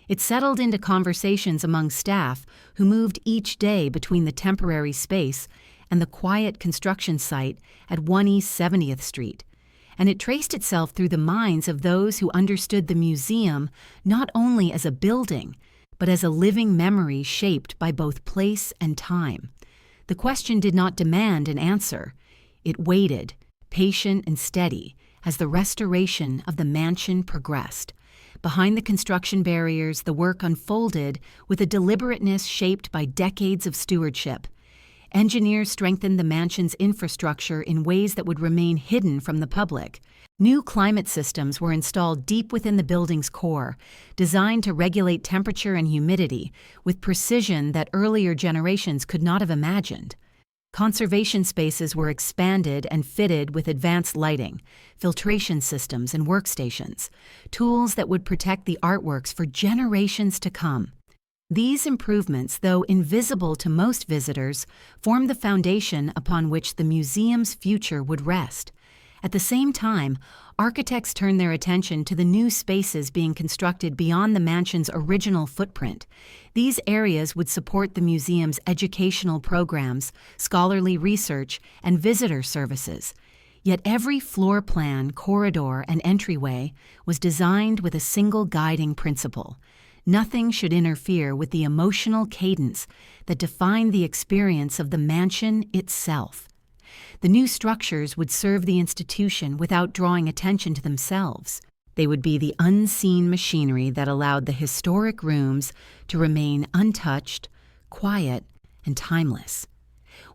It settled into conversations among staff who moved each day between the temporary space and the quiet construction site at 1 East 70th Street. And it traced itself through the minds of those who understood the museum not only as a building, but as a living memory shaped by both place and time. The question did not demand an answer. It waited, patient and steady, as the restoration of the mansion progressed. Behind the construction barriers, the work unfolded with a deliberateness shaped by decades of stewardship. Engineers strengthened the mansion's infrastructure in ways that would remain hidden from the public. New climate systems were installed deep within the building's core, designed to regulate temperature and humidity with precision that earlier generations could not have imagined. Conservation spaces were expanded and fitted with advanced lighting, filtration systems, and workstations, tools that would protect the artworks for generations to come. These improvements, though invisible to most visitors, formed the foundation upon which the museum's future would rest. At the same time, architects turned their attention to the new spaces being constructed beyond the mansion's original footprint. These areas would support the museum's educational programs, scholarly research, and visitor services. Yet every floor plan, corridor, and entryway was designed with a single guiding principle. Nothing should interfere with the emotional cadence that defined the experience of the mansion itself. The new structures would serve the institution without drawing attention to themselves. They would be the unseen machinery that allowed the historic rooms to remain untouched, quiet, and timeless.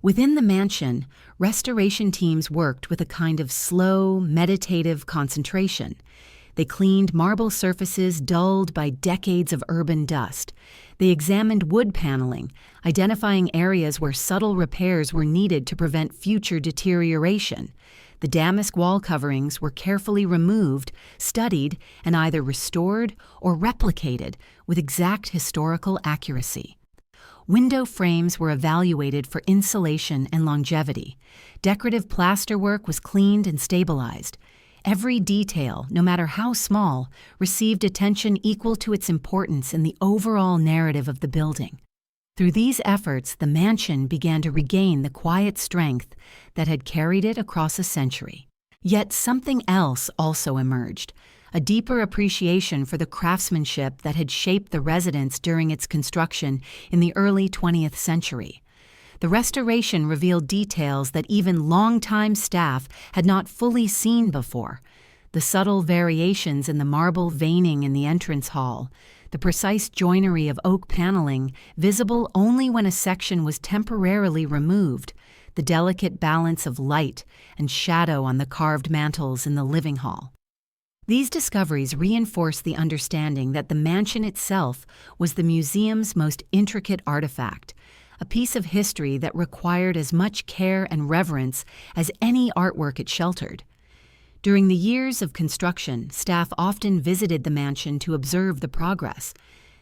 Within the mansion, restoration teams worked with a kind of slow, meditative concentration. They cleaned marble surfaces dulled by decades of urban dust. They examined wood paneling, identifying areas where subtle repairs were needed to prevent future deterioration. The damask wall coverings were carefully removed, studied, and either restored or replicated with exact historical accuracy. Window frames were evaluated for insulation and longevity. Decorative plasterwork was cleaned and stabilized. Every detail, no matter how small, received attention equal to its importance in the overall narrative of the building. Through these efforts, the mansion began to regain the quiet strength that had carried it across a century. Yet something else also emerged, a deeper appreciation for the craftsmanship that had shaped the residence during its construction in the early 20th century. The restoration revealed details that even longtime staff had not fully seen before. The subtle variations in the marble veining in the entrance hall, the precise joinery of oak paneling, visible only when a section was temporarily removed, the delicate balance of light and shadow on the carved mantels in the living hall. These discoveries reinforced the understanding that the mansion itself was the museum's most intricate artifact, a piece of history that required as much care and reverence as any artwork it sheltered. During the years of construction, staff often visited the mansion to observe the progress.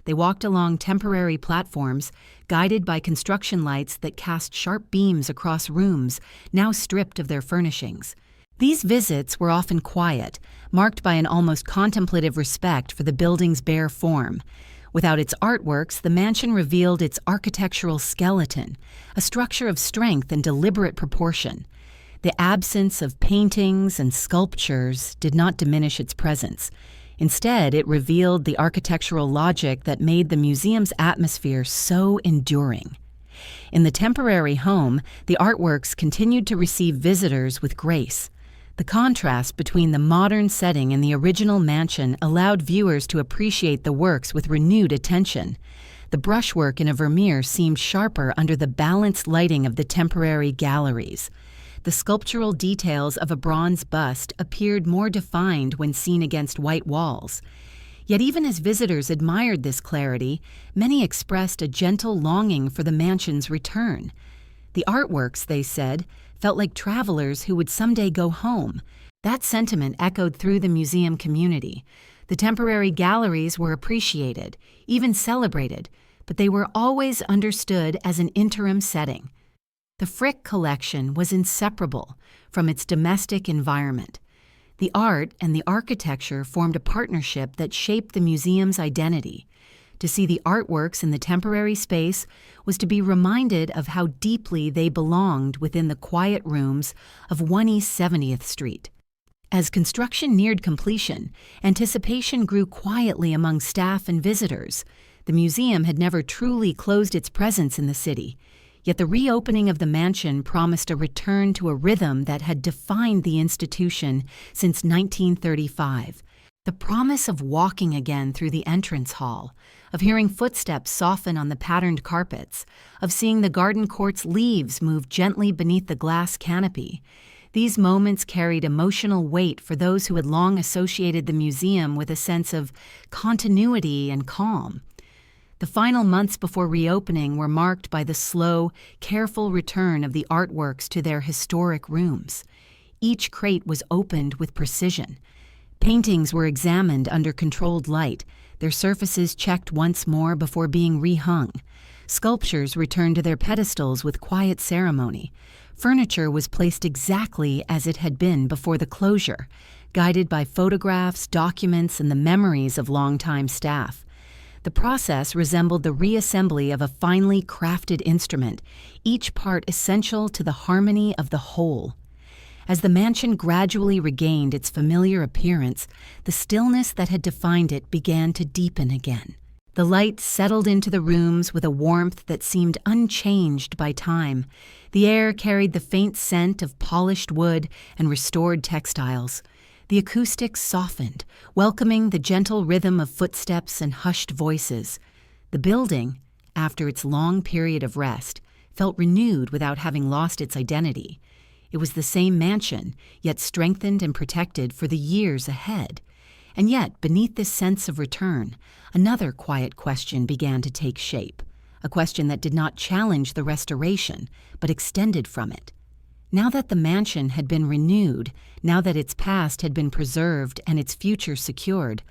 They walked along temporary platforms, guided by construction lights that cast sharp beams across rooms now stripped of their furnishings. These visits were often quiet, marked by an almost contemplative respect for the building's bare form. Without its artworks, the mansion revealed its architectural skeleton, a structure of strength and deliberate proportion. The absence of paintings and sculptures did not diminish its presence. Instead, it revealed the architectural logic that made the museum's atmosphere so enduring. In the temporary home, the artworks continued to receive visitors with grace. The contrast between the modern setting and the original mansion allowed viewers to appreciate the works with renewed attention. The brushwork in a Vermeer seemed sharper under the balanced lighting of the temporary galleries. The sculptural details of a bronze bust appeared more defined when seen against white walls. Yet even as visitors admired this clarity, many expressed a gentle longing for the mansion's return. The artworks, they said, felt like travelers who would someday go home. That sentiment echoed through the museum community. The temporary galleries were appreciated, even celebrated, but they were always understood as an interim setting. The Frick collection was inseparable from its domestic environment. The art and the architecture formed a partnership that shaped the museum's identity. To see the artworks in the temporary space was to be reminded of how deeply they belonged within the quiet rooms of 1 East 70th Street. As construction neared completion, anticipation grew quietly among staff and visitors. The museum had never truly closed its presence in the city, yet the reopening of the mansion promised a return to a rhythm that had defined the institution since 1935. The promise of walking again through the entrance hall, of hearing footsteps soften on the patterned carpets, of seeing the garden court's leaves move gently beneath the glass canopy. These moments carried emotional weight for those who had long associated the museum with a sense of continuity and calm. The final months before reopening were marked by the slow, careful return of the artworks to their historic rooms. Each crate was opened with precision. Paintings were examined under controlled light, their surfaces checked once more before being rehung. Sculptures returned to their pedestals with quiet ceremony. Furniture was placed exactly as it had been before the closure, guided by photographs, documents, and the memories of longtime staff. The process resembled the reassembly of a finely crafted instrument, each part essential to the harmony of the whole. As the mansion gradually regained its familiar appearance, the stillness that had defined it began to deepen again. The light settled into the rooms with a warmth that seemed unchanged by time. The air carried the faint scent of polished wood and restored textiles. The acoustics softened, welcoming the gentle rhythm of footsteps and hushed voices. The building, after its long period of rest, felt renewed without having lost its identity. It was the same mansion, yet strengthened and protected for the years ahead. And yet, beneath this sense of return, another quiet question began to take shape, a question that did not challenge the restoration, but extended from it. Now that the mansion had been renewed, now that its past had been preserved and its future secured,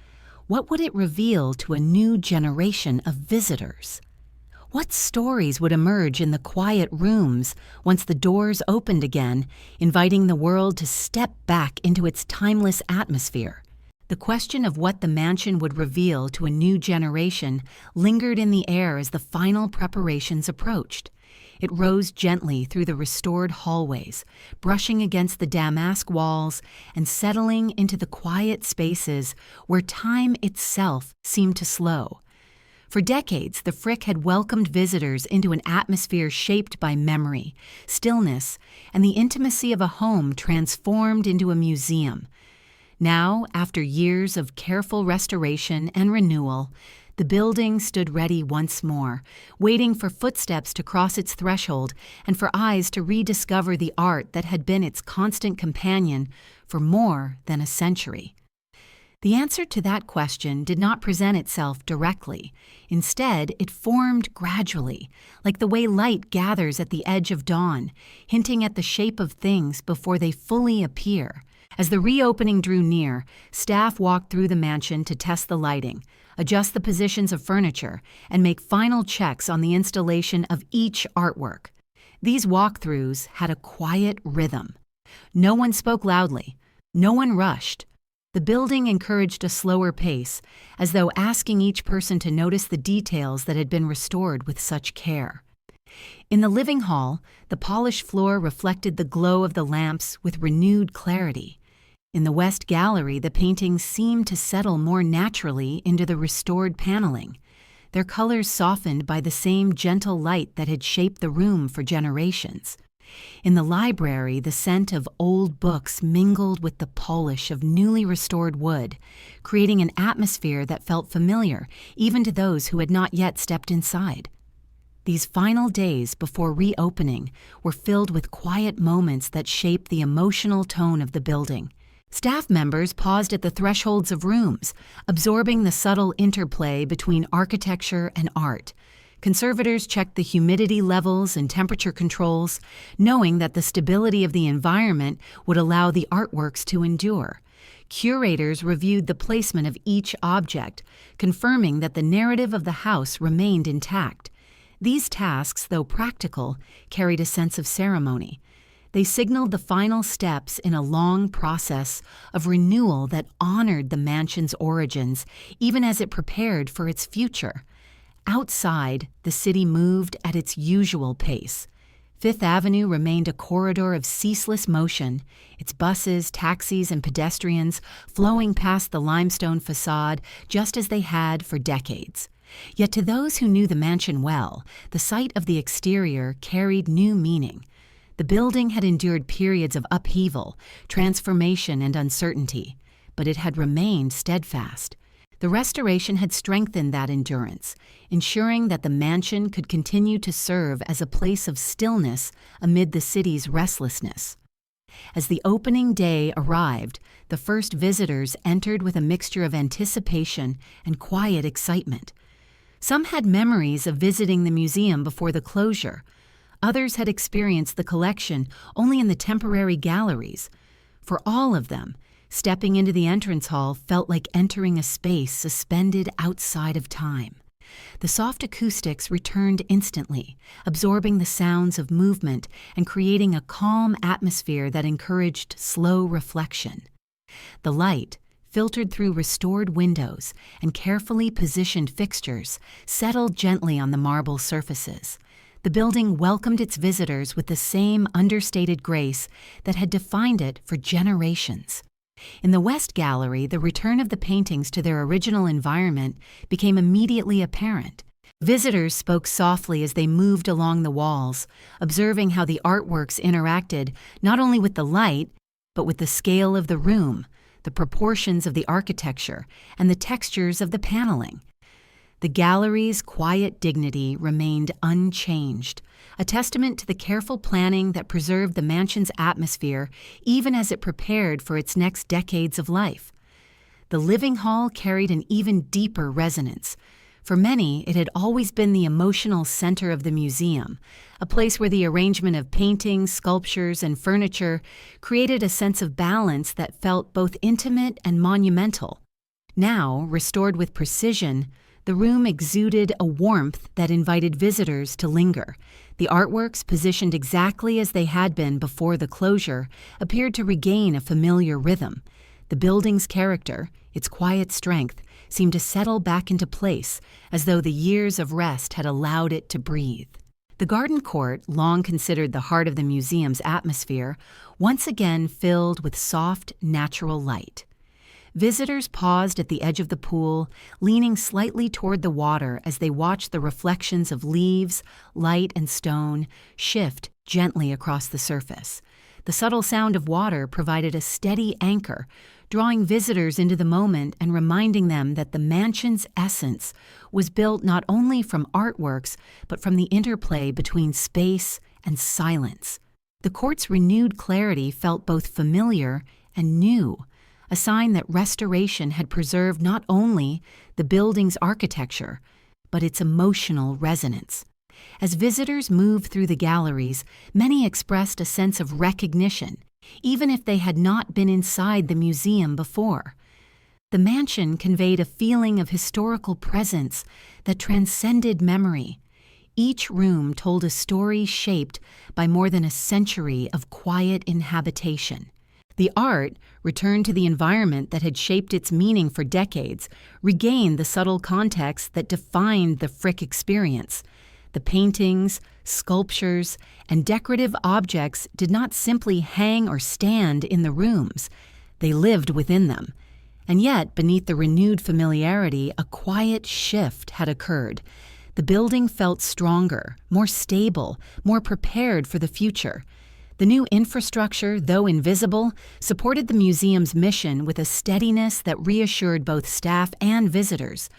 what would it reveal to a new generation of visitors? What stories would emerge in the quiet rooms once the doors opened again, inviting the world to step back into its timeless atmosphere? The question of what the mansion would reveal to a new generation lingered in the air as the final preparations approached. It rose gently through the restored hallways, brushing against the damask walls and settling into the quiet spaces where time itself seemed to slow. For decades, the Frick had welcomed visitors into an atmosphere shaped by memory, stillness, and the intimacy of a home transformed into a museum. Now, after years of careful restoration and renewal, the building stood ready once more, waiting for footsteps to cross its threshold and for eyes to rediscover the art that had been its constant companion for more than a century. The answer to that question did not present itself directly. Instead, it formed gradually, like the way light gathers at the edge of dawn, hinting at the shape of things before they fully appear. As the reopening drew near, staff walked through the mansion to test the lighting, adjust the positions of furniture, and make final checks on the installation of each artwork. These walkthroughs had a quiet rhythm. No one spoke loudly. No one rushed. The building encouraged a slower pace, as though asking each person to notice the details that had been restored with such care. In the living hall, the polished floor reflected the glow of the lamps with renewed clarity. In the West Gallery, the paintings seemed to settle more naturally into the restored paneling, their colors softened by the same gentle light that had shaped the room for generations. In the library, the scent of old books mingled with the polish of newly restored wood, creating an atmosphere that felt familiar even to those who had not yet stepped inside. These final days before reopening were filled with quiet moments that shaped the emotional tone of the building. Staff members paused at the thresholds of rooms, absorbing the subtle interplay between architecture and art. Conservators checked the humidity levels and temperature controls, knowing that the stability of the environment would allow the artworks to endure. Curators reviewed the placement of each object, confirming that the narrative of the house remained intact. These tasks, though practical, carried a sense of ceremony. They signaled the final steps in a long process of renewal that honored the mansion's origins, even as it prepared for its future. Outside, the city moved at its usual pace. Fifth Avenue remained a corridor of ceaseless motion, its buses, taxis, and pedestrians flowing past the limestone facade just as they had for decades. Yet to those who knew the mansion well, the sight of the exterior carried new meaning. The building had endured periods of upheaval, transformation, and uncertainty, but it had remained steadfast. The restoration had strengthened that endurance, ensuring that the mansion could continue to serve as a place of stillness amid the city's restlessness. As the opening day arrived, the first visitors entered with a mixture of anticipation and quiet excitement. Some had memories of visiting the museum before the closure. Others had experienced the collection only in the temporary galleries. For all of them, stepping into the entrance hall felt like entering a space suspended outside of time. The soft acoustics returned instantly, absorbing the sounds of movement and creating a calm atmosphere that encouraged slow reflection. The light, filtered through restored windows and carefully positioned fixtures, settled gently on the marble surfaces. The building welcomed its visitors with the same understated grace that had defined it for generations. In the West Gallery, the return of the paintings to their original environment became immediately apparent. Visitors spoke softly as they moved along the walls, observing how the artworks interacted not only with the light, but with the scale of the room, the proportions of the architecture, and the textures of the paneling. The gallery's quiet dignity remained unchanged, a testament to the careful planning that preserved the mansion's atmosphere even as it prepared for its next decades of life. The living hall carried an even deeper resonance. For many, it had always been the emotional center of the museum, a place where the arrangement of paintings, sculptures, and furniture created a sense of balance that felt both intimate and monumental. Now, restored with precision, the room exuded a warmth that invited visitors to linger. The artworks, positioned exactly as they had been before the closure, appeared to regain a familiar rhythm. The building's character, its quiet strength, seemed to settle back into place, as though the years of rest had allowed it to breathe. The garden court, long considered the heart of the museum's atmosphere, once again filled with soft, natural light. Visitors paused at the edge of the pool, leaning slightly toward the water as they watched the reflections of leaves, light, and stone shift gently across the surface. The subtle sound of water provided a steady anchor, drawing visitors into the moment and reminding them that the mansion's essence was built not only from artworks, but from the interplay between space and silence. The court's renewed clarity felt both familiar and new, a sign that restoration had preserved not only the building's architecture, but its emotional resonance. As visitors moved through the galleries, many expressed a sense of recognition, even if they had not been inside the museum before. The mansion conveyed a feeling of historical presence that transcended memory. Each room told a story shaped by more than a century of quiet inhabitation. The art, returned to the environment that had shaped its meaning for decades, regained the subtle context that defined the Frick experience. The paintings, sculptures, and decorative objects did not simply hang or stand in the rooms. They lived within them. And yet, beneath the renewed familiarity, a quiet shift had occurred. The building felt stronger, more stable, more prepared for the future. The new infrastructure, though invisible, supported the museum's mission with a steadiness that reassured both staff and visitors.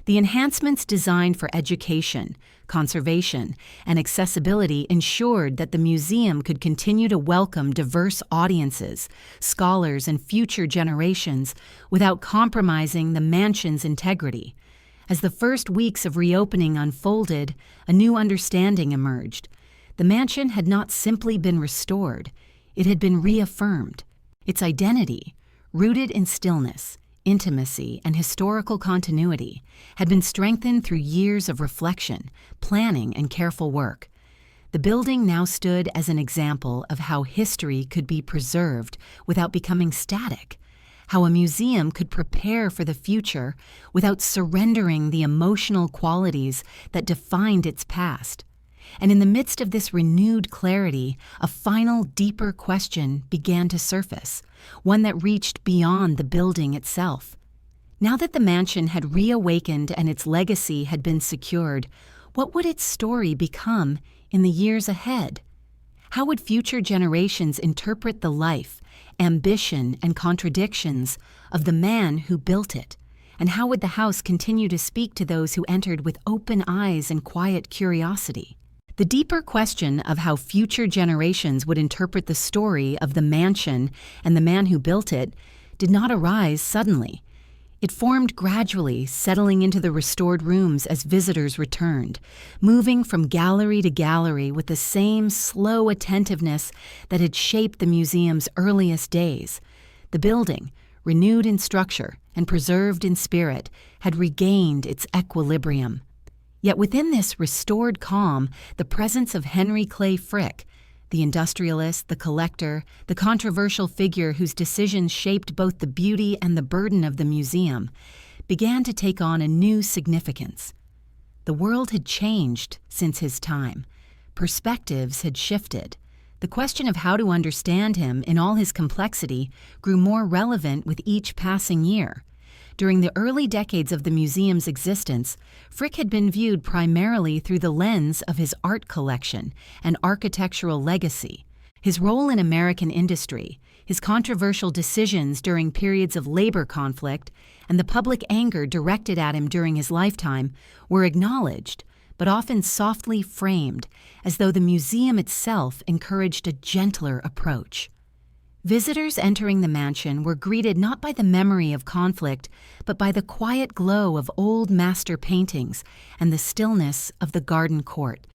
The enhancements designed for education, conservation, and accessibility ensured that the museum could continue to welcome diverse audiences, scholars, and future generations without compromising the mansion's integrity. As the first weeks of reopening unfolded, a new understanding emerged. The mansion had not simply been restored, it had been reaffirmed. Its identity, rooted in stillness, intimacy, and historical continuity had been strengthened through years of reflection, planning, and careful work. The building now stood as an example of how history could be preserved without becoming static, how a museum could prepare for the future without surrendering the emotional qualities that defined its past. And in the midst of this renewed clarity, a final, deeper question began to surface, one that reached beyond the building itself. Now that the mansion had reawakened and its legacy had been secured, what would its story become in the years ahead? How would future generations interpret the life, ambition, and contradictions of the man who built it? And how would the house continue to speak to those who entered with open eyes and quiet curiosity? The deeper question of how future generations would interpret the story of the mansion and the man who built it did not arise suddenly. It formed gradually, settling into the restored rooms as visitors returned, moving from gallery to gallery with the same slow attentiveness that had shaped the museum's earliest days. The building, renewed in structure and preserved in spirit, had regained its equilibrium. Yet within this restored calm, the presence of Henry Clay Frick, the industrialist, the collector, the controversial figure whose decisions shaped both the beauty and the burden of the museum, began to take on a new significance. The world had changed since his time. Perspectives had shifted. The question of how to understand him in all his complexity grew more relevant with each passing year. During the early decades of the museum's existence, Frick had been viewed primarily through the lens of his art collection and architectural legacy. His role in American industry, his controversial decisions during periods of labor conflict, and the public anger directed at him during his lifetime were acknowledged, but often softly framed, as though the museum itself encouraged a gentler approach. Visitors entering the mansion were greeted not by the memory of conflict, but by the quiet glow of old master paintings and the stillness of the garden court.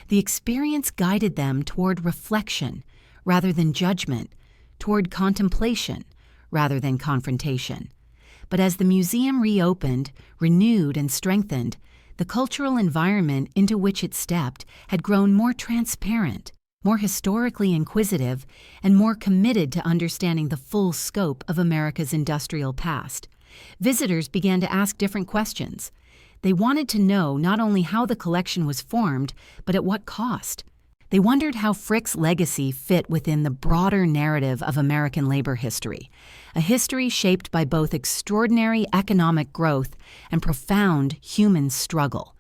The experience guided them toward reflection rather than judgment, toward contemplation rather than confrontation. But as the museum reopened, renewed and strengthened, the cultural environment into which it stepped had grown more transparent, more historically inquisitive, and more committed to understanding the full scope of America's industrial past. Visitors began to ask different questions. They wanted to know not only how the collection was formed, but at what cost. They wondered how Frick's legacy fit within the broader narrative of American labor history, a history shaped by both extraordinary economic growth and profound human struggle.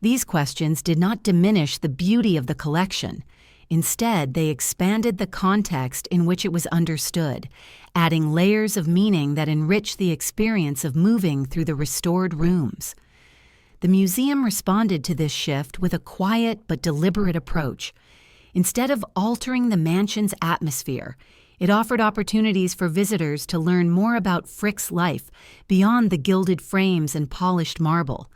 These questions did not diminish the beauty of the collection. Instead, they expanded the context in which it was understood, adding layers of meaning that enriched the experience of moving through the restored rooms. The museum responded to this shift with a quiet but deliberate approach. Instead of altering the mansion's atmosphere, it offered opportunities for visitors to learn more about Frick's life beyond the gilded frames and polished marble.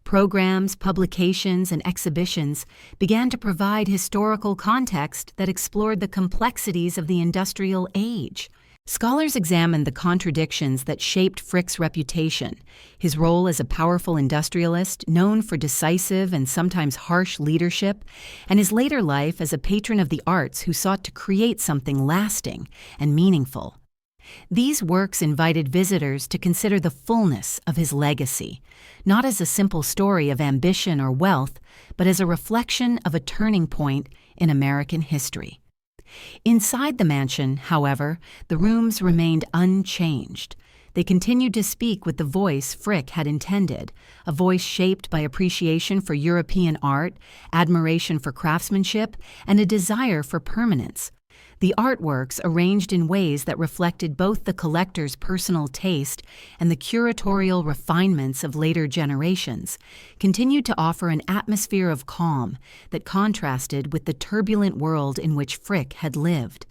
Programs, publications, and exhibitions began to provide historical context that explored the complexities of the industrial age. Scholars examined the contradictions that shaped Frick's reputation, his role as a powerful industrialist known for decisive and sometimes harsh leadership, and his later life as a patron of the arts who sought to create something lasting and meaningful. These works invited visitors to consider the fullness of his legacy, not as a simple story of ambition or wealth, but as a reflection of a turning point in American history. Inside the mansion, however, the rooms remained unchanged. They continued to speak with the voice Frick had intended, a voice shaped by appreciation for European art, admiration for craftsmanship, and a desire for permanence. The artworks, arranged in ways that reflected both the collector's personal taste and the curatorial refinements of later generations, continued to offer an atmosphere of calm that contrasted with the turbulent world in which Frick had lived.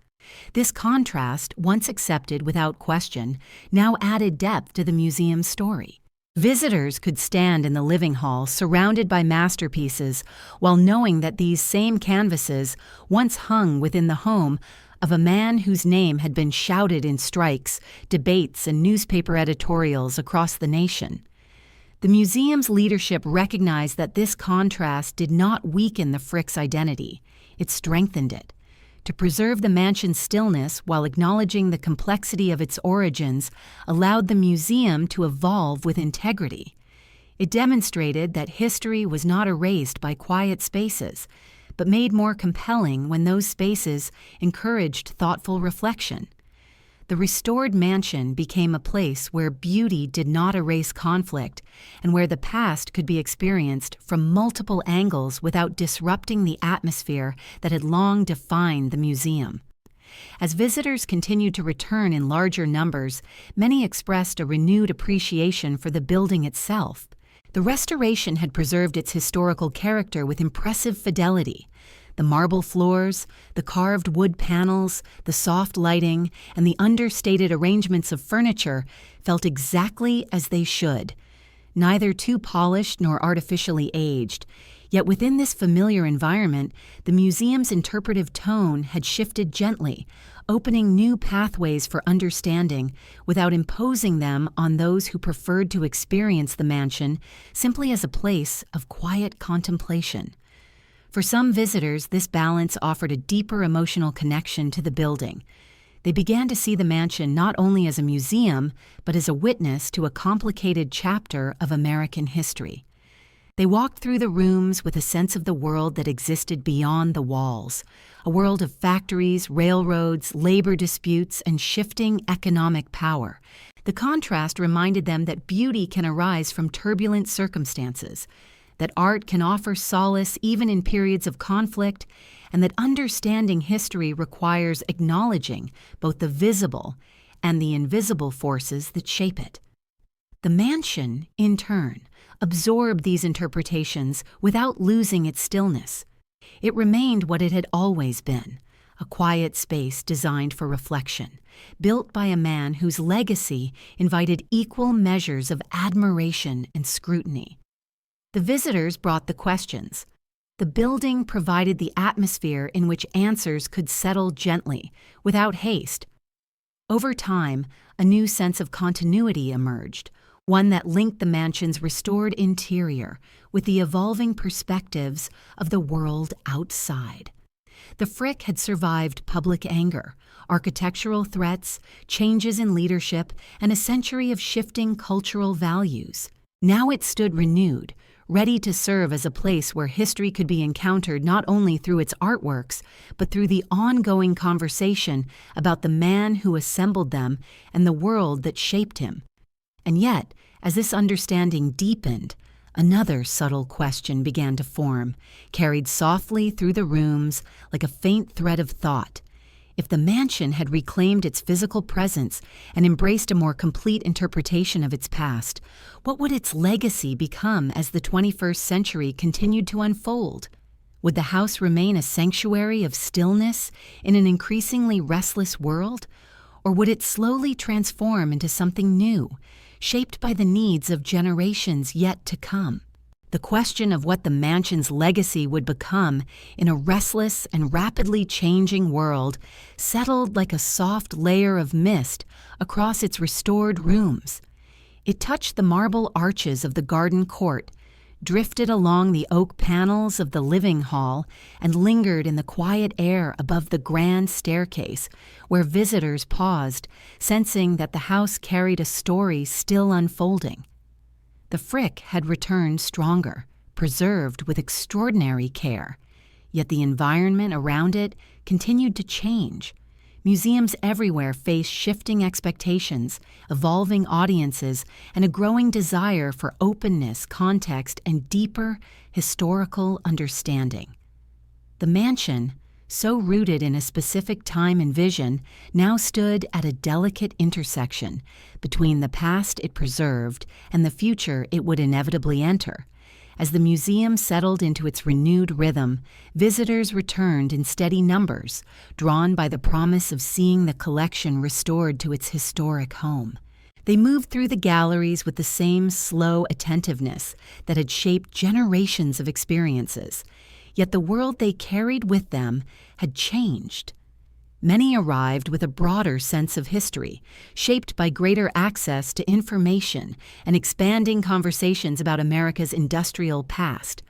This contrast, once accepted without question, now added depth to the museum's story. Visitors could stand in the living hall surrounded by masterpieces while knowing that these same canvases, once hung within the home of a man whose name had been shouted in strikes, debates, and newspaper editorials across the nation. The museum's leadership recognized that this contrast did not weaken the Frick's identity, it strengthened it. To preserve the mansion's stillness while acknowledging the complexity of its origins allowed the museum to evolve with integrity. It demonstrated that history was not erased by quiet spaces, but made more compelling when those spaces encouraged thoughtful reflection. The restored mansion became a place where beauty did not erase conflict and where the past could be experienced from multiple angles without disrupting the atmosphere that had long defined the museum. As visitors continued to return in larger numbers, many expressed a renewed appreciation for the building itself. The restoration had preserved its historical character with impressive fidelity. The marble floors, the carved wood panels, the soft lighting, and the understated arrangements of furniture felt exactly as they should, neither too polished nor artificially aged. Yet within this familiar environment, the museum's interpretive tone had shifted gently, opening new pathways for understanding without imposing them on those who preferred to experience the mansion simply as a place of quiet contemplation. For some visitors, this balance offered a deeper emotional connection to the building. They began to see the mansion not only as a museum, but as a witness to a complicated chapter of American history. They walked through the rooms with a sense of the world that existed beyond the walls, a world of factories, railroads, labor disputes, and shifting economic power. The contrast reminded them that beauty can arise from turbulent circumstances, that art can offer solace even in periods of conflict, and that understanding history requires acknowledging both the visible and the invisible forces that shape it. The mansion, in turn, absorbed these interpretations without losing its stillness. It remained what it had always been, a quiet space designed for reflection, built by a man whose legacy invited equal measures of admiration and scrutiny. The visitors brought the questions. The building provided the atmosphere in which answers could settle gently, without haste. Over time, a new sense of continuity emerged, one that linked the mansion's restored interior with the evolving perspectives of the world outside. The Frick had survived public anger, architectural threats, changes in leadership, and a century of shifting cultural values. Now it stood renewed, ready to serve as a place where history could be encountered not only through its artworks, but through the ongoing conversation about the man who assembled them and the world that shaped him. And yet, as this understanding deepened, another subtle question began to form, carried softly through the rooms like a faint thread of thought. If the mansion had reclaimed its physical presence and embraced a more complete interpretation of its past, what would its legacy become as the 21st century continued to unfold? Would the house remain a sanctuary of stillness in an increasingly restless world? Or would it slowly transform into something new, shaped by the needs of generations yet to come? The question of what the mansion's legacy would become in a restless and rapidly changing world settled like a soft layer of mist across its restored rooms. It touched the marble arches of the garden court, drifted along the oak panels of the living hall, and lingered in the quiet air above the grand staircase, where visitors paused, sensing that the house carried a story still unfolding. The Frick had returned stronger, preserved with extraordinary care, yet the environment around it continued to change. Museums everywhere face shifting expectations, evolving audiences, and a growing desire for openness, context, and deeper historical understanding. The mansion, so rooted in a specific time and vision, now stood at a delicate intersection between the past it preserved and the future it would inevitably enter. As the museum settled into its renewed rhythm, visitors returned in steady numbers, drawn by the promise of seeing the collection restored to its historic home. They moved through the galleries with the same slow attentiveness that had shaped generations of experiences, yet the world they carried with them had changed. Many arrived with a broader sense of history, shaped by greater access to information and expanding conversations about America's industrial past.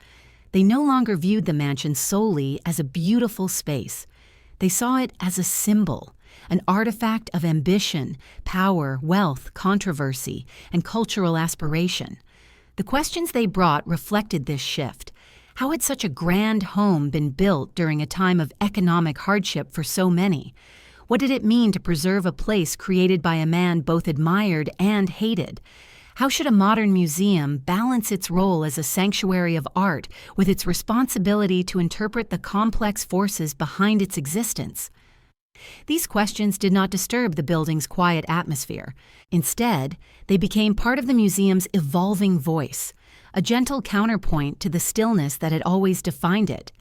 They no longer viewed the mansion solely as a beautiful space. They saw it as a symbol, an artifact of ambition, power, wealth, controversy, and cultural aspiration. The questions they brought reflected this shift. How had such a grand home been built during a time of economic hardship for so many? What did it mean to preserve a place created by a man both admired and hated? How should a modern museum balance its role as a sanctuary of art with its responsibility to interpret the complex forces behind its existence? These questions did not disturb the building's quiet atmosphere. Instead, they became part of the museum's evolving voice, a gentle counterpoint to the stillness that had always defined it.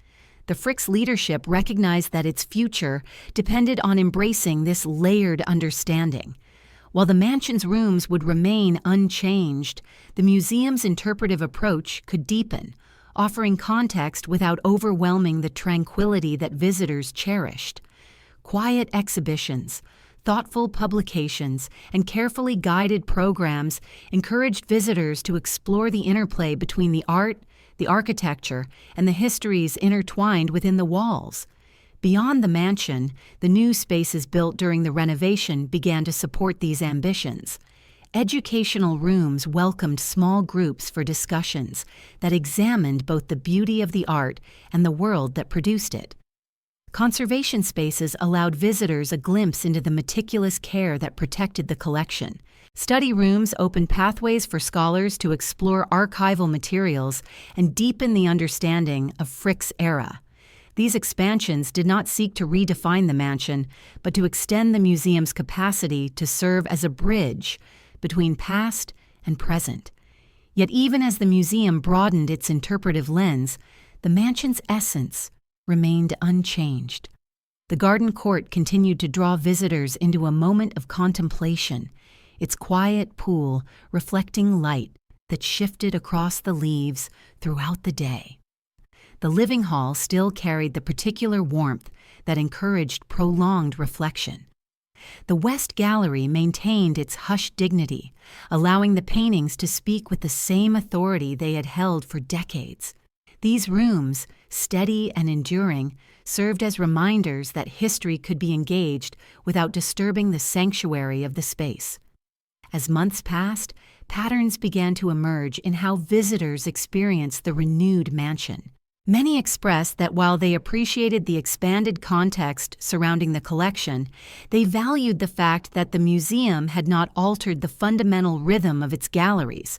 The Frick's leadership recognized that its future depended on embracing this layered understanding. While the mansion's rooms would remain unchanged, the museum's interpretive approach could deepen, offering context without overwhelming the tranquility that visitors cherished. Quiet exhibitions, thoughtful publications, and carefully guided programs encouraged visitors to explore the interplay between the art, the architecture, and the histories intertwined within the walls. Beyond the mansion, the new spaces built during the renovation began to support these ambitions. Educational rooms welcomed small groups for discussions that examined both the beauty of the art and the world that produced it. Conservation spaces allowed visitors a glimpse into the meticulous care that protected the collection. Study rooms opened pathways for scholars to explore archival materials and deepen the understanding of Frick's era. These expansions did not seek to redefine the mansion, but to extend the museum's capacity to serve as a bridge between past and present. Yet even as the museum broadened its interpretive lens, the mansion's essence remained unchanged. The garden court continued to draw visitors into a moment of contemplation, its quiet pool reflecting light that shifted across the leaves throughout the day. The living hall still carried the particular warmth that encouraged prolonged reflection. The West Gallery maintained its hushed dignity, allowing the paintings to speak with the same authority they had held for decades. These rooms, steady and enduring, served as reminders that history could be engaged without disturbing the sanctuary of the space. As months passed, patterns began to emerge in how visitors experienced the renewed mansion. Many expressed that while they appreciated the expanded context surrounding the collection, they valued the fact that the museum had not altered the fundamental rhythm of its galleries.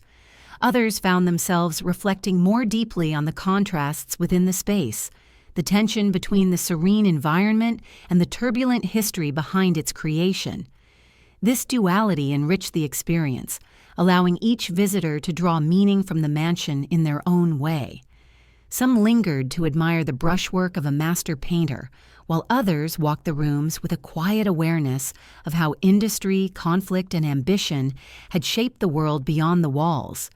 Others found themselves reflecting more deeply on the contrasts within the space, the tension between the serene environment and the turbulent history behind its creation. This duality enriched the experience, allowing each visitor to draw meaning from the mansion in their own way. Some lingered to admire the brushwork of a master painter, while others walked the rooms with a quiet awareness of how industry, conflict, and ambition had shaped the world beyond the walls.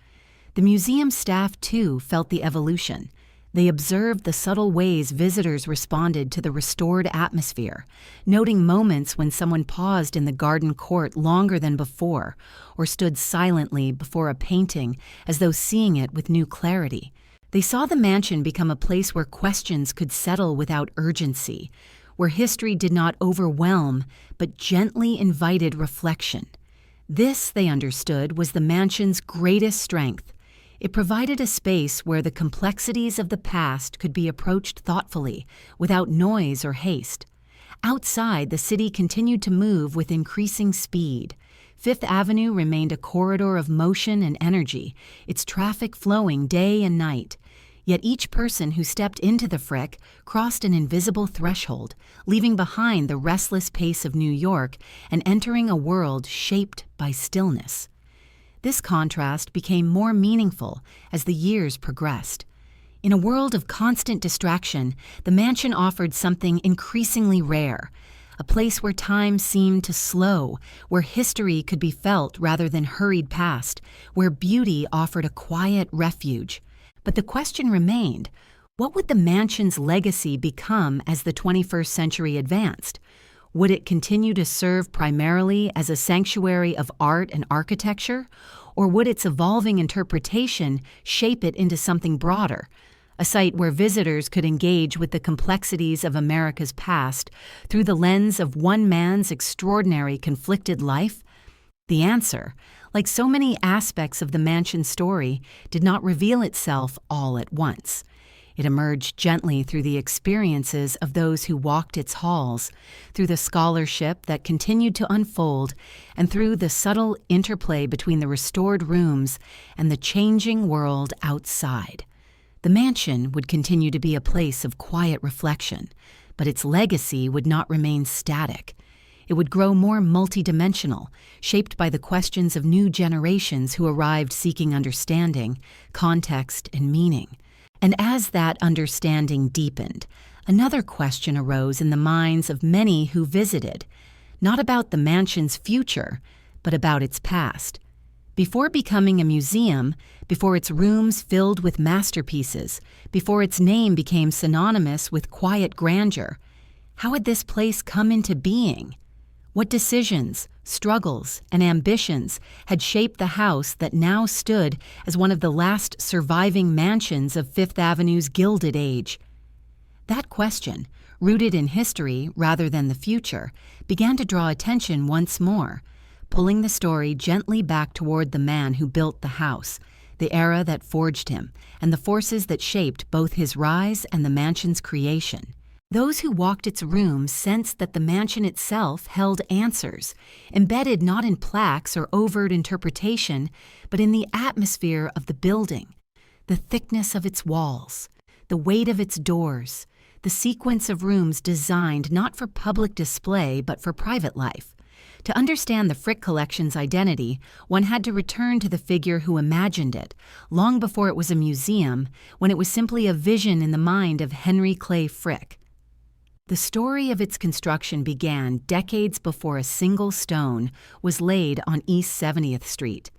The museum staff, too, felt the evolution. They observed the subtle ways visitors responded to the restored atmosphere, noting moments when someone paused in the garden court longer than before, or stood silently before a painting as though seeing it with new clarity. They saw the mansion become a place where questions could settle without urgency, where history did not overwhelm but gently invited reflection. This, they understood, was the mansion's greatest strength. It provided a space where the complexities of the past could be approached thoughtfully, without noise or haste. Outside, the city continued to move with increasing speed. Fifth Avenue remained a corridor of motion and energy, its traffic flowing day and night. Yet each person who stepped into the Frick crossed an invisible threshold, leaving behind the restless pace of New York and entering a world shaped by stillness. This contrast became more meaningful as the years progressed. In a world of constant distraction, the mansion offered something increasingly rare, a place where time seemed to slow, where history could be felt rather than hurried past, where beauty offered a quiet refuge. But the question remained, what would the mansion's legacy become as the 21st century advanced? Would it continue to serve primarily as a sanctuary of art and architecture, or would its evolving interpretation shape it into something broader, a site where visitors could engage with the complexities of America's past through the lens of one man's extraordinary conflicted life? The answer, like so many aspects of the mansion story, did not reveal itself all at once. It emerged gently through the experiences of those who walked its halls, through the scholarship that continued to unfold, and through the subtle interplay between the restored rooms and the changing world outside. The mansion would continue to be a place of quiet reflection, but its legacy would not remain static. It would grow more multidimensional, shaped by the questions of new generations who arrived seeking understanding, context, and meaning. And as that understanding deepened, another question arose in the minds of many who visited, not about the mansion's future, but about its past. Before becoming a museum, before its rooms filled with masterpieces, before its name became synonymous with quiet grandeur, how had this place come into being? What decisions, struggles, and ambitions had shaped the house that now stood as one of the last surviving mansions of Fifth Avenue's Gilded Age? That question, rooted in history rather than the future, began to draw attention once more, pulling the story gently back toward the man who built the house, the era that forged him, and the forces that shaped both his rise and the mansion's creation. Those who walked its rooms sensed that the mansion itself held answers, embedded not in plaques or overt interpretation, but in the atmosphere of the building, the thickness of its walls, the weight of its doors, the sequence of rooms designed not for public display but for private life. To understand the Frick Collection's identity, one had to return to the figure who imagined it, long before it was a museum, when it was simply a vision in the mind of Henry Clay Frick. The story of its construction began decades before a single stone was laid on East 70th Street.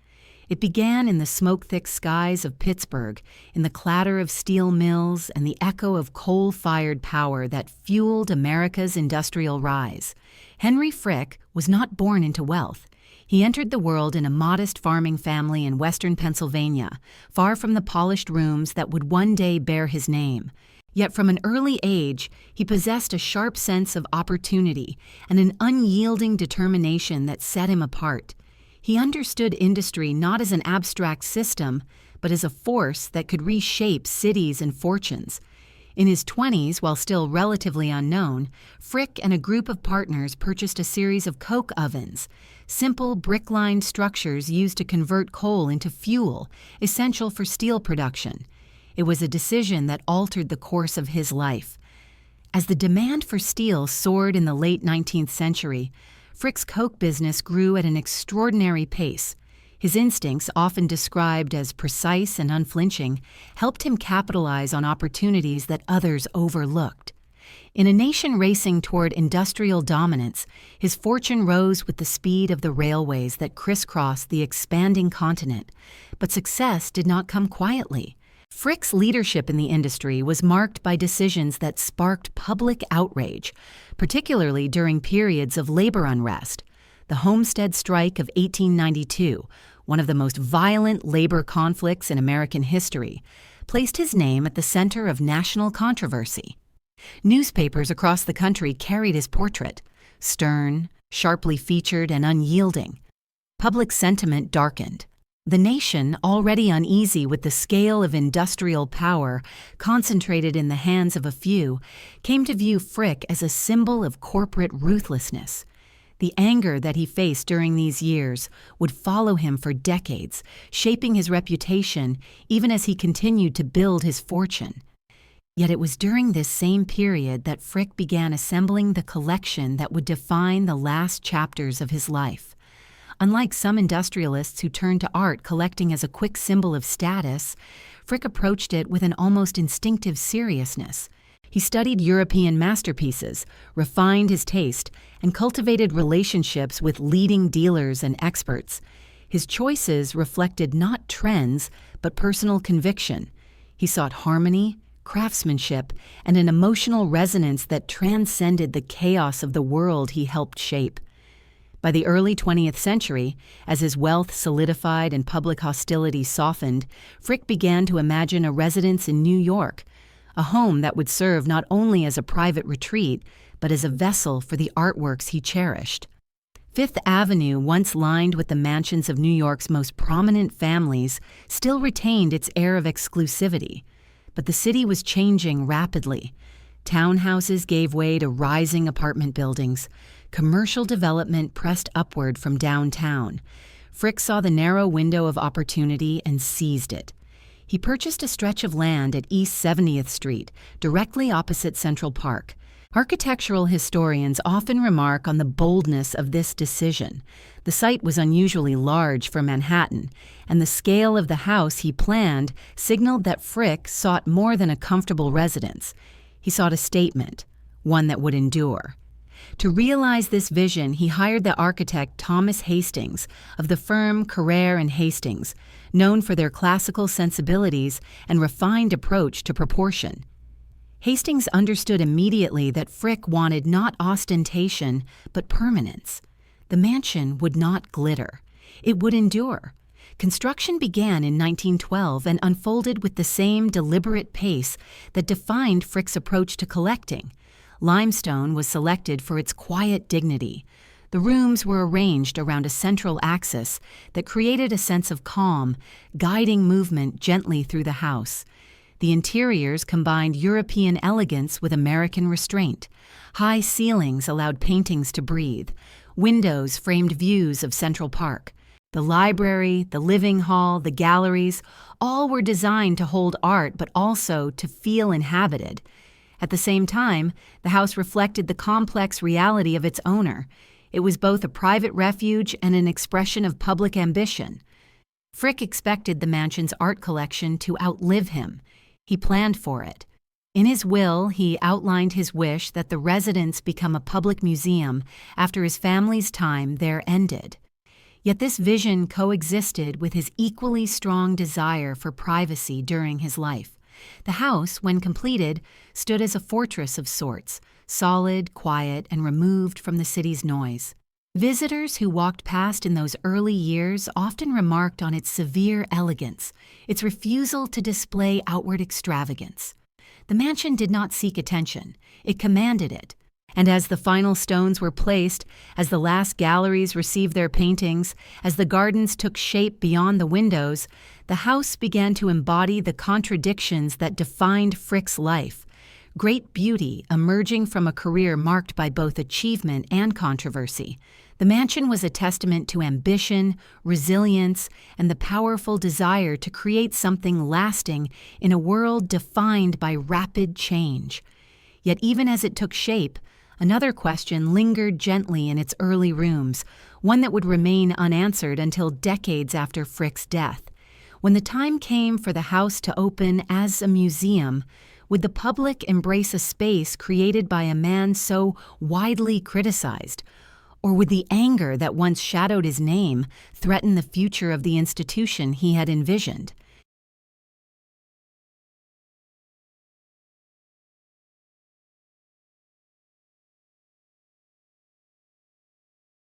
It began in the smoke-thick skies of Pittsburgh, in the clatter of steel mills and the echo of coal-fired power that fueled America's industrial rise. Henry Frick was not born into wealth. He entered the world in a modest farming family in western Pennsylvania, far from the polished rooms that would one day bear his name. Yet from an early age, he possessed a sharp sense of opportunity and an unyielding determination that set him apart. He understood industry not as an abstract system, but as a force that could reshape cities and fortunes. In his 20s, while still relatively unknown, Frick and a group of partners purchased a series of coke ovens, simple brick-lined structures used to convert coal into fuel, essential for steel production. It was a decision that altered the course of his life. As the demand for steel soared in the late 19th century, Frick's coke business grew at an extraordinary pace. His instincts, often described as precise and unflinching, helped him capitalize on opportunities that others overlooked. In a nation racing toward industrial dominance, his fortune rose with the speed of the railways that crisscrossed the expanding continent. But success did not come quietly. Frick's leadership in the industry was marked by decisions that sparked public outrage, particularly during periods of labor unrest. The Homestead Strike of 1892, one of the most violent labor conflicts in American history, placed his name at the center of national controversy. Newspapers across the country carried his portrait, stern, sharply featured, and unyielding. Public sentiment darkened. The nation, already uneasy with the scale of industrial power concentrated in the hands of a few, came to view Frick as a symbol of corporate ruthlessness. The anger that he faced during these years would follow him for decades, shaping his reputation even as he continued to build his fortune. Yet it was during this same period that Frick began assembling the collection that would define the last chapters of his life. Unlike some industrialists who turned to art collecting as a quick symbol of status, Frick approached it with an almost instinctive seriousness. He studied European masterpieces, refined his taste, and cultivated relationships with leading dealers and experts. His choices reflected not trends, but personal conviction. He sought harmony, craftsmanship, and an emotional resonance that transcended the chaos of the world he helped shape. By the early 20th century, as his wealth solidified and public hostility softened, Frick began to imagine a residence in New York, a home that would serve not only as a private retreat, but as a vessel for the artworks he cherished. Fifth Avenue, once lined with the mansions of New York's most prominent families, still retained its air of exclusivity. But the city was changing rapidly. Townhouses gave way to rising apartment buildings. Commercial development pressed upward from downtown. Frick saw the narrow window of opportunity and seized it. He purchased a stretch of land at East 70th Street, directly opposite Central Park. Architectural historians often remark on the boldness of this decision. The site was unusually large for Manhattan, and the scale of the house he planned signaled that Frick sought more than a comfortable residence. He sought a statement, one that would endure. To realize this vision, he hired the architect Thomas Hastings of the firm Carrere and Hastings, known for their classical sensibilities and refined approach to proportion. Hastings understood immediately that Frick wanted not ostentation, but permanence. The mansion would not glitter. It would endure. Construction began in 1912 and unfolded with the same deliberate pace that defined Frick's approach to collecting. Limestone was selected for its quiet dignity. The rooms were arranged around a central axis that created a sense of calm, guiding movement gently through the house. The interiors combined European elegance with American restraint. High ceilings allowed paintings to breathe. Windows framed views of Central Park. The library, the living hall, the galleries, all were designed to hold art but also to feel inhabited. At the same time, the house reflected the complex reality of its owner. It was both a private refuge and an expression of public ambition. Frick expected the mansion's art collection to outlive him. He planned for it. In his will, he outlined his wish that the residence become a public museum after his family's time there ended. Yet this vision coexisted with his equally strong desire for privacy during his life. The house, when completed, stood as a fortress of sorts, solid, quiet, and removed from the city's noise. Visitors who walked past in those early years often remarked on its severe elegance, its refusal to display outward extravagance. The mansion did not seek attention. It commanded it. And as the final stones were placed, as the last galleries received their paintings, as the gardens took shape beyond the windows, the house began to embody the contradictions that defined Frick's life. Great beauty emerging from a career marked by both achievement and controversy. The mansion was a testament to ambition, resilience, and the powerful desire to create something lasting in a world defined by rapid change. Yet even as it took shape, another question lingered gently in its early rooms, one that would remain unanswered until decades after Frick's death. When the time came for the house to open as a museum, would the public embrace a space created by a man so widely criticized? Or would the anger that once shadowed his name threaten the future of the institution he had envisioned?